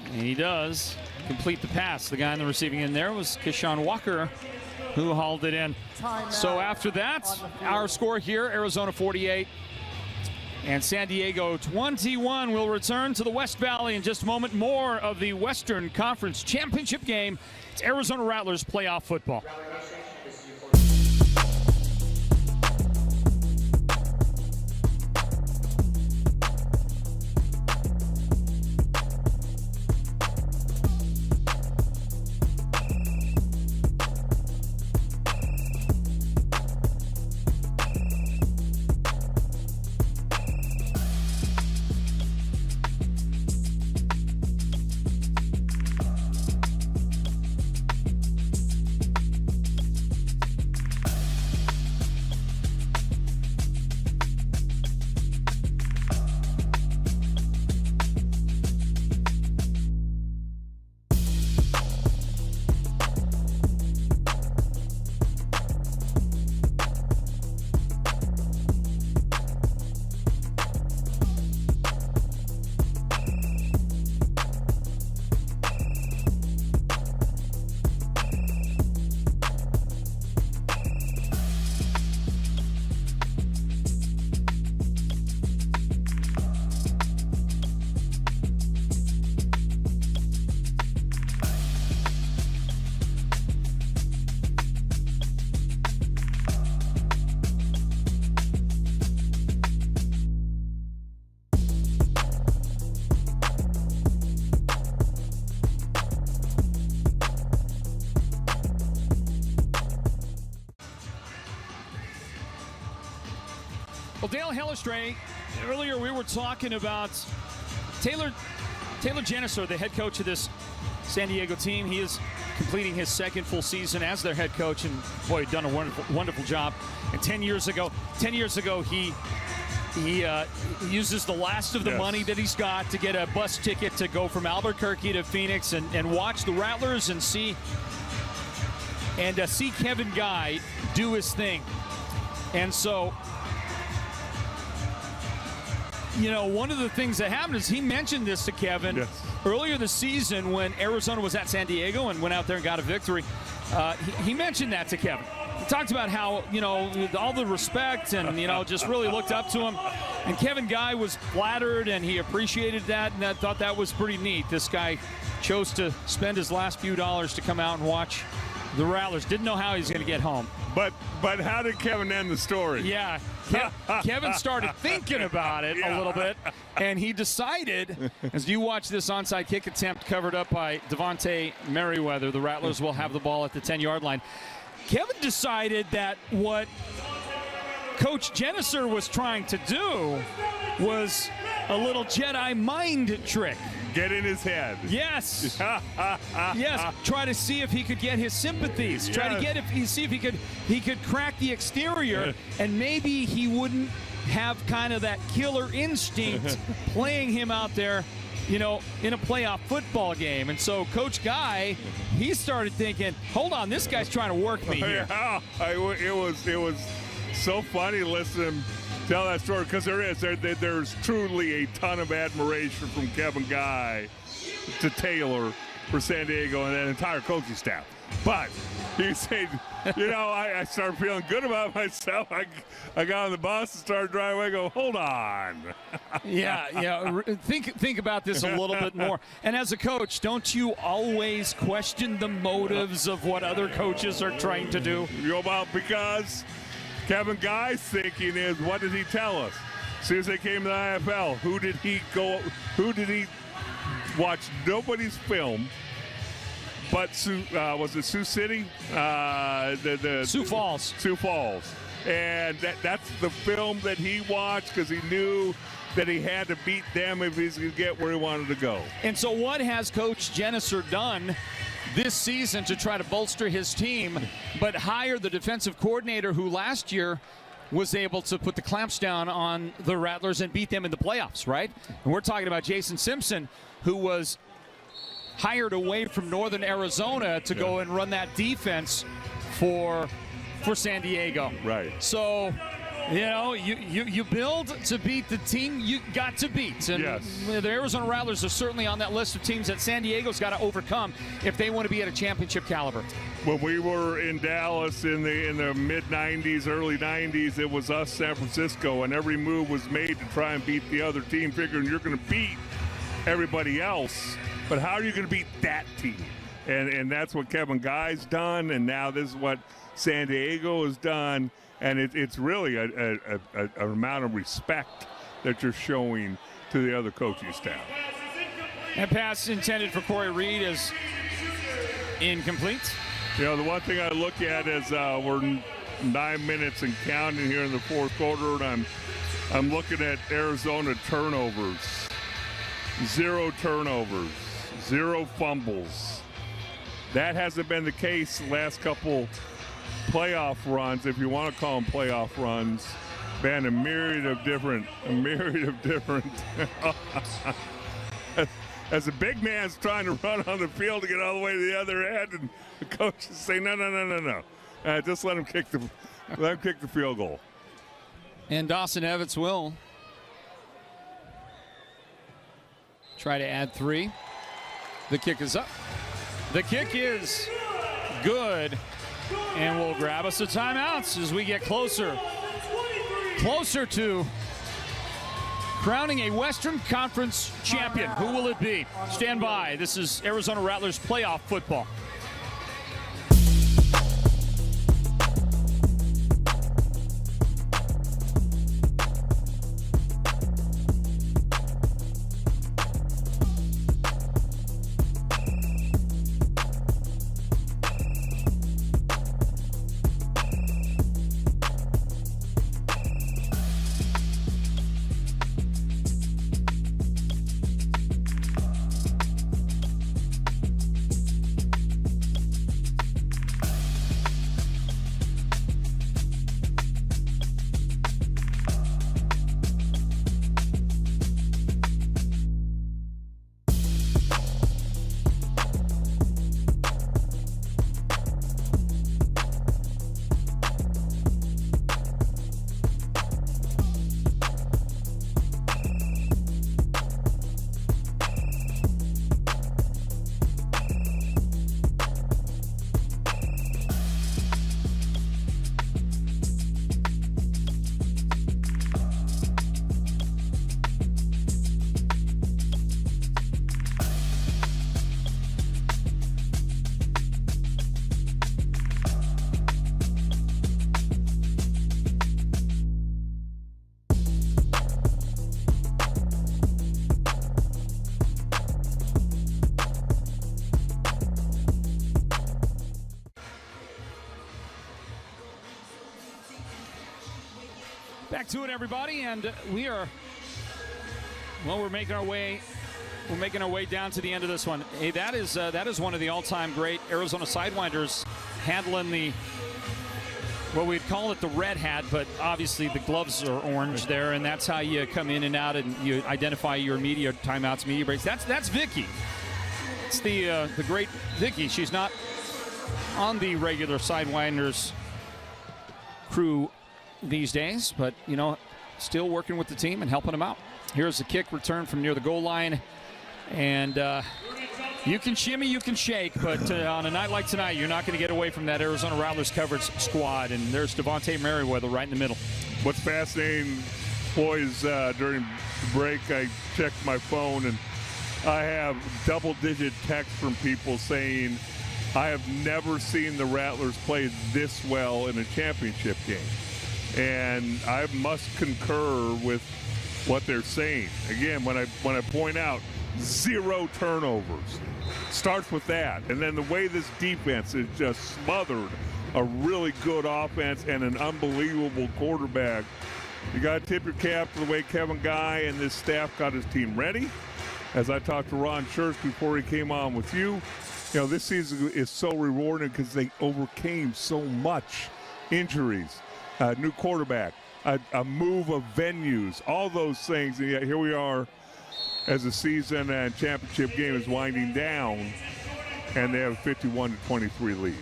And he does complete the pass. The guy in the receiving end there was Keyshawn Walker, who hauled it in. So after that, our score here, Arizona 48 and San Diego 21. Will return to the West Valley in just a moment. More of the Western Conference Championship game. It's Arizona Rattlers playoff football. Well, Dale Hellestrae, earlier we were talking about Taylor Janicer, the head coach of this San Diego team. He is completing his second full season as their head coach, and boy, done a wonderful job. And 10 years ago, he uses the last of the money that he's got to get a bus ticket to go from Albuquerque to Phoenix and watch the Rattlers and see Kevin Guy do his thing. And so, you know, one of the things that happened is he mentioned this to Kevin earlier this season when Arizona was at San Diego and went out there and got a victory. He mentioned that to Kevin. He talked about how, you know, all the respect and, you know, just really looked up to him. And Kevin Guy was flattered and he appreciated that, and I thought that was pretty neat. This guy chose to spend his last few dollars to come out and watch the Rattlers. Didn't know how he was going to get home. But how did Kevin end the story? Yeah, Kevin started thinking about it a little bit, and he decided, as you watch this onside kick attempt covered up by Devontae Merriweather, the Rattlers will have the ball at the 10-yard line. Kevin decided that what Coach Janicer was trying to do was a little Jedi mind trick. Get in his head. Yes. Yes. Try to see if he could get his sympathies. Try to see if he could crack the exterior, and maybe he wouldn't have kind of that killer instinct playing him out there, you know, in a playoff football game. And so Coach Guy, he started thinking, hold on, this guy's trying to work me here. Yeah, it was so funny listening tell that story, because there's truly a ton of admiration from Kevin Guy to Taylor for San Diego and that entire coaching staff. But he said, I started feeling good about myself. I got on the bus and started driving away. Go, hold on. Yeah. Think about this a little bit more. And as a coach, don't you always question the motives of what other coaches are trying to do? Because Kevin Guy's thinking is, what did he tell us? As soon as they came to the IFL, who did he watch? Nobody's film. But was it Sioux City? Sioux Falls. Sioux Falls. And that's the film that he watched because he knew that he had to beat them if he's going to get where he wanted to go. And so what has Coach Jenniser done this season to try to bolster his team, but hire the defensive coordinator who last year was able to put the clamps down on the Rattlers and beat them in the playoffs, right? And we're talking about Jason Simpson, who was hired away from Northern Arizona to go and run that defense for San Diego. Right. So, you build to beat the team you got to beat. And yes. The Arizona Rattlers are certainly on that list of teams that San Diego's got to overcome if they want to be at a championship caliber. When we were in Dallas in the mid-'90s, early '90s, it was us, San Francisco, and every move was made to try and beat the other team, figuring you're going to beat everybody else. But how are you going to beat that team? And that's what Kevin Guy's done, and now this is what San Diego has done. And it's really an amount of respect that you're showing to the other coaching staff. And pass intended for Corey Reed is incomplete. The one thing I look at is we're 9 minutes and counting here in the fourth quarter, and I'm looking at Arizona turnovers. 0 turnovers. 0 fumbles. That hasn't been the case the last couple playoff runs, if you want to call them playoff runs. Been a myriad of different. As a big man's trying to run on the field to get all the way to the other end, and the coaches say, no. Just let him kick the field goal. And Dawson Evans will try to add 3. The kick is up. The kick is good. And we'll grab us a timeout as we get closer to crowning a Western Conference champion. Who will it be? Stand by. This is Arizona Rattlers playoff football. Back to it, everybody, and we're making our way down to the end of this one. Hey, that is one of the all-time great Arizona Sidewinders, handling what we'd call it the red hat, but obviously the gloves are orange there, and that's how you come in and out and you identify your media timeouts, media breaks. That's Vicky. It's the great Vicky. She's not on the regular Sidewinders crew these days, but still working with the team and helping them out. Here's a kick return from near the goal line. And you can shimmy, you can shake, but on a night like tonight, you're not going to get away from that Arizona Rattlers coverage squad. And there's Devontae Merriweather right in the middle. What's fascinating, boys, during the break, I checked my phone, and I have double-digit texts from people saying, I have never seen the Rattlers play this well in a championship game. And I must concur with what they're saying. Again, when I point out 0 turnovers, starts with that. And then the way this defense is just smothered a really good offense and an unbelievable quarterback. You got to tip your cap to the way Kevin Guy and this staff got his team ready. As I talked to Ron Schertz before he came on with you, this season is so rewarding because they overcame so much injuries, new quarterback, a move of venues, all those things. And yet here we are as the season and championship game is winding down, and they have a 51-23 lead.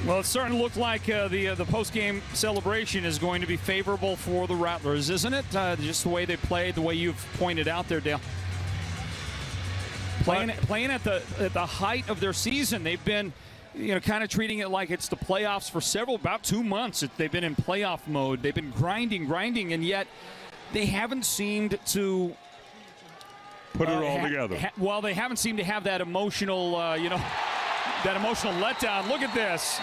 Well, it's starting to look like the post-game celebration is going to be favorable for the Rattlers, isn't it? Just the way they played, the way you've pointed out there, Dale. Playing at the height of their season, they've been, kind of treating it like it's the playoffs for about 2 months. They've been in playoff mode. They've been grinding, and yet they haven't seemed to put it all together. They haven't seemed to have that emotional, that emotional letdown. Look at this.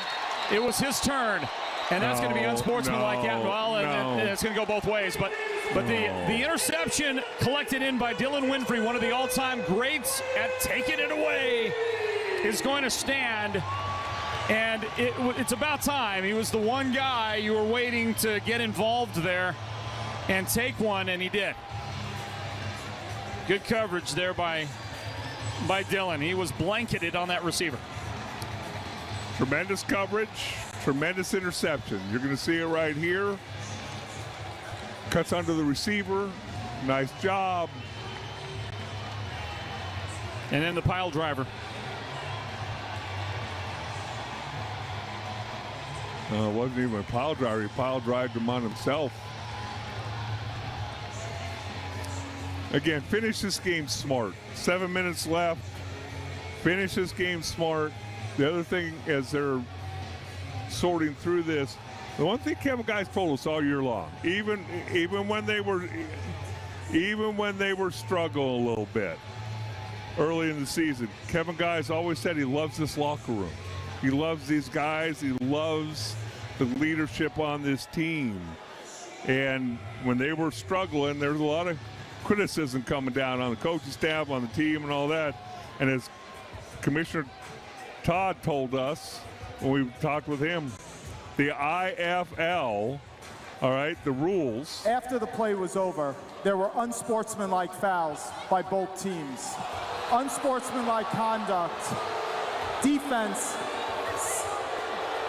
It was his turn, and that's going to be unsportsmanlike. And it's going to go both ways. But the interception collected in by Dylan Winfrey, one of the all-time greats at taking it away, is going to stand. And it's about time. He was the one guy you were waiting to get involved there and take one, and he did. Good coverage there by Dylan. He was blanketed on that receiver. Tremendous coverage, tremendous interception. You're going to see it right here. Cuts under the receiver. Nice job. And then the pile driver. It wasn't even a pile driver. He pile drived him on himself. Again, finish this game smart. 7 minutes left. Finish this game smart. The other thing, as they're sorting through this, the one thing Kevin Guy's told us all year long, even when they were struggling a little bit early in the season, Kevin Guy's always said he loves this locker room. He loves these guys. He loves the leadership on this team. And when they were struggling, there was a lot of criticism coming down on the coaching staff, on the team, and all that. And as Commissioner Todd told us when we talked with him, the IFL, all right, the rules. After the play was over, there were unsportsmanlike fouls by both teams. Unsportsmanlike conduct. Defense,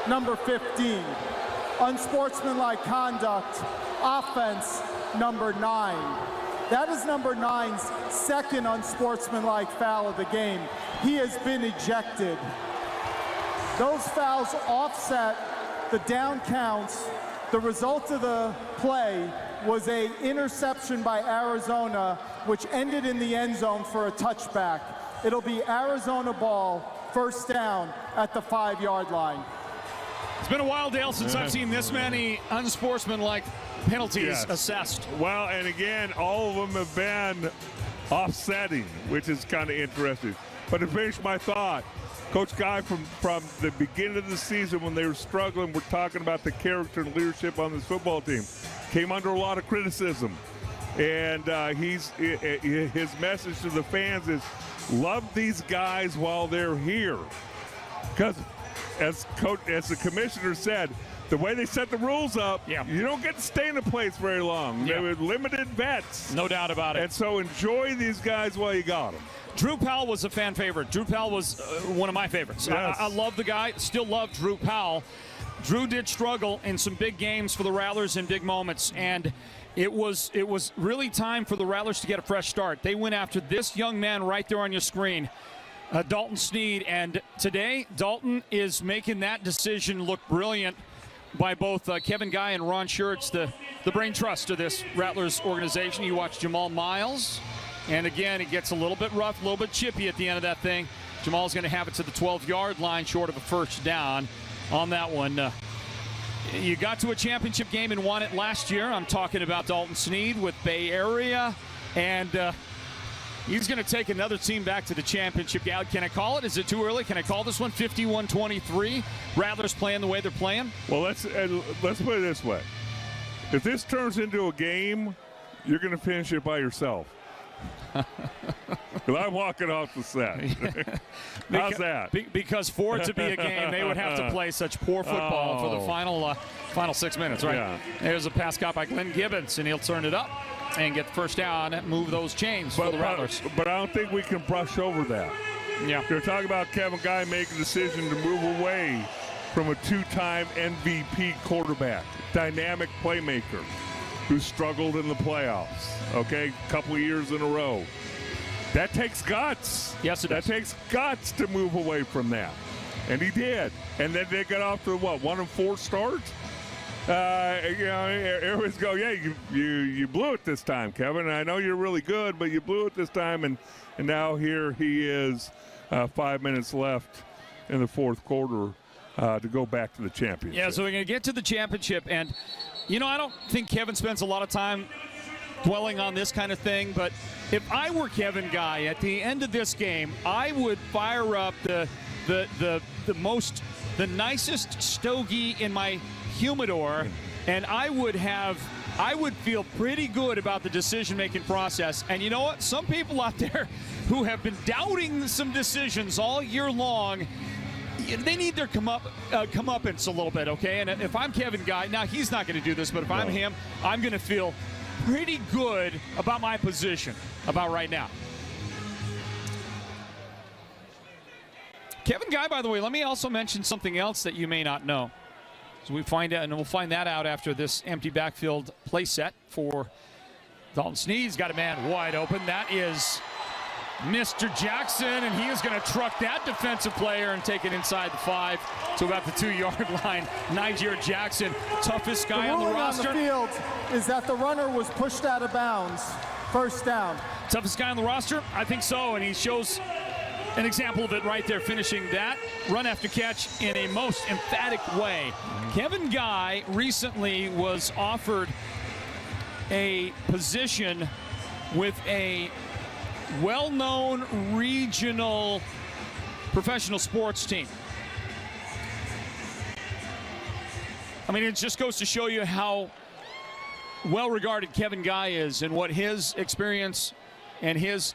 number 15. Unsportsmanlike conduct. Offense, number 9. That is number 9's second unsportsmanlike foul of the game. He has been ejected. Those fouls offset the down counts. The result of the play was an interception by Arizona, which ended in the end zone for a touchback. It'll be Arizona ball, first down at the 5-yard line. It's been a while, Dale, since I've seen this many unsportsmanlike penalties assessed. Well, and again, all of them have been offsetting, which is kind of interesting. But to finish my thought, Coach Guy, from the beginning of the season when they were struggling, we're talking about the character and leadership on this football team, came under a lot of criticism. And his message to the fans is, love these guys while they're here. Because as the commissioner said, the way they set the rules up, you don't get to stay in a place very long. They were limited vets. No doubt about it. And so enjoy these guys while you got them. Drew Powell was a fan favorite. Drew Powell was one of my favorites. Yes. I love the guy. Still love Drew Powell. Drew did struggle in some big games for the Rattlers in big moments, and it was really time for the Rattlers to get a fresh start. They went after this young man right there on your screen. Dalton Sneed. And today, Dalton is making that decision look brilliant by both Kevin Guy and Ron Schertz, the brain trust of this Rattlers organization. You watch Jamal Miles, and again, it gets a little bit rough, a little bit chippy at the end of that thing. Jamal's going to have it to the 12-yard line, short of a first down on that one. You got to a championship game and won it last year. I'm talking about Dalton Sneed with Bay Area, and he's going to take another team back to the championship. Can I call it? Is it too early? Can I call this one 51-23? Rattlers playing the way they're playing? Well, let's put it this way. If this turns into a game, you're going to finish it by yourself. Because I'm walking off the set. How's that? Because for it to be a game, they would have to play such poor football for the final 6 minutes, right? Yeah. There's a pass caught by Glenn Gibbons, and he'll turn it up and get the first down and move those chains for the Rattlers. But I don't think we can brush over that. Yeah. You're talking about Kevin Guy making a decision to move away from a two-time MVP quarterback, dynamic playmaker, who struggled in the playoffs, okay, a couple of years in a row. That takes guts. Yes, it does. That takes guts to move away from that. And he did. And then they got off to, 1-4 start? Everyone's go, yeah, you blew it this time, Kevin. I know you're really good, but you blew it this time. And now here he is, 5 minutes left in the fourth quarter to go back to the championship. Yeah, so we're going to get to the championship. And, I don't think Kevin spends a lot of time dwelling on this kind of thing, but if I were Kevin Guy at the end of this game, I would fire up the nicest stogie in my humidor, and I would feel pretty good about the decision-making process. And you know what? Some people out there who have been doubting some decisions all year long, they need their comeuppance a little bit, okay? And if I'm Kevin Guy, now he's not going to do this, but if I'm him, I'm going to feel pretty good about my position about right now. Kevin Guy, by the way, let me also mention something else that you may not know. So we find out, and we'll find that out after this empty backfield play set for Dalton Sneed. He's got a man wide open. That is Mr. Jackson, and he is going to truck that defensive player and take it inside the 5 to about the 2-yard line. Niger Jackson, toughest guy on the roster. On the field is that the runner was pushed out of bounds. First down. Toughest guy on the roster? I think so, and he shows an example of it right there, finishing that run after catch in a most emphatic way. Kevin Guy recently was offered a position with a well-known regional professional sports team. I mean, it just goes to show you how well-regarded Kevin Guy is and what his experience and his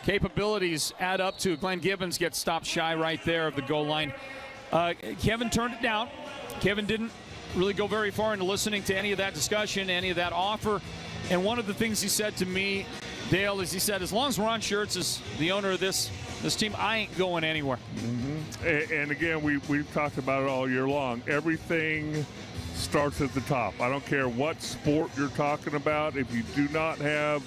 capabilities add up to. Glenn Gibbons gets stopped shy right there of the goal line. Kevin turned it down. Kevin didn't really go very far into listening to any of that discussion, any of that offer. And one of the things he said to me, Dale, is he said, as long as Ron Schertz is the owner of this team, I ain't going anywhere. Mm-hmm. And again, we've talked about it all year long. Everything starts at the top. I don't care what sport you're talking about. If you do not have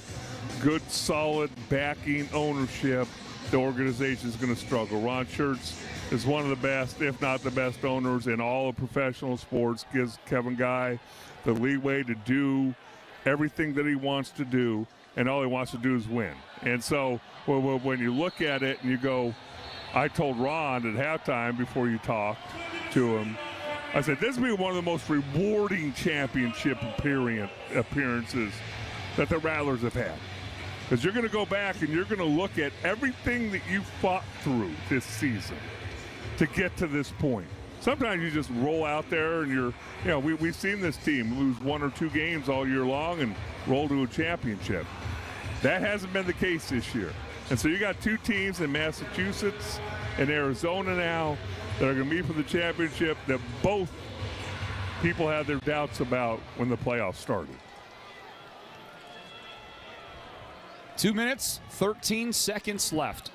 good, solid backing ownership, the organization is going to struggle. Ron Schertz is one of the best, if not the best owners in all of professional sports. Gives Kevin Guy the leeway to do everything that he wants to do, and all he wants to do is win. And so when you look at it and you go, I told Ron at halftime before you talked to him, I said, this will be one of the most rewarding championship appearances that the Rattlers have had. Because you're going to go back and you're going to look at everything that you fought through this season to get to this point. Sometimes you just roll out there and we've seen this team lose 1 or 2 games all year long and roll to a championship. That hasn't been the case this year. And so you got 2 teams in Massachusetts and Arizona now that are going to meet for the championship that both people had their doubts about when the playoffs started. 2 minutes, 13 seconds left.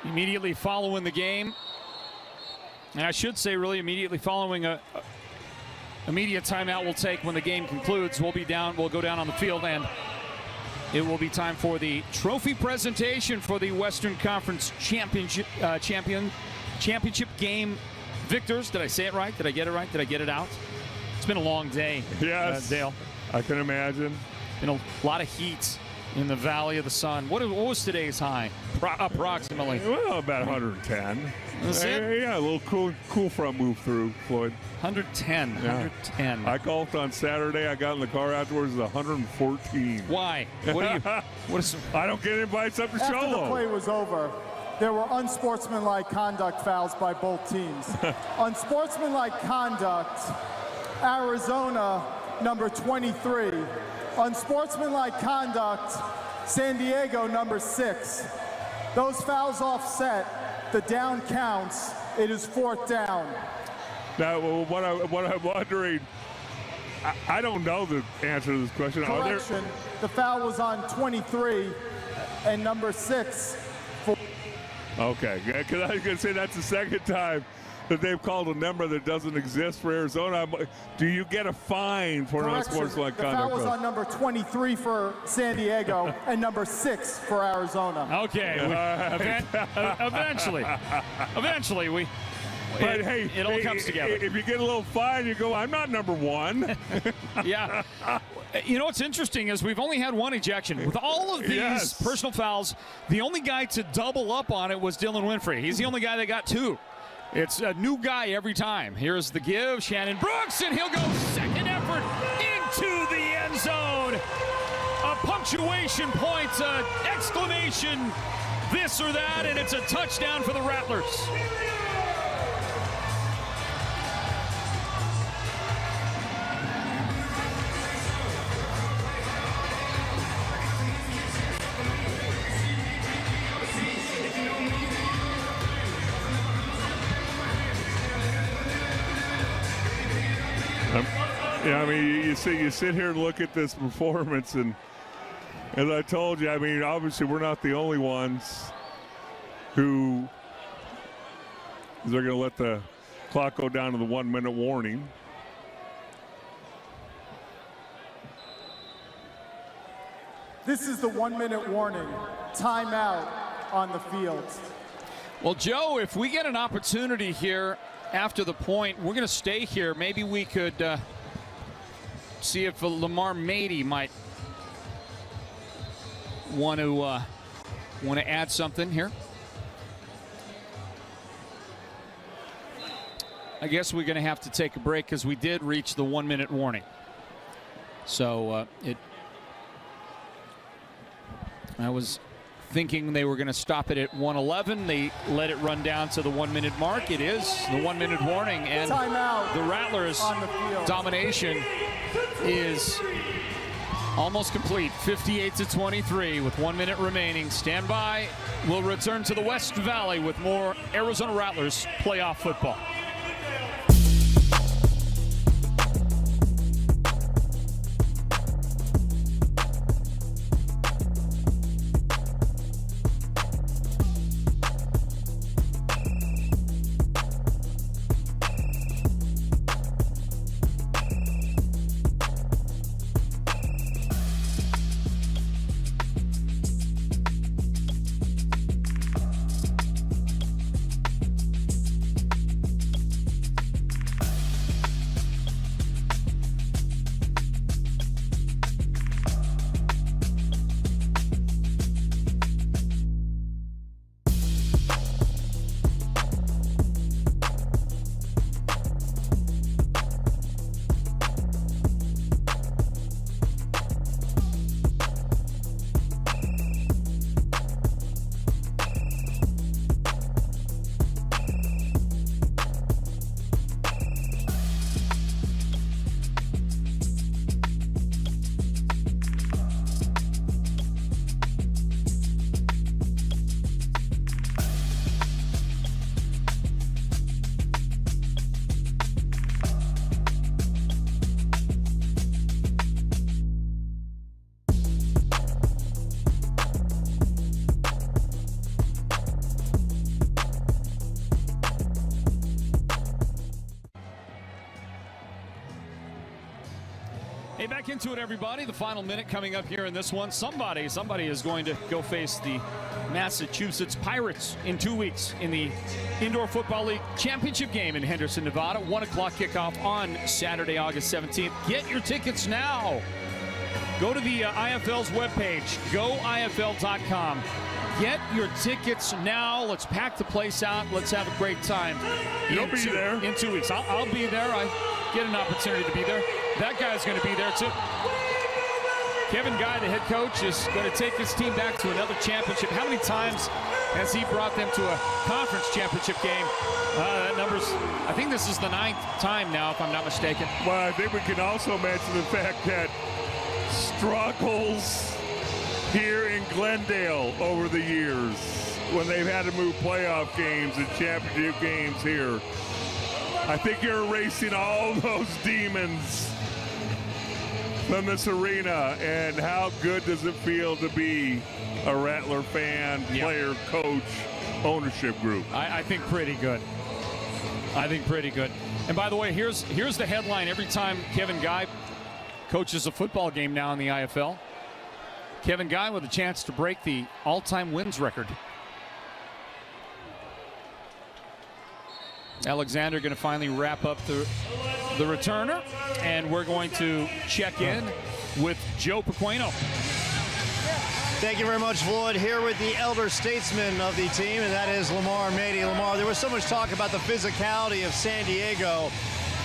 Immediately following the game, and I should say really immediately following a immediate timeout we'll take when the game concludes. We'll go down on the field, and it will be time for the trophy presentation for the Western Conference Championship game victors. Did I say it right? Did I get it right? Did I get it out? It's been a long day, yes, Dale. I can imagine. Been a lot of heat in the Valley of the Sun. What was today's high, approximately? Well, about 110. That's it? Yeah, a little cool front move through, Floyd. 110. Yeah. 110. I golfed on Saturday. I got in the car afterwards. It was 114. Why? What is? I don't get invites up to After Sholo. the play was over, there were unsportsmanlike conduct fouls by both teams. Unsportsmanlike conduct, Arizona, number 23. Unsportsmanlike conduct, San Diego, number 6. Those fouls offset. The down counts. It is 4th down. Now, what I'm wondering, I don't know the answer to this question. Correction. The foul was on 23 and number 6. Okay, because I was going to say that's the second time that they've called a number that doesn't exist for Arizona. Do you get a fine for an unsportsmanlike conduct? The foul was on number 23 for San Diego and number 6 for Arizona. Okay, eventually we. But it all comes together. If you get a little fine, you go, I'm not number 1. Yeah. You know what's interesting is we've only had one ejection. With all of these personal fouls, the only guy to double up on it was Dylan Winfrey. He's the only guy that got 2. It's a new guy every time. Here's the give, Shannon Brooks, and he'll go second effort into the end zone. A punctuation point, an exclamation, this or that, and it's a touchdown for the Rattlers. Yeah, I mean, you sit here and look at this performance, and as I told you, I mean, obviously we're not the only ones who they're going to let the clock go down to the 1-minute warning. This is the 1-minute warning. Timeout on the field. Well, Joe, if we get an opportunity here after the point, we're going to stay here. Maybe we could see if Lamar Mady might want to add something here. I guess we're going to have to take a break because we did reach the 1-minute warning. So I was thinking they were going to stop it at 1:11. They let it run down to the 1-minute mark. It is the 1-minute warning, and timeout. The Rattlers' domination is almost complete. 58-23 with 1 minute remaining. Stand by. We'll return to the West Valley with more Arizona Rattlers playoff football. Hey, back into it, everybody. The final minute coming up here in this one. Somebody is going to go face the Massachusetts Pirates in 2 weeks in the Indoor Football League Championship game in Henderson, Nevada. 1 o'clock kickoff on Saturday, August 17th. Get your tickets now. Go to the IFL's webpage, goifl.com. Get your tickets now. Let's pack the place out. Let's have a great time. You'll be there. In 2 weeks. I'll be there. I get an opportunity to be there. That guy's going to be there, too. Kevin Guy, the head coach, is going to take his team back to another championship. How many times has he brought them to a conference championship game? That number's, I think this is the 9th time now, if I'm not mistaken. Well, I think we can also mention the fact that struggles here in Glendale over the years when they've had to move playoff games and championship games here. I think you're erasing all those demons from this arena. And how good does it feel to be a Rattler fan, player, coach, ownership group? I think pretty good. I think pretty good. And by the way, here's the headline every time Kevin Guy coaches a football game now in the IFL. Kevin Guy with a chance to break the all-time wins record. Alexander going to finally wrap up the returner, and we're going to check in with Joe Pequeno. Thank you very much, Floyd. Here with the elder statesman of the team, and that is Lamar Mady. Lamar, there was so much talk about the physicality of San Diego,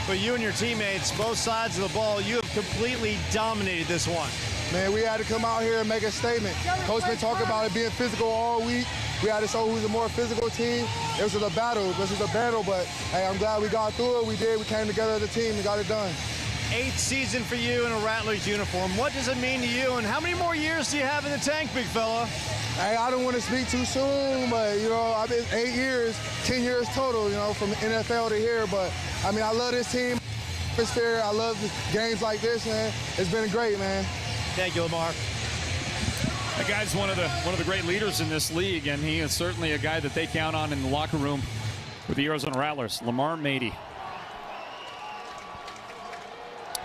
but you and your teammates, both sides of the ball, you have completely dominated this one. Man, we had to come out here and make a statement. Coach been talking about it being physical all week. We had to show who's a more physical team. It was a battle. This was a battle, but hey, I'm glad we got through it. We did. We came together as a team and got it done. 8th season for you in a Rattlers uniform. What does it mean to you, and how many more years do you have in the tank, big fella? Hey, I don't want to speak too soon, but, you know, I've been 8 years, 10 years total, you know, from NFL to here. But, I mean, I love this team. I love games like this, man. It's been great, man. Thank you, Lamar. That guy's one of the great leaders in this league, and he is certainly a guy that they count on in the locker room with the Arizona Rattlers. Lamar Mady.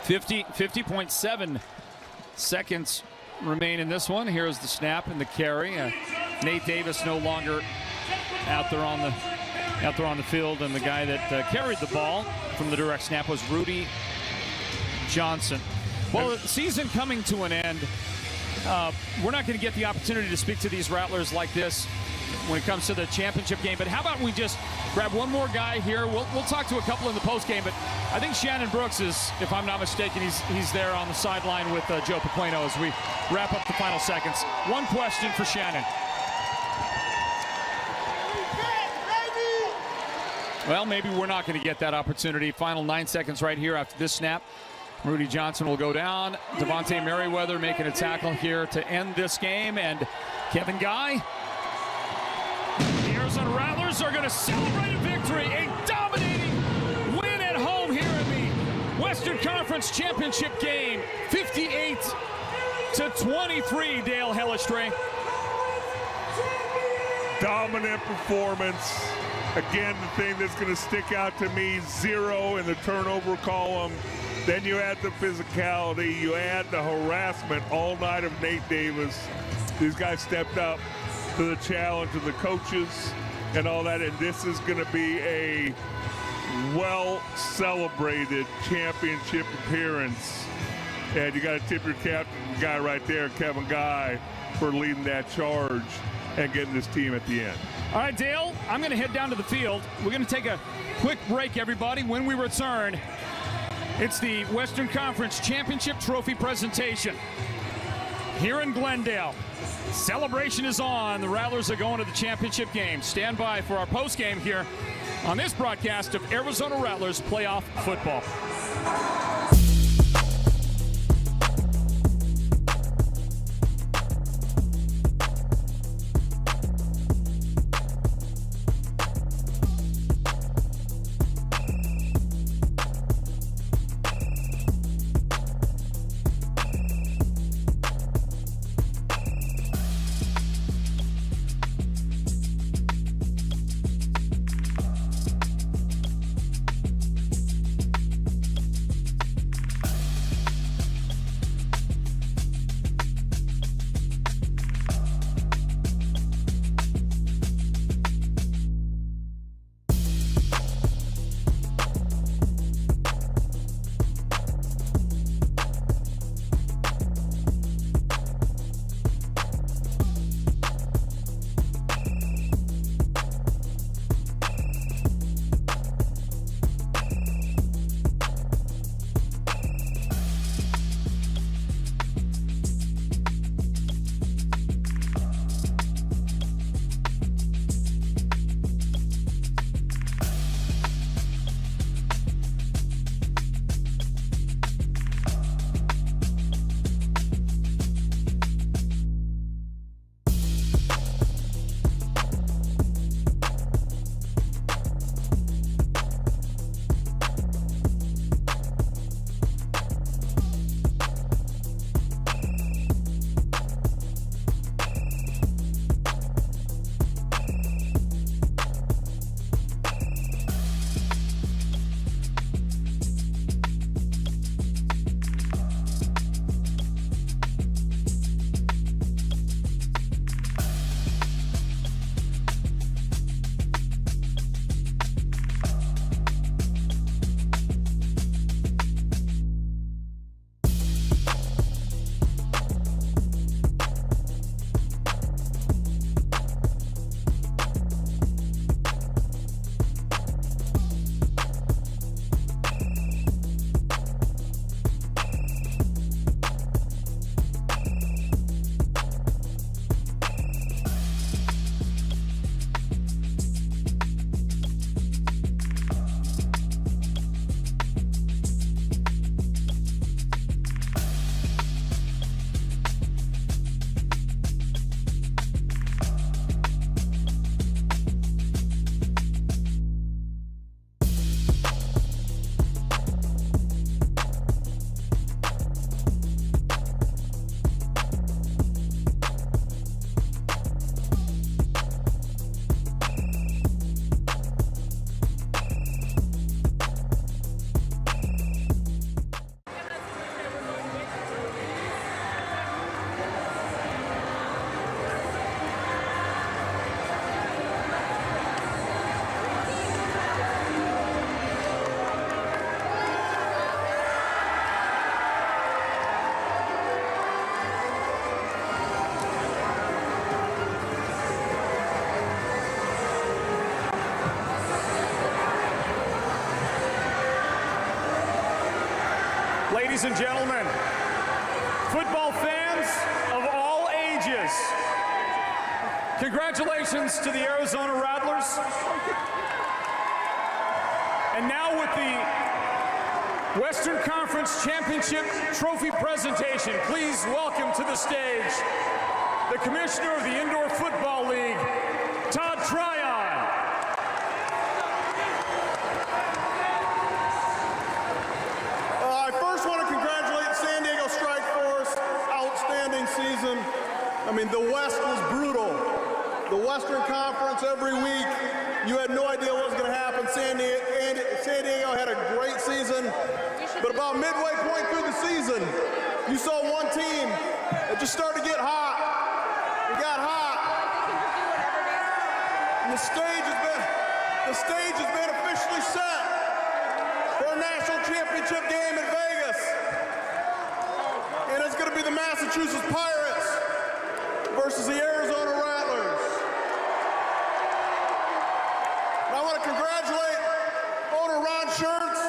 50.7 seconds remain in this one. Here's the snap and the carry. Nate Davis no longer out there on the field, and the guy that carried the ball from the direct snap was Rudy Johnson. Well, the season coming to an end. We're not going to get the opportunity to speak to these Rattlers like this when it comes to the championship game, but how about we just grab one more guy here? We'll talk to a couple in the post game, but I think Shannon Brooks is, if I'm not mistaken, he's there on the sideline with Joe Pequeno as we wrap up the final seconds. One question for Shannon. Well, maybe we're not going to get that opportunity. Final 9 seconds right here after this snap. Rudy Johnson will go down. Devontae Merriweather making a tackle here to end this game. And Kevin Guy. The Arizona Rattlers are going to celebrate a victory. A dominating win at home here in the Western Conference Championship game. 58-23, Dale Hellestray. Dominant performance. Again, the thing that's going to stick out to me, 0 in the turnover column. Then you add the physicality, you add the harassment all night of Nate Davis. These guys stepped up to the challenge of the coaches and all that, and this is going to be a well-celebrated championship appearance. And you got to tip your cap to the guy right there, Kevin Guy, for leading that charge and getting this team at the end. All right, Dale, I'm going to head down to the field. We're going to take a quick break, everybody. When we return, it's the Western Conference Championship Trophy presentation here in Glendale. Celebration is on. The Rattlers are going to the championship game. Stand by for our post game here on this broadcast of Arizona Rattlers playoff football. Ladies and gentlemen, football fans of all ages, congratulations to the Arizona Rattlers. And now with the Western Conference Championship Trophy presentation, please welcome to the stage the Commissioner of the Indoor Football League, Todd Tryon. I first want to congratulate the San Diego Strike Force. Outstanding season. I mean, the West was brutal. The Western Conference every week, you had no idea what was going to happen. San Diego had a great season, but about midway point through the season, you saw one team that just started to get hot. It got hot. And the stage has been officially set for a national championship game in Vegas. And it's going to be the Massachusetts Pirates versus the Arizona Rattlers. And I want to congratulate owner Ron Schertz,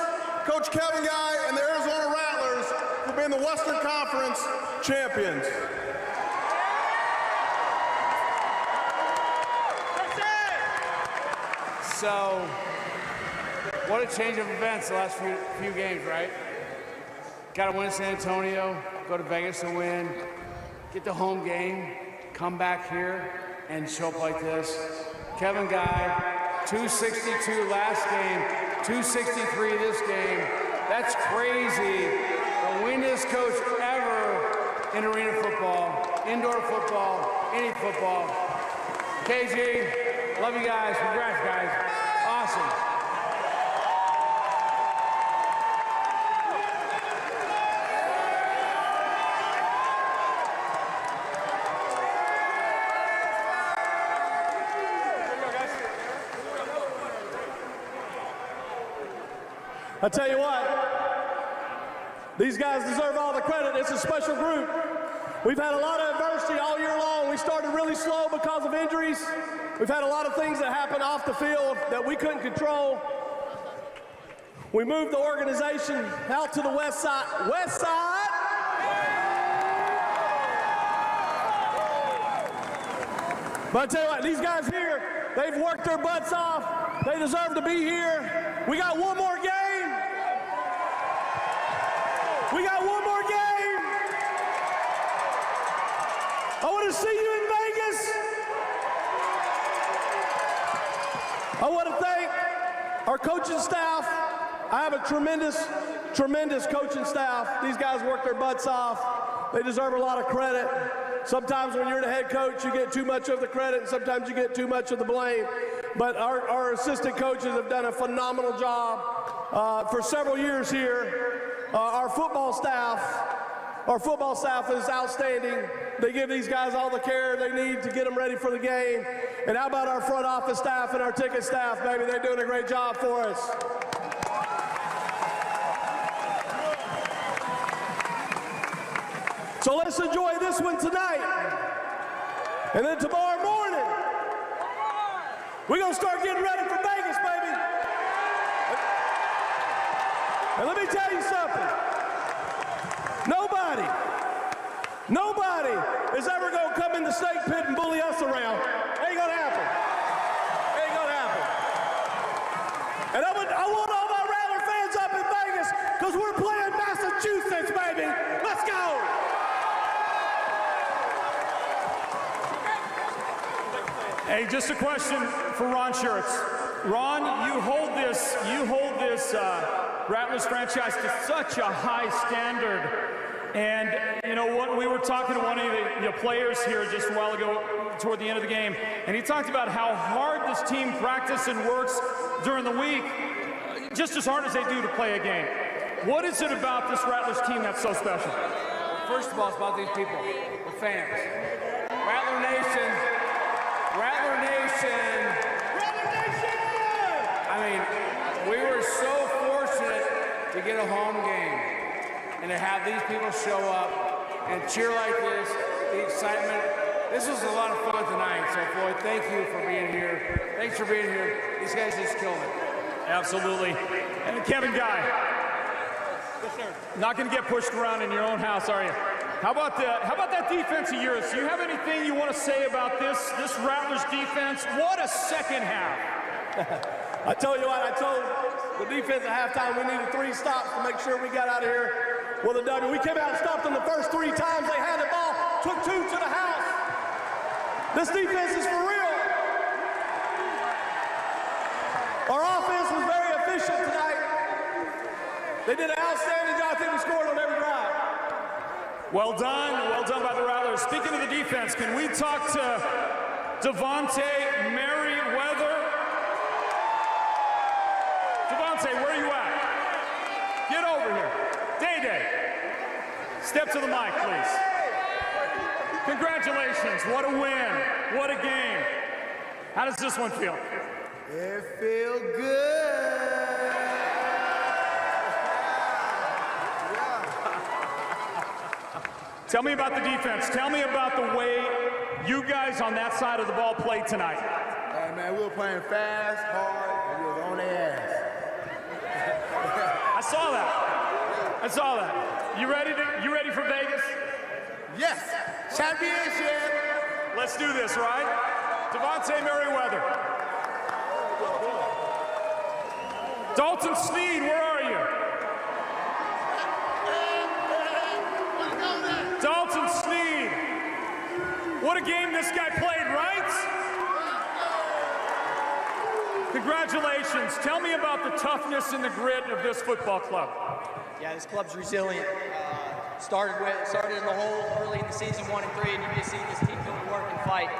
Coach Kevin Guy, and the Arizona Rattlers for being the Western Conference champions. So, what a change of events the last few games, right? Got to win San Antonio, go to Vegas to win, get the home game, come back here and show up like this. Kevin Guy, 262 last game, 263 this game. That's crazy. The winningest coach ever in arena football, indoor football, any football. KG, love you guys. Congrats, guys. Awesome. I tell you what, these guys deserve all the credit. It's a special group. We've had a lot of adversity all year long. We started really slow because of injuries. We've had a lot of things that happened off the field that we couldn't control. We moved the organization out to the west side. West side! But I tell you what, these guys here, they've worked their butts off. They deserve to be here. We got one more game. We got one more game. I want to see you in Vegas. I want to thank our coaching staff. I have a tremendous coaching staff. These guys work their butts off. They deserve a lot of credit. Sometimes when you're the head coach, you get too much of the credit, and sometimes you get too much of the blame. But our assistant coaches have done a phenomenal job for several years here. Our football staff is outstanding. They give these guys all the care they need to get them ready for the game. And how about our front office staff and our ticket staff, baby? They're doing a great job for us. So let's enjoy this one tonight. And then tomorrow morning, we're going to start getting ready for Vegas, baby. And let me tell you something. Nobody is ever going to come in the snake pit and bully us around. Ain't going to happen. Ain't going to happen. And I want all my Rattler fans up in Vegas because we're playing Massachusetts, baby. Let's go. Hey, just a question for Ron Schertz. Ron, you hold this Rattlers franchise to such a high standard. And, you know, what we were talking to one of the players here just a while ago toward the end of the game, and he talked about how hard this team practices and works during the week, just as hard as they do to play a game. What is it about this Rattlers team that's so special? First of all, it's about these people, the fans. Rattler Nation. Rattler Nation. Rattler Nation! I mean, we were so fortunate to get a home game and to have these people show up and cheer like this, the excitement. This was a lot of fun tonight. So, Floyd, thank you for being here. Thanks for being here. These guys just killed it. Absolutely. And Kevin Guy. Yes, sir. Not going to get pushed around in your own house, are you? How about that defense of yours? Do you have anything you want to say about this Rattlers defense? What a second half. I tell you what, I told the defense at halftime we needed 3 stops to make sure we got out of here with a W. We came out and stopped them the first 3 times they had the ball, took 2 to the house. This defense is for real. Our offense was very efficient tonight. They did an outstanding job. I think we scored on every drive. Well done by the Rattlers. Speaking of the defense, can we talk to Devontae Merriweather? Devontae, where are you at? Get over here. Day. Step to the mic, please. Congratulations. What a win. What a game. How does this one feel? It feels good. Tell me about the defense. Tell me about the way you guys on that side of the ball played tonight. Hey, man, we were playing fast, hard, and we were on their ass. I saw that. You ready for Vegas? Yes, championship. Let's do this, right? Devontae Merriweather. Dalton Sneed, where are you? Dalton Sneed. What a game this guy played, right? Congratulations. Tell me about the toughness and the grit of this football club. Yeah, this club's resilient. Started in the hole early in the season, 1-3, and you can see this team going to work and fight.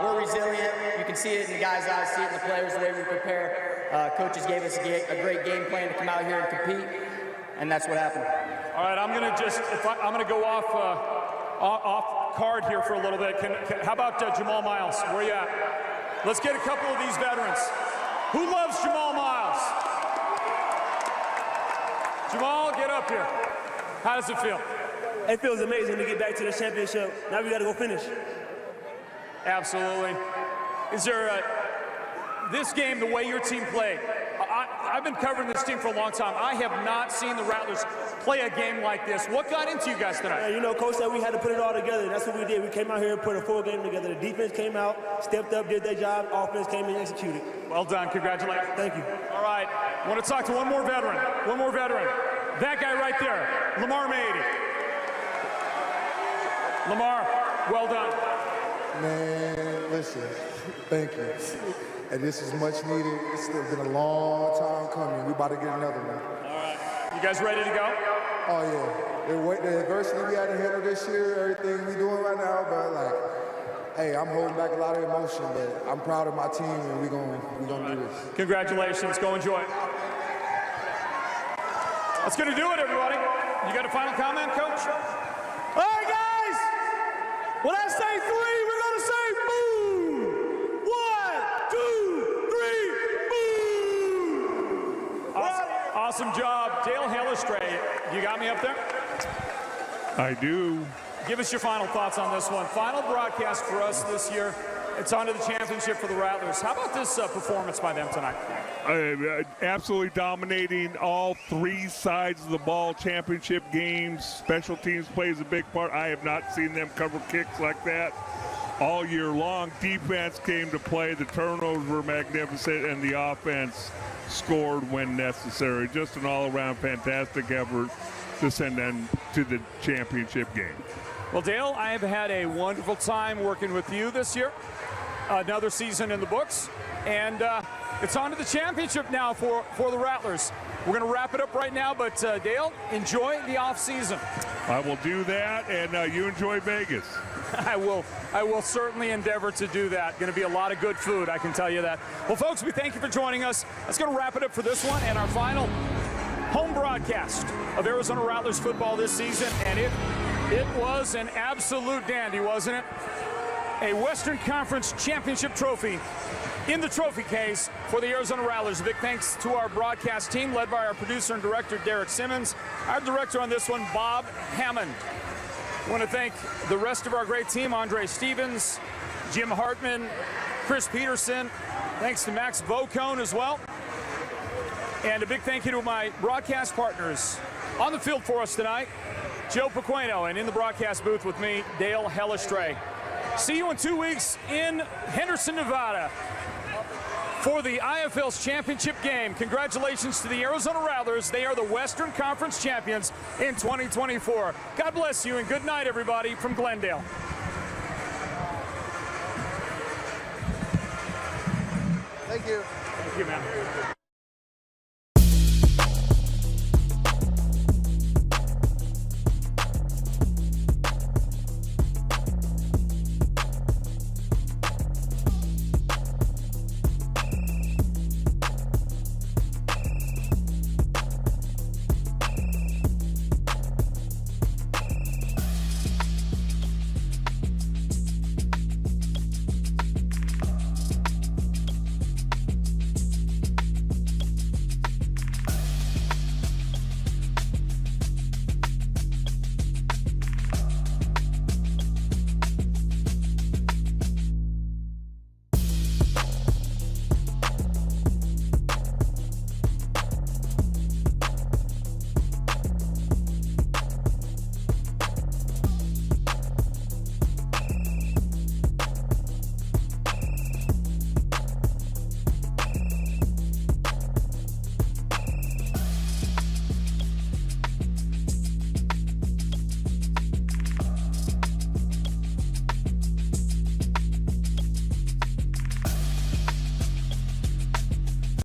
We're resilient. You can see it in the guys' eyes, see it in the players, the way we prepare. Coaches gave us a great game plan to come out here and compete, and that's what happened. All right, I'm gonna go off card here for a little bit. How about Jamal Miles? Where you at? Let's get a couple of these veterans. Who loves Jamal Miles? Jamal, get up here. How does it feel? It feels amazing to get back to the championship. Now we got to go finish. Absolutely. Is there this game, the way your team played? I've been covering this team for a long time. I have not seen the Rattlers play a game like this. What got into you guys tonight? You know, Coach said we had to put it all together. That's what we did. We came out here and put a full game together. The defense came out, stepped up, did their job. Offense came in and executed. Well done. Congratulations. Thank you. All right. I want to talk to one more veteran. That guy right there, Lamar Mady. Lamar, well done. Man, listen, thank you. And this is much needed. It's been a long time coming. We about to get another one. All right. You guys ready to go? Oh, yeah. The adversity we had to handle this year, everything we doing right now, but hey, I'm holding back a lot of emotion, but I'm proud of my team, and we're gonna do this. Congratulations. Go enjoy it. That's going to do it, everybody. You got a final comment, Coach? All right, guys. When I say 3, we're going to say boom. 1, 2, 3, boom. Awesome job. Dale Hellestray, you got me up there? I do. Give us your final thoughts on this one. Final broadcast for us this year. It's on to the championship for the Rattlers. How about this performance by them tonight? Absolutely dominating all 3 sides of the ball. Championship games, special teams plays a big part. I have not seen them cover kicks like that all year long. Defense came to play. The turnovers were magnificent, and the offense scored when necessary. Just an all-around fantastic effort to send them to the championship game. Well, Dale, I have had a wonderful time working with you this year. Another season in the books, and it's on to the championship now for the Rattlers. We're going to wrap it up right now, but Dale, enjoy the off season. I will do that, and you enjoy Vegas. I will certainly endeavor to do that. Going to be a lot of good food, I can tell you that. Well, folks, we thank you for joining us. That's going to wrap it up for this one and our final home broadcast of Arizona Rattlers football this season, and it was an absolute dandy, wasn't it? A Western Conference Championship trophy in the trophy case for the Arizona Rattlers. A big thanks to our broadcast team led by our producer and director, Derek Simmons. Our director on this one, Bob Hammond. I want to thank the rest of our great team, Andre Stevens, Jim Hartman, Chris Peterson. Thanks to Max Vocone as well. And a big thank you to my broadcast partners, On the field for us tonight, Joe Pequeno, and in the broadcast booth with me, Dale Hellestray. See you in 2 weeks in Henderson, Nevada for the IFL's championship game. Congratulations to the Arizona Rattlers. They are the Western Conference champions in 2024. God bless you, and good night, everybody, from Glendale. Thank you. Thank you, man.